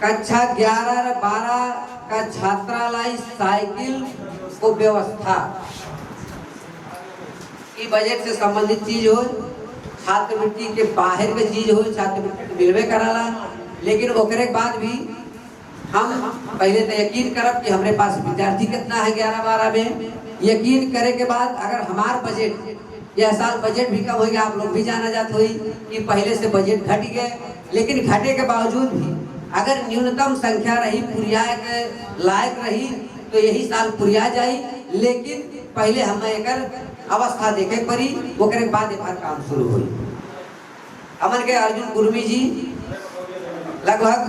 कक्षा 11-12 का छात्रालाई साइकिल को व्यवस्था की बजट से संबंधित चीज हो, छात्रवृत्ति के बाहर के चीज हो, छात्रवृत्ति मिलवे कराला। लेकिन ओकरे बाद भी हम पहले तो यकीन करब कि हमारे पास विद्यार्थी कितना है 11-12 में। यकीन करे के बाद अगर हमार बजट यह साल बजट भी कम हो गया, आप लोग भी जाना जात हुई कि पहले से बजट घट गए, लेकिन घटे के बावजूद भी अगर न्यूनतम संख्या रही पुरिया के लायक रही तो यही साल पुरिया जाई। लेकिन पहले हम एक अवस्था देखे पड़ी, ओकरे बाद एमार काम शुरू हुई। हमन के अर्जुन कुर्मी जी लगभग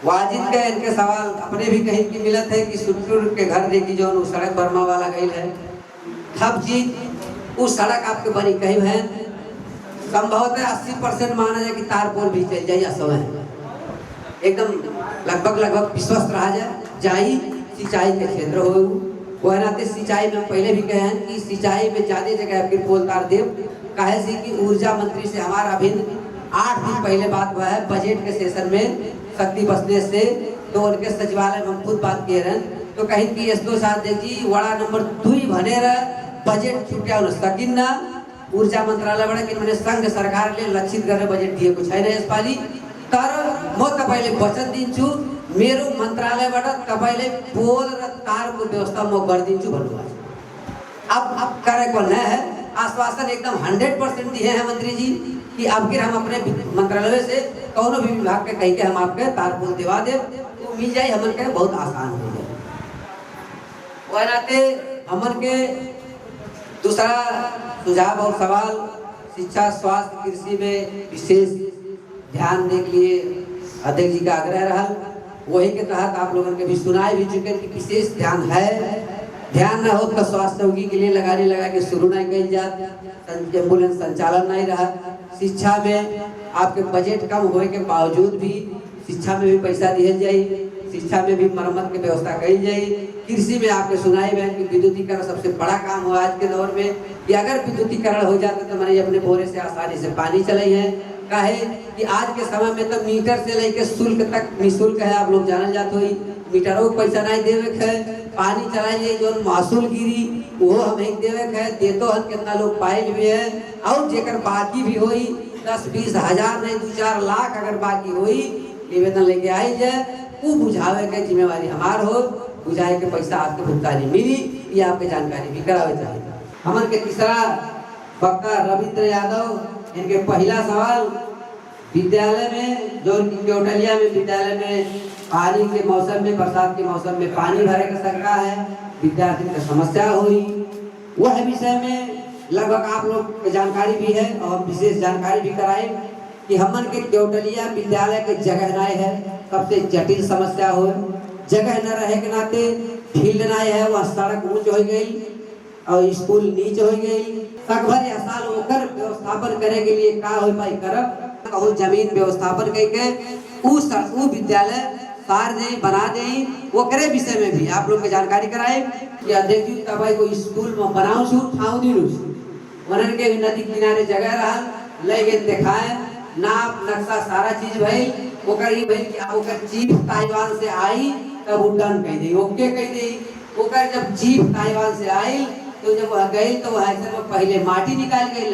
वाजिद के इनके सवाल अपने भी कहीं की मिलत है कि सुरपुर के घर देखी जो सड़क बर्मा वाला गई है सब चीज उस सड़क आपके बनी कहीं है संभवतः 80% माना जाए कि तारपोल भी चल जाए समय एकदम लगभग विश्वस्त रहा जाए सिंचाई के क्षेत्र हो वह नाते सिंचाई में पहले भी कहे हैं कि सिंचाई में ज्यादा जगह फिर पोल तार देव कहे से कि ऊर्जा मंत्री से हमारा अभिन्न 8 दिन पहले बात हुआ है बजट के सेशन में शक्ति बसने से, तो उनके सचिवालय में हम खुद बात किए रहे तो कहीं कि एसडो साहब देखिए वाड़ा नंबर 2 भने बजट छुट्या सकिन ना ऊर्जा मंत्रालय कि मैंने संघ सरकार ले लक्षित गरेर बजट दिएको छैन यसपालि, तर म तपाईले वचन दिन्छु मेरो मन्त्रालयबाट तपाईले पोल र तारको व्यवस्था म गरिदिन्छु भन्नुभयो। अब कार्यको नया है आश्वासन एकदम 100% दिए हैं मंत्री जी कि अब फिर हम अपने मंत्रालय से कौन भी विभाग के कह के हम आपके तारपुल दिवा दे तो मिल जाए हमन के बहुत आसान हो जाए। वह नाते हमन के दूसरा सुझाव और सवाल शिक्षा स्वास्थ्य कृषि में विशेष ध्यान देने के लिए अध्यक्ष जी का आग्रह रहा, वही के तहत आप लोगों के भी सुनाए भी चुके कि विशेष ध्यान है, ध्यान न हो तो स्वास्थ्य रोगी के लिए लगा के शुरू नहीं कही जात, एम्बुलेंस संचालन नहीं रहा। शिक्षा में आपके बजट कम होने के बावजूद भी शिक्षा में भी पैसा दिया जाए, शिक्षा में भी मरम्मत की व्यवस्था कही जाए। कृषि में आपके सुनाई में कि विद्युतीकरण सबसे बड़ा काम हुआ आज के दौर में कि अगर विद्युतीकरण हो जाता तो मैंने अपने बोरे से आसानी से पानी चलाई है। कहे कि आज के समय में तो मीटर से लेके शुल्क तक निःशुल्क है, आप लोग जानल जाते हो मीटरों को पैसा नहीं देवे है, पानी चलाइए जो महसूल गिरी वो हमें देवे है, देतो हम कितना लोग पाइल भी है और जेकर बाकी भी होई 10-20 हज़ार नहीं 2-4 लाख अगर बाकी होई निवेदन लेके आई जाए वो बुझावे के जिम्मेवारी हमार हो, बुझाए के पैसा आपके भुगतानी मिली ये आपके जानकारी भी करावे चाहिए। हमन के तीसरा वक्ता रविंद्र यादव, इनके पहला सवाल विद्यालय में जो केवटलिया में विद्यालय में पानी के मौसम में बरसात के मौसम में पानी भरे का शंका है, विद्यार्थी की समस्या हुई, वह विषय में लगभग आप लोग जानकारी भी है और विशेष जानकारी भी कराए कि हमन के केवटलिया विद्यालय के जगह नहीं है, सबसे जटिल समस्या हो, जगह न रहे के नाते फील्ड नहीं है, वह सड़क ऊंच हो गई और स्कूल नीच हो गई, लगभग यह साल होकर व्यवस्थापन करे के लिए का हो पाई करब कहूँ जमीन व्यवस्थापन करके उस विद्यालय सार दे बना दे वो करे विषय में भी आप लोग को जानकारी कराए कि अध्यक्ष जी तबाई को स्कूल में बनाऊ छु ठाव दिनु वनन के नदी किनारे जगह रहा ले के दिखाए नाप नक्शा सारा चीज भइल ओकर ही भइल कि ओकर चीफ ताइवान से आई तब उड़ान कह दे ओके कह दे ओकर जब चीफ ताइवान से आई तो जब वह गई तो वह ऐसे में पहले माटी निकाल गई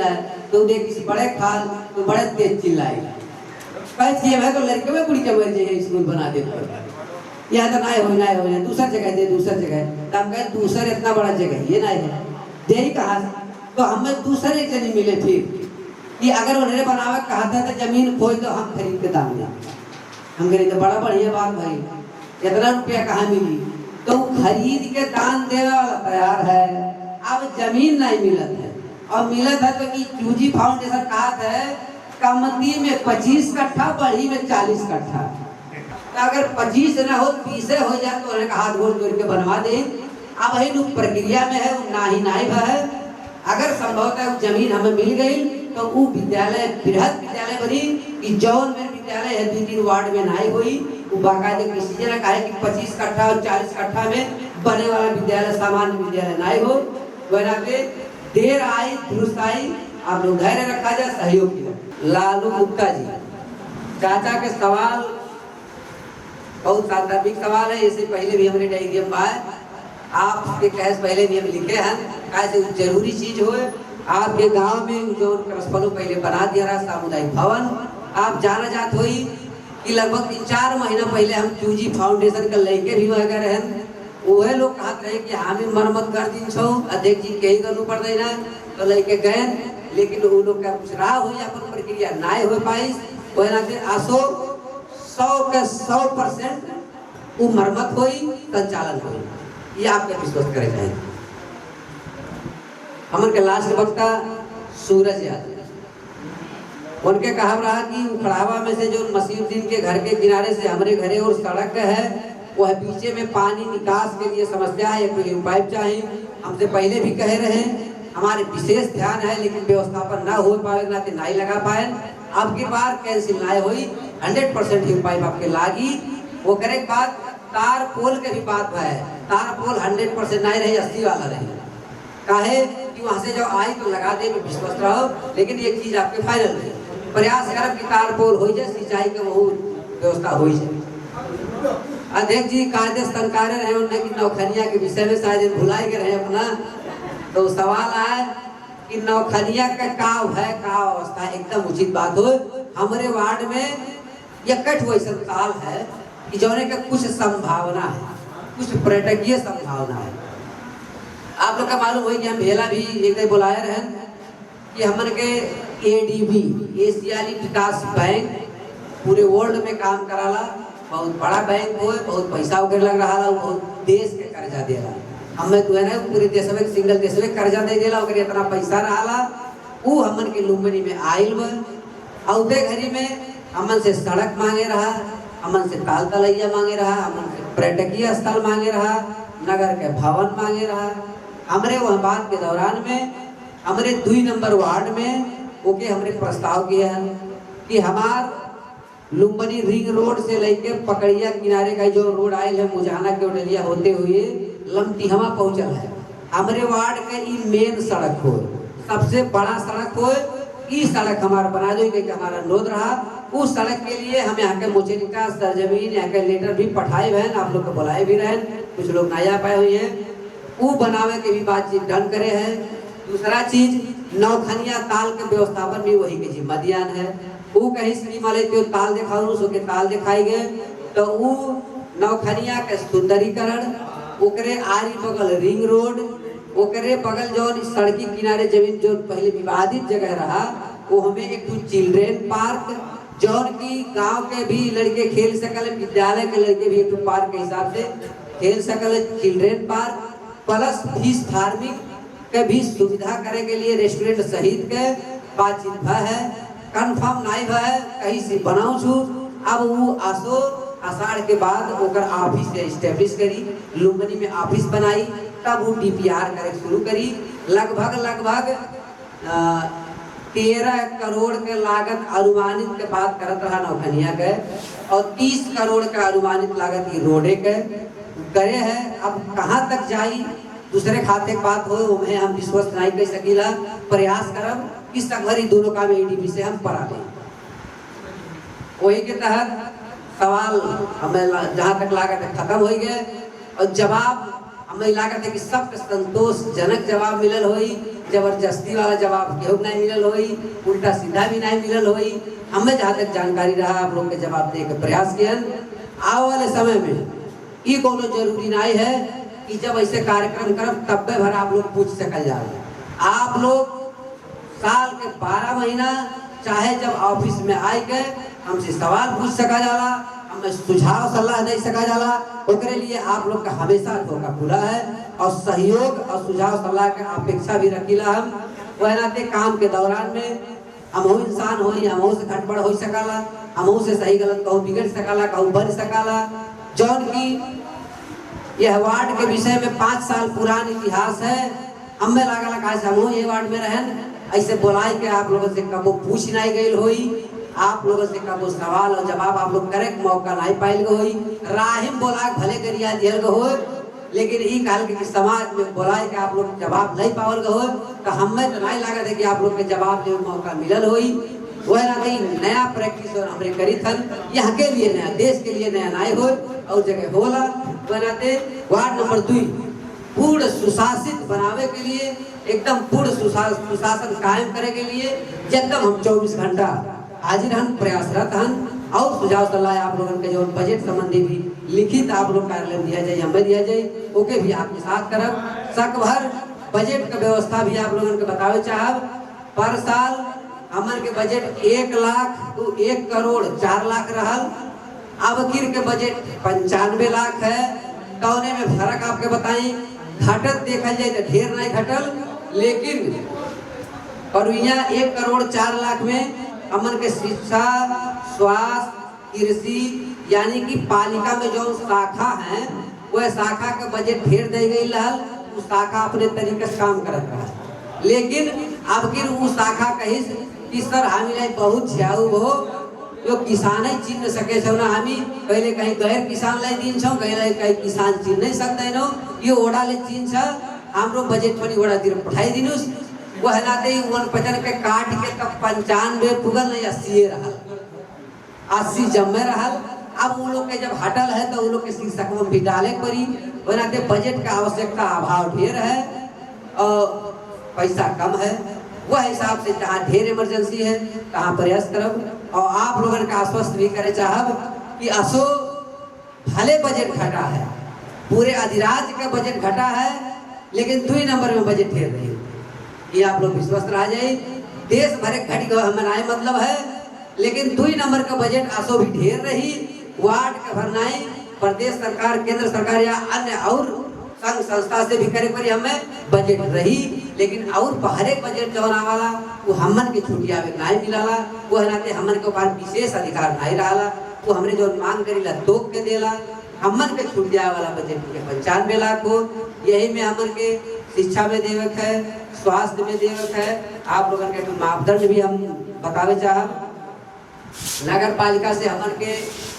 तो उन्हें किसी बड़े खाल तो बड़े तेज चिल्लाई कैसे है तो लड़के में कुड़ी के मर जाए स्कूल बना दे यहाँ तो ना हो दूसरा जगह दे दूसरा जगह तो हम कहे दूसरा इतना बड़ा जगह ये ना है दे कहा तो हमें दूसरे एक जनी मिले फिर कि अगर उन्हें बनावा कहा था तो जमीन खोई तो हम खरीद के दाम दिया हम खरीद तो बड़ा बढ़िया बात भाई इतना रुपया कहाँ मिली तो खरीद के दान देने वाला तैयार है, अब जमीन नहीं मिलत है और मिलत है तो कि चूजी फाउंडेशन कहा है कमती में 25 कट्ठा बढ़ी में 40 कट्ठा तो अगर 25 ना हो 20 हो जाए तो उन्हें हाथ गोड़ जोड़ के बनवा दे। अब वही लोग प्रक्रिया में है नहीं है, अगर संभवतः जमीन हमें मिल गई तो वो विद्यालय बृहद विद्यालय बनी कि जौन में विद्यालय है 2-3 वार्ड में नहीं हुई वो बाकायदे किसी ने कहा कि 25 कट्ठा और 40 कट्ठा में बने वाला विद्यालय सामान्य विद्यालय नहीं हो। वह पे देर आई दुरुस्त आई, आप लोग धैर्य रखा जाए सहयोग किया। लालू गुप्ता जी चाचा के सवाल बहुत सांदर्भिक सवाल है, इससे पहले भी हमने डायरी में पाए आपके कैसे पहले भी हम लिखे हैं कैसे जरूरी चीज हो। आपके गांव में जो करस्पलो पहले बना दिया रहा सामुदायिक भवन, आप जाना जात हुई कि लगभग 3-4 महीना पहले हम चूजी फाउंडेशन का लेके भी वह गए हैं, वह लोग कहते रहे कि हमें मरम्मत कर दी छो अध्यक्ष जी के ही करना पड़ देना तो लेके गए, लेकिन वो लोग का कुछ रहा हुई अपन प्रक्रिया ना हो पाई। वह ना फिर आसो 100% वो मरम्मत हुई संचालन हुई, ये आपका विश्वास करे जाए। हमन के लास्ट वक्ता सूरज यादव, उनके कहा रहा कि उखड़ावा में से जो मसीहुद्दीन के घर के किनारे से हमारे घरे और सड़क है वह बीचे में पानी निकास के लिए समस्या है, एक पाइप चाहिए। हमसे पहले भी कहे रहे, हमारे विशेष ध्यान है लेकिन व्यवस्थापन ना हो पाए ना नहीं लगा पाए। अब की बार कैंसिल ना हुई, 100% ही पाइप आपके लागी। वो करे के बाद तार पोल के भी बात है, तार पोल 100% नहीं रही, 80 वाला रही। काहे कि वहाँ से जो आई तो लगा दे में विश्वास रहो, लेकिन एक चीज आपके फाइनल है, प्रयास करब कि तार पोल हो जाए, सिंचाई के वो व्यवस्था हो जाए। अध्यक्ष जी कायदे स्तनकारे रहे उन्हें कि नौखनिया के विषय में शायद भुलाई के रहे अपना, तो सवाल आए कि नौखनिया का काव है का अवस्था है, एकदम उचित बात हो। हमारे वार्ड में एकठ वैसा काल है कि जोने का कुछ संभावना है, कुछ पर्यटकीय संभावना है। आप लोग का मालूम हो कि हम भेला भी एक बुलाए रहे कि हमन के ADB एशियाली विकास बैंक पूरे वर्ल्ड में काम कराला, बहुत बड़ा बैंक हो, बहुत पैसा उधर लग रहा है, बहुत देश के कर्जा दे रहा। हमें तो है ना पूरे देश में सिंगल देश में कर्जा दे देला, ओकरे इतना पैसा रहा वो हमन के लुम्बिनी में आइल बा। औते घड़ी में हमन से सड़क मांगे रहा, हमन से ताल तलैया मांगे रहा, हमन से पर्यटकीय स्थल मांगे रहा, नगर के भवन मांगे रहा। हमरे वह बात के दौरान में हमारे 2 नंबर वार्ड में ओके हमने प्रस्ताव किया है कि हमार लुम्बिनी रिंग रोड से लेके पकड़िया किनारे का जो रोड आयल है मुजाना के उडलिया होते हुए लमटिहमा पहुंचल है, हमारे वार्ड के ई मेन सड़क हो, सबसे बड़ा सड़क हो, ई सड़क हमारा बना दो कि हमारा अनुरोध रहा। उस सड़क के लिए हम यहाँ के मुचलिका सरजमीन यहाँ के लेटर भी पठाए हुए हैं, आप लोग को बुलाए भी रहे, कुछ लोग नहीं आ पाए हुए हैं, वो बनावे के भी बातचीत डन करे हैं। दूसरा चीज नौखनिया ताल के व्यवस्थापन भी वही के जिम्मा दियान है। वो कहीं श्री माले तो ताल दिखाऊ सो के ताल दिखाई गए, तो वो नौखनिया के सुंदरीकरण, ओकरे आरी बगल रिंग रोड, ओकरे बगल जो सड़की किनारे जमीन जो पहले विवादित जगह रहा वो हमें एक चिल्ड्रेन पार्क जौन की गांव के भी लड़के खेल सकल, विद्यालय के लड़के भी एक पार्क के हिसाब से खेल सकल, children park plus fish farming के भी सुविधा करे के लिए रेस्टोरेंट सहित के बातचीत है, कंफर्म नहीं है कहीं से बनाऊ छू। अब वो आसो आषाढ़ के बाद ओकर ऑफिस एस्टेब्लिश करी, लुम्बिनी में ऑफिस बनाई, तब वो DPR करे शुरू करी। लगभग 13 करोड़ के लागत अनुमानित के बात करत रहा नौखनिया के, और 30 करोड़ का अनुमानित लागत ये रोडे के करे है। अब कहाँ तक जाई दूसरे खाते की बात हो, उन्हें हम विश्वास नहीं कर सकीला, प्रयास करब इस तक दोनों काम ADB से हम पढ़ा दें। वही के तहत सवाल हमें जहाँ तक लागत है खत्म हो गए, और जवाब हमें लागत है कि सबके संतोषजनक जवाब मिलल होई, जबरदस्ती वाला जवाब केहू नहीं मिलल होई, उल्टा सीधा भी नहीं मिलल होई। हमें जहाँ तक जानकारी रहा आप लोग के जवाब दे के प्रयास किया। आने वाले समय में ये कोनो जरूरी नहीं है कि जब ऐसे कार्यक्रम करब तब भर आप लोग पूछ सकल जाए। आप लोग साल के 12 महीना चाहे जब ऑफिस में आए के हमसे सवाल पूछ सका जाला, हमें सुझाव सलाह दे सका जाला, ओकरे लिए आप लोग का हमेशा धोखा खुला है, और सहयोग और सुझाव सलाह के अपेक्षा भी रखीला। हम वह नाते काम के दौरान में हमहू इंसान हो, हमहू से घटबड़ हो सकाला, हमहू से सही गलत कहूँ बिगड़ सकाला, कहूँ बन सकाला। जौन की यह वार्ड के विषय में 5 साल पुरान इतिहास है, हमें लागल हमहू ये वार्ड में रहन, ऐसे बुलाई के आप लोगों से कबो पूछ नहीं गई होई, आप लोगों से कबो सवाल और जवाब आप लोग करे मौका नहीं पाइल होई, राहिम बोला भले करिया जेल हो, लेकिन ये काल के समाज में बुलाए के आप लोग जवाब नहीं पावल हो, तो हमें तो नहीं लागत है कि आप लोग के जवाब दे मौका मिलल होई। वह ना कहीं नया प्रैक्टिस और हमरे करी थन, यहाँ के लिए नया, देश के लिए नया नहीं हो और जगह होला। वह नाते वार्ड नंबर 2 पूर्ण सुशासित बनावे के लिए, एकदम पूर्ण सुशासन कायम करे के लिए एकदम हम 24 घंटा हाजिर हन, प्रयासरत हन। और सुझाव सलाह आप लोगों के जो बजट संबंधी भी लिखित आप लोग कार्यालय दिया जाए, हमें दिया जाए, ओके भी आपके साथ करब। सक भर बजट का व्यवस्था भी आप लोगों को बतावे चाहब। पर साल हमन के बजट 1 करोड़ 4 लाख रहल, अब किर के बजट 95 लाख है। कौने में फर्क आपके बताई, घटत देखल जाए तो ढेर नहीं घटल, लेकिन और यहाँ 1,04,00,000 में हमन के शिक्षा, स्वास्थ्य, कृषि यानी कि पालिका में जो शाखा है वह शाखा के बजट ढेर दे गई रहल, उस शाखा अपने तरीके से काम करत रहा। लेकिन अब फिर वो शाखा कही कि सर हमें बहुत छाऊ हो जो किसान ही चीन न सके छो ना, हमें पहले कहीं गैर किसान लाई दिन छो, कहीं किसान चीन नहीं सकते नो, ये ओढ़ा ले चीन छ हमरो बजट पर ओढ़ा दिन पठाई दिनुस वह नाते 49 के काट के तब 95 पुगल नहीं 80 रहल, 80 जमे रहल। अब वो लोग के जब हटल है तो वो लोग के शिक्षक में भी डाले पड़ी, वह नाते बजट का आवश्यकता अभाव ढेर है और पैसा कम है। वह हिसाब से जहाँ ढेर इमरजेंसी है तहाँ प्रयास करब और आप लोगों का आश्वस्त भी करे चाहब कि असो भले बजट घटा है, पूरे अधिराज्य का बजट घटा है, लेकिन 2 नंबर में बजट ढेर रही, ये आप लोग विश्वास रह जाए। देश भरे घट मनाए मतलब है, लेकिन 2 नंबर का बजट असो भी ढेर रही। वार्ड के भरनाई प्रदेश सरकार, केंद्र सरकार या अन्य और संघ संस्था से भी करे पड़ी हमें बजट रही, लेकिन और बाहरे बजट जो वाला वो हमन के छुट्टिया में नहीं मिलाला, वो नाते हमन के ऊपर विशेष अधिकार नहीं रहा, वो हमने जो मांग करीला तोक के देला। हमन के छुट्टिया वाला बजट के 95 लाख हो, यही में हमन के शिक्षा में देवक है, स्वास्थ्य में देवक है। आप लोगों के मापदंड भी हम बतावे चाहब। नगर पालिका से हमन के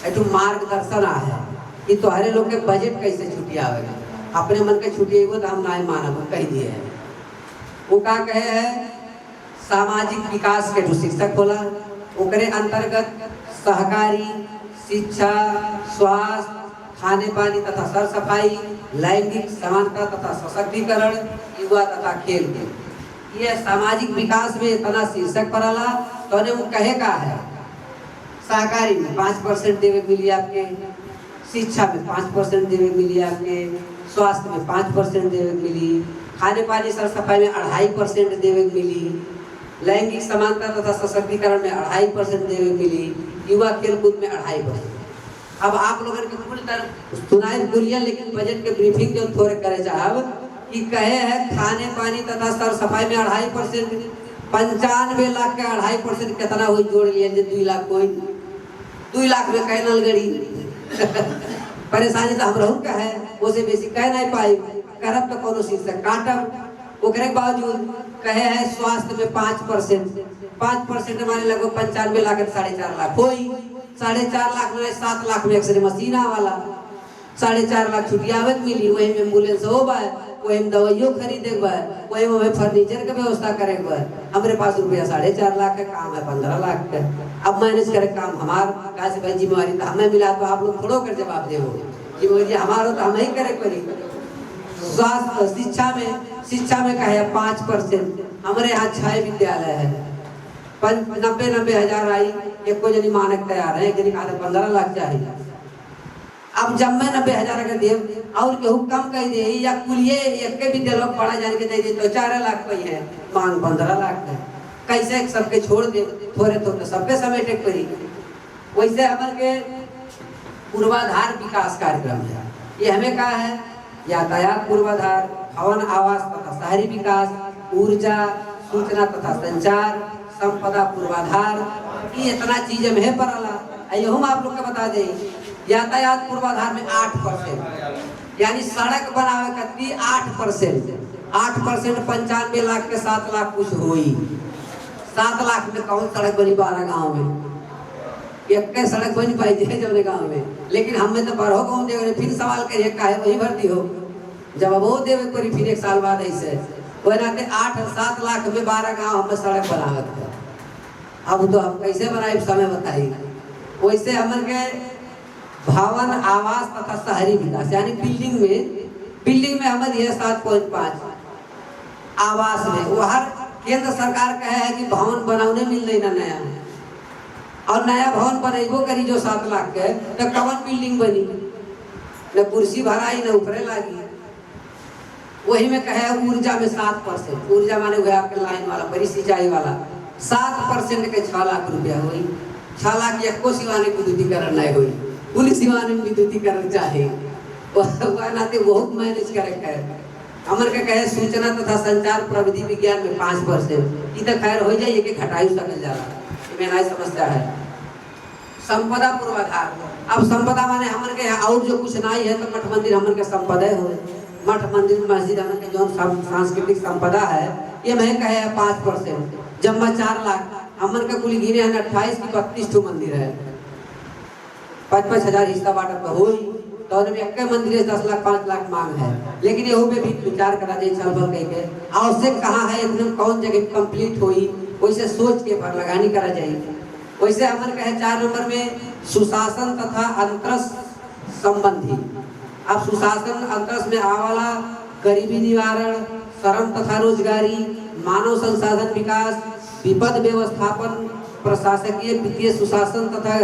एक मार्गदर्शन है कि तुम्हारे लोग के बजट कैसे छुट्टिया आवेगा, अपने मन के छुट्टी वो तो हम नहीं मानब कह दिए है। वो का कहे है सामाजिक विकास के जो शिक्षक होला ओकरे अंतर्गत सहकारी, शिक्षा, स्वास्थ्य, खाने पानी तथा सर सफाई, लैंगिक समानता तथा सशक्तिकरण, युवा तथा खेल के ये सामाजिक विकास में इतना शीर्षक पड़ला। तो वो कहे का है सहकारी में 5% देवे मिली आपके, शिक्षा में 5% देवे मिली आपके, स्वास्थ्य में 5% देवे मिली, खाने पानी सर सफाई में 2.5% देवे मिली, लैंगिक समानता तथा सशक्तिकरण में 2.5% देवे मिली, युवा खेलकूद में 2.5%। अब आप लोगों के पूरी तरह सुनाई बोलिए, लेकिन बजट के ब्रीफिंग जो थोड़े करे चाहब कि कहे है खाने पानी तथा सर सफाई में 2.5%, 95 लाख का 2.5% कितना हुई जोड़ लिया 2 लाख कोई 2 लाख में कह नलगड़ी परेशानी तो हम रहू का है, उसे बेसी कह नहीं पाई करब तो कोनो शीर्षक काटब। ओकरे बावजूद कहे है स्वास्थ्य में 5% माने लगभग 95 लाख 4.5 लाख होई, 4.5 लाख में 7 लाख में एक्सरे मशीना वाला, 4.5 लाख छुट्टियावत मिली, वही में एम्बुलेंस हो बाय, वही में दवाइयों खरीदे बाय, वही में फर्नीचर के व्यवस्था करे बाय। हमारे पास रुपया 4.5 लाख का काम है 15 लाख का, अब मैनेज करे काम हमार कैसे भाई जिम्मेवारी तो हमें मिला, तो आप लोग थोड़ो कर जवाब देवो, जिम्मेवारी हमारा तो हम ही करे पड़ी। स्वास्थ्य शिक्षा में कहे 5%, हमारे यहाँ 6 विद्यालय है, 90 हजार आई, एक को जनी मानक तैयार है, एक 15 लाख चाहिए। अब जब मैं 90 हजार अगर दे और केहू कम कह दे या कुलिए एक के विद्यालय पढ़ा जाने के दे तो 4 लाख पे है, मांग 15 लाख है, कैसे सबके छोड़ दे थोड़े थोड़े सबके समेटे पड़ी। वैसे हमारे के पूर्वाधार विकास कार्यक्रम है, ये हमें कहा है यातायात पूर्वाधार, भवन आवास तथा शहरी विकास, ऊर्जा, सूचना तथा संचार, संपदा पूर्वाधार, ये इतना चीज में पड़ला। हम आप लोग का बता दें यातायात पूर्वाधार में 8%, यानी सड़क बनावे कतनी 8%, 8% 95 लाख के 7 लाख कुछ हुई। 7 लाख में कौन सड़क बनी 12 गाँव में, एक के सड़क बनी पाई है जब गाँव में, लेकिन हमें तो 12 गाँव देवे फिर सवाल करिए काहे वही भर्ती हो, जब वो देवे करी फिर 1 साल बाद ऐसे वही नाते 8-7 लाख में 12 गाँव हमें सड़क बनावत है। अब तो हम कैसे बनाए समय बताइए। वैसे हमन के भवन आवास तथा शहरी विकास यानी बिल्डिंग में हमें दिए 7.5, आवास में वो हर केंद्र सरकार कहे है कि भवन बनाने मिल रही ना नया, और नया भवन बनेबो करी जो 7 लाख के तो कवन बिल्डिंग बनी, न कुर्सी भराई न ऊपरे लागी। वही में कहे ऊर्जा में 7%, ऊर्जा माने हुए आपके लाइन वाला बड़ी सिंचाई वाला 7% के 6 लाख रुपया हुई। 6 लाख एक को सिवाने विद्युतीकरण नहीं हुई, पुलिस सिवाने विद्युतीकरण चाहे वह नाते बहुत मैनेज करे है। हमर के कहे सूचना तथा संचार प्रविधि विज्ञान में 5%। ई तो खैर हो जाइए कि घटाई सकल जाला, इसमें नई समस्या है। संपदा पूर्वाधार, अब संपदा माने हमन के और जो कुछ नहीं है तो मठ मंदिर हमन के संपदा हो, मठ मंदिर मस्जिद हमन के जो सांस्कृतिक संपदा है ये मैं कहे 5%। जम्मा 4 लाख हमन के कुल गिने हैं 28 की 32 ठो मंदिर है, 5-5 हजार हिस्सा बांटत तो होई, तो में एक मंदिर 10 लाख 5 लाख मांग है। लेकिन यहू पे भी विचार करा जाए चल भर कह के आवश्यक कहाँ है, एकदम कौन जगह कंप्लीट होई, वैसे सोच के पर लगानी करा जाए। वैसे हमन कहे 4 नंबर में सुशासन तथा अंतरस संबंधी। अब सुशासन अंतरस में आवाला गरीबी निवारण, श्रम तथा रोजगारी, मानव संसाधन विकास, विपद व्यवस्थापन, प्रशासकीय वित्तीय सुशासन तथा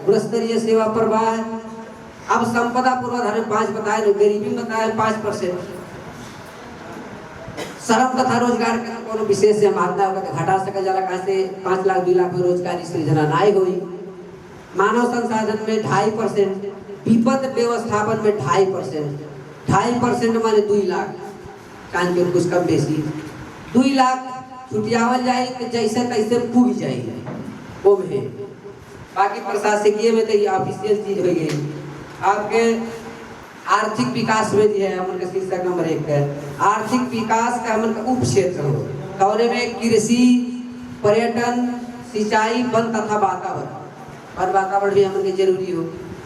गुणस्तरीय सेवा प्रवाह। अब संपदा पूर्वाधार में 5 बताए, गरीबी में बताए 5%। श्रम तथा रोजगार के कोनो विशेष मात्रा होकर घटा सकल जाला, कहा से 5 लाख 2 लाख में रोजगारी सृजना नहीं हुई। मानव संसाधन में 2.5%, विपद व्यवस्थापन में 2.5%। 2.5% माने 2 लाख, कान के कुछ कम बेसी 2 लाख छुटियावल जाए कि जैसे तैसे पूग जाए वो में। बाकी प्रशासकीय में तो ये ऑफिशियल चीज हो गई। आपके आर्थिक विकास में जो है हमन का शीर्षक नंबर 1 है आर्थिक विकास का हमन का उप क्षेत्र हो, कौने में कृषि, पर्यटन, सिंचाई, वन तथा वातावरण। और वातावरण भी हमन के जरूरी हो,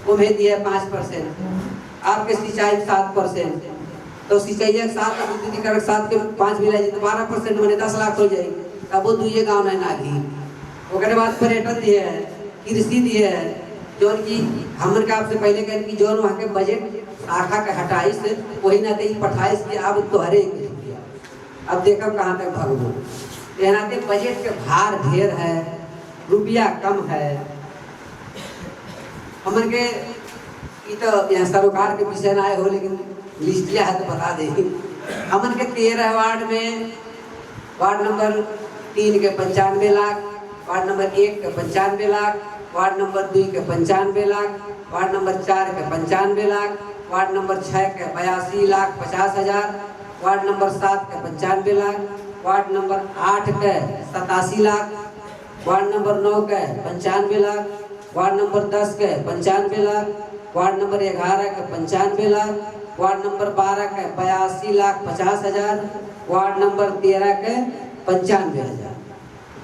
वो में दिया 5%। आपके सिंचाई 7%, तो सिंचाई 7 विद्युतीकरण 7 के 5 मिलाई तो 12% माने 10 लाख हो जाए, तब वो 2 गाँव में नागी। ओकरे बाद पर्यटन दिए है, कृषि दिए है, जो कि हमन का आपसे पहले कह कि जो वहाँ के बजट शाखा के 28 से वही ना थे 28 की अब तोहरे अब देखो कहाँ तक भागो। नाते बजट के भार ढेर है, रुपया कम है। हमन के तो यहाँ सरोकार के विषय ना आए हो, लेकिन लिस्टिया है तो बता दे। हमन के 13 वार्ड में वार्ड नंबर 3 के 95 लाख, वार्ड नंबर 1 के 95 लाख, वार्ड नंबर 2 के 95 लाख, वार्ड नंबर 4 के 95 लाख, वार्ड नंबर 6 के 82 लाख 50 हजार, वार्ड नंबर 7 के 95 लाख, वार्ड नंबर 8 के 87 लाख, वार्ड नंबर 9 के 95 लाख, वार्ड नंबर 10 के 95 लाख, वार्ड नंबर 11 के 95 लाख, वार्ड नंबर 12 के 82 लाख 50 हजार, वार्ड नंबर 13 के 95 हजार,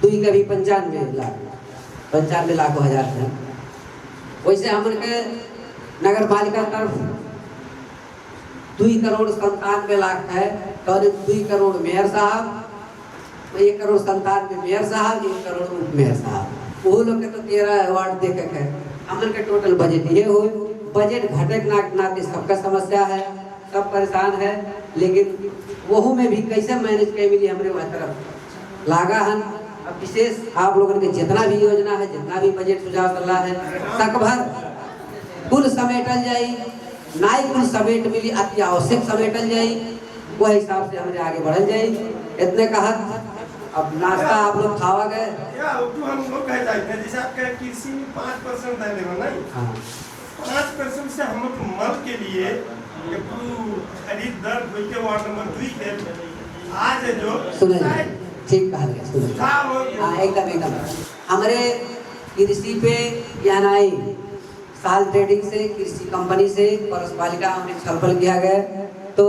2 के भी 95 लाख 95 लाख हजार है। वैसे हमन के नगर पालिका तरफ 2 करोड़ 97 लाख है, तो 2 करोड़ मेयर साहब, 1 करोड़ 97 मेयर साहब, 1 करोड़ उप मेयर साहब, वो लोग के तो 13 अवार्ड दे के हमन के टोटल बजट ये हो। बजट घटे नाते सबका समस्या है, सब परेशान है, लेकिन वहू में भी कैसे मैनेज कर मिली हमारे वह तरफ लागा है। अब विशेष आप लोगों के जितना भी योजना है, जितना भी बजट सुझाव सलाह है, तक भर कुल समेटल जाई, नाई कुल समेट मिली, अति आवश्यक समेटल जाई, वह हिसाब से हमारे आगे बढ़ल जाई। इतने कहा अब नाश्ता आप लोग खावा गए या तो हम लोग कह जाते हैं जैसे आपका कृषि में 5% देने वाला नहीं। हाँ। 5% से हम लोग मल के लिए खरीद दर के वार्ड नंबर 2 के आज जो सुने ठीक कहा गया, सुने हाँ एकदम हमारे कृषि पे यहाँ आई साल ट्रेडिंग से, कृषि कंपनी से पौरपालिका हमने छलफल किया गया, तो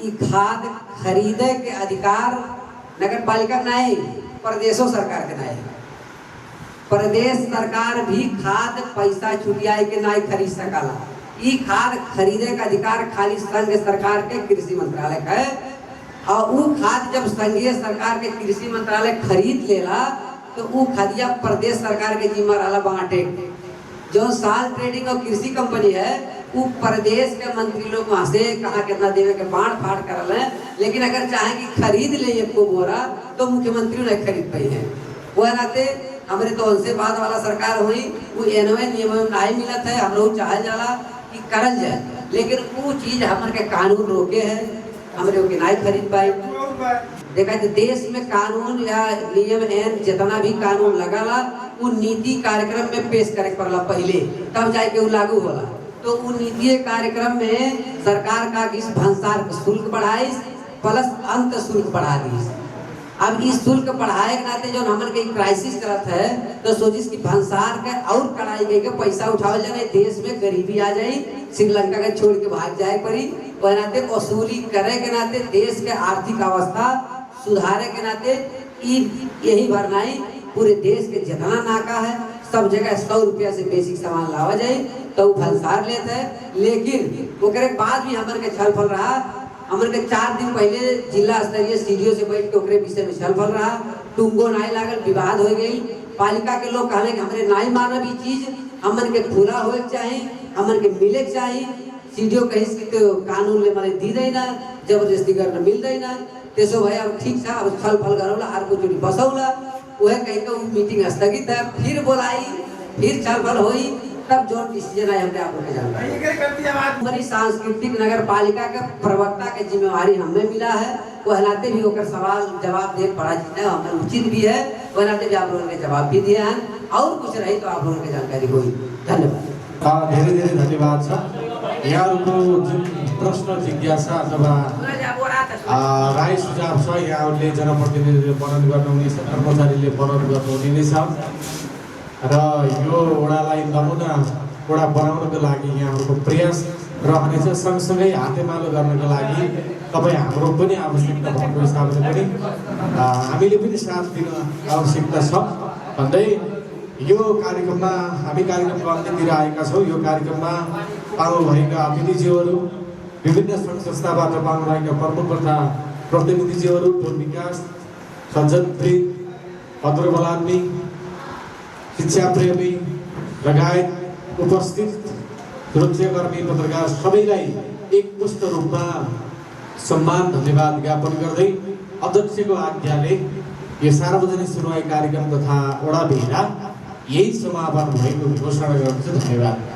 ये खाद खरीदे के अधिकार नगर पालिका नहीं, प्रदेशों सरकार के नहीं। प्रदेश सरकार भी खाद पैसा छुटियाई के नहीं खरीद सकला। ये खाद खरीदे का अधिकार खाली संघ सरकार के कृषि मंत्रालय का है, और वो खाद जब संघीय सरकार के कृषि मंत्रालय खरीद लेला तो वो खादिया प्रदेश सरकार के जिम्मा रहा बांटे। जो साल ट्रेडिंग और कृषि कंपनी है वो प्रदेश के मंत्री लोग वहाँ से कहाँ कितना देवे के बांट फाट कर रहे हैं, लेकिन अगर चाहे कि खरीद ले एक को बोरा तो मुख्यमंत्री नहीं खरीद पाई है। वो नाते हमारे तो उनसे बाद वाला सरकार हुई, वो एनवे नियम नहीं मिलत है, हम लोग चाहे जाला कि करल जाए, लेकिन वो चीज हमारे के कानून रोके है, हमारे के नहीं खरीद पाए। देखा तो देश में कानून या नियम एन जितना भी कानून लगाला वो नीति कार्यक्रम में पेश करे पड़ला पहले, तब जाके वो लागू होला। तो उन नीति कार्यक्रम में सरकार का इस भंसार शुल्क बढ़ाई प्लस अंत शुल्क बढ़ा दी। अब इस शुल्क बढ़ाए के नाते जो हमन के क्राइसिस करत है तो सोचिस कि भंसार के और कड़ाई गई के पैसा उठावल जाए, देश में गरीबी आ जाए, श्रीलंका के छोड़ के भाग जाए पड़ी। वह नाते वसूली करे के नाते देश के आर्थिक अवस्था सुधारे के नाते यही भरनाई पूरे देश के जितना नाका है सब जगह 100 रुपया से बेसिक सामान लावा जाए तो भंसार लेते है। लेकिन ओकरे बाद भी हमन के छलफल रहा। हमन के 4 दिन पहले जिला स्तरीय सीडीओ से बैठ के ओकरे विषय में छलफल रहा। टुंगो नाई लागल, विवाद हो गई। पालिका के लोग कहले कि हमरे नाई मानब ई चीज हमन के पूरा होए चाहिए, हमन के मिले चाहिए। सीडीओ कहिस कि तो कानून ले मारे दी देना, जबरदस्ती करना मिल देना। तेसो भाई अब ठीक था, अब छलफल करोला आर को जोड़ी बसौला वह कहीं का मीटिंग स्थगित है, फिर बोलाई, फिर छलफल हुई, तब जो डिसीजन आए हमने आप लोग जानते। हमारी सांस्कृतिक नगर पालिका के प्रवक्ता के जिम्मेवारी हमें मिला है, वह नाते भी होकर सवाल जवाब दे पड़ा जितना हमें उचित भी है, वह नाते भी आप लोगों ने जवाब भी दिया है। और कुछ रही तो आप लोगों की जानकारी हुई। धन्यवाद। धेरै धेरै धन्यवाद छ। यहाँहरूको जुन प्रश्न जिज्ञासा अथवा राय सुझाव छ यहाँहरूले जनप्रतिनिधिले बनन गर्नुहुनेछ, कर्मचारीले बनन गर्नुहुने छ र यो वडालाई नमुना वडा बनाउनको लागि यहाँहरूको प्रयास रहनेछ। सँगसँगै हातेमालो गर्नको लागि तपाईँ हाम्रो पनि आवश्यकता भएको हिसाबले पनि हामीले पनि साथ दिन आवश्यकता छ भन्दै यो कार्यक्रममा हामी कार्यक्रमको अन्त्यतिर आएका छौँ। यो कार्यक्रममा पाउनुभएका अतिथिज्यूहरू, विभिन्न सङ्घ संस्थाबाट पाउनुभएका प्रमुख तथा प्रतिनिधिज्यूहरू, टोल विकास, सज्जन प्रेम, भद्रबलान्मी, शिक्षा प्रेमी लगायत उपस्थित सुरक्षाकर्मी, पत्रकार सबैलाई एकमुष्ट रूपमा सम्मान धन्यवाद ज्ञापन गर्दै अध्यक्षको आज्ञाले यो सार्वजनिक सुनवाई कार्यक्रम तथा वडा भेला यही समापन भएको घोषणा गर्दछु। धन्यवाद।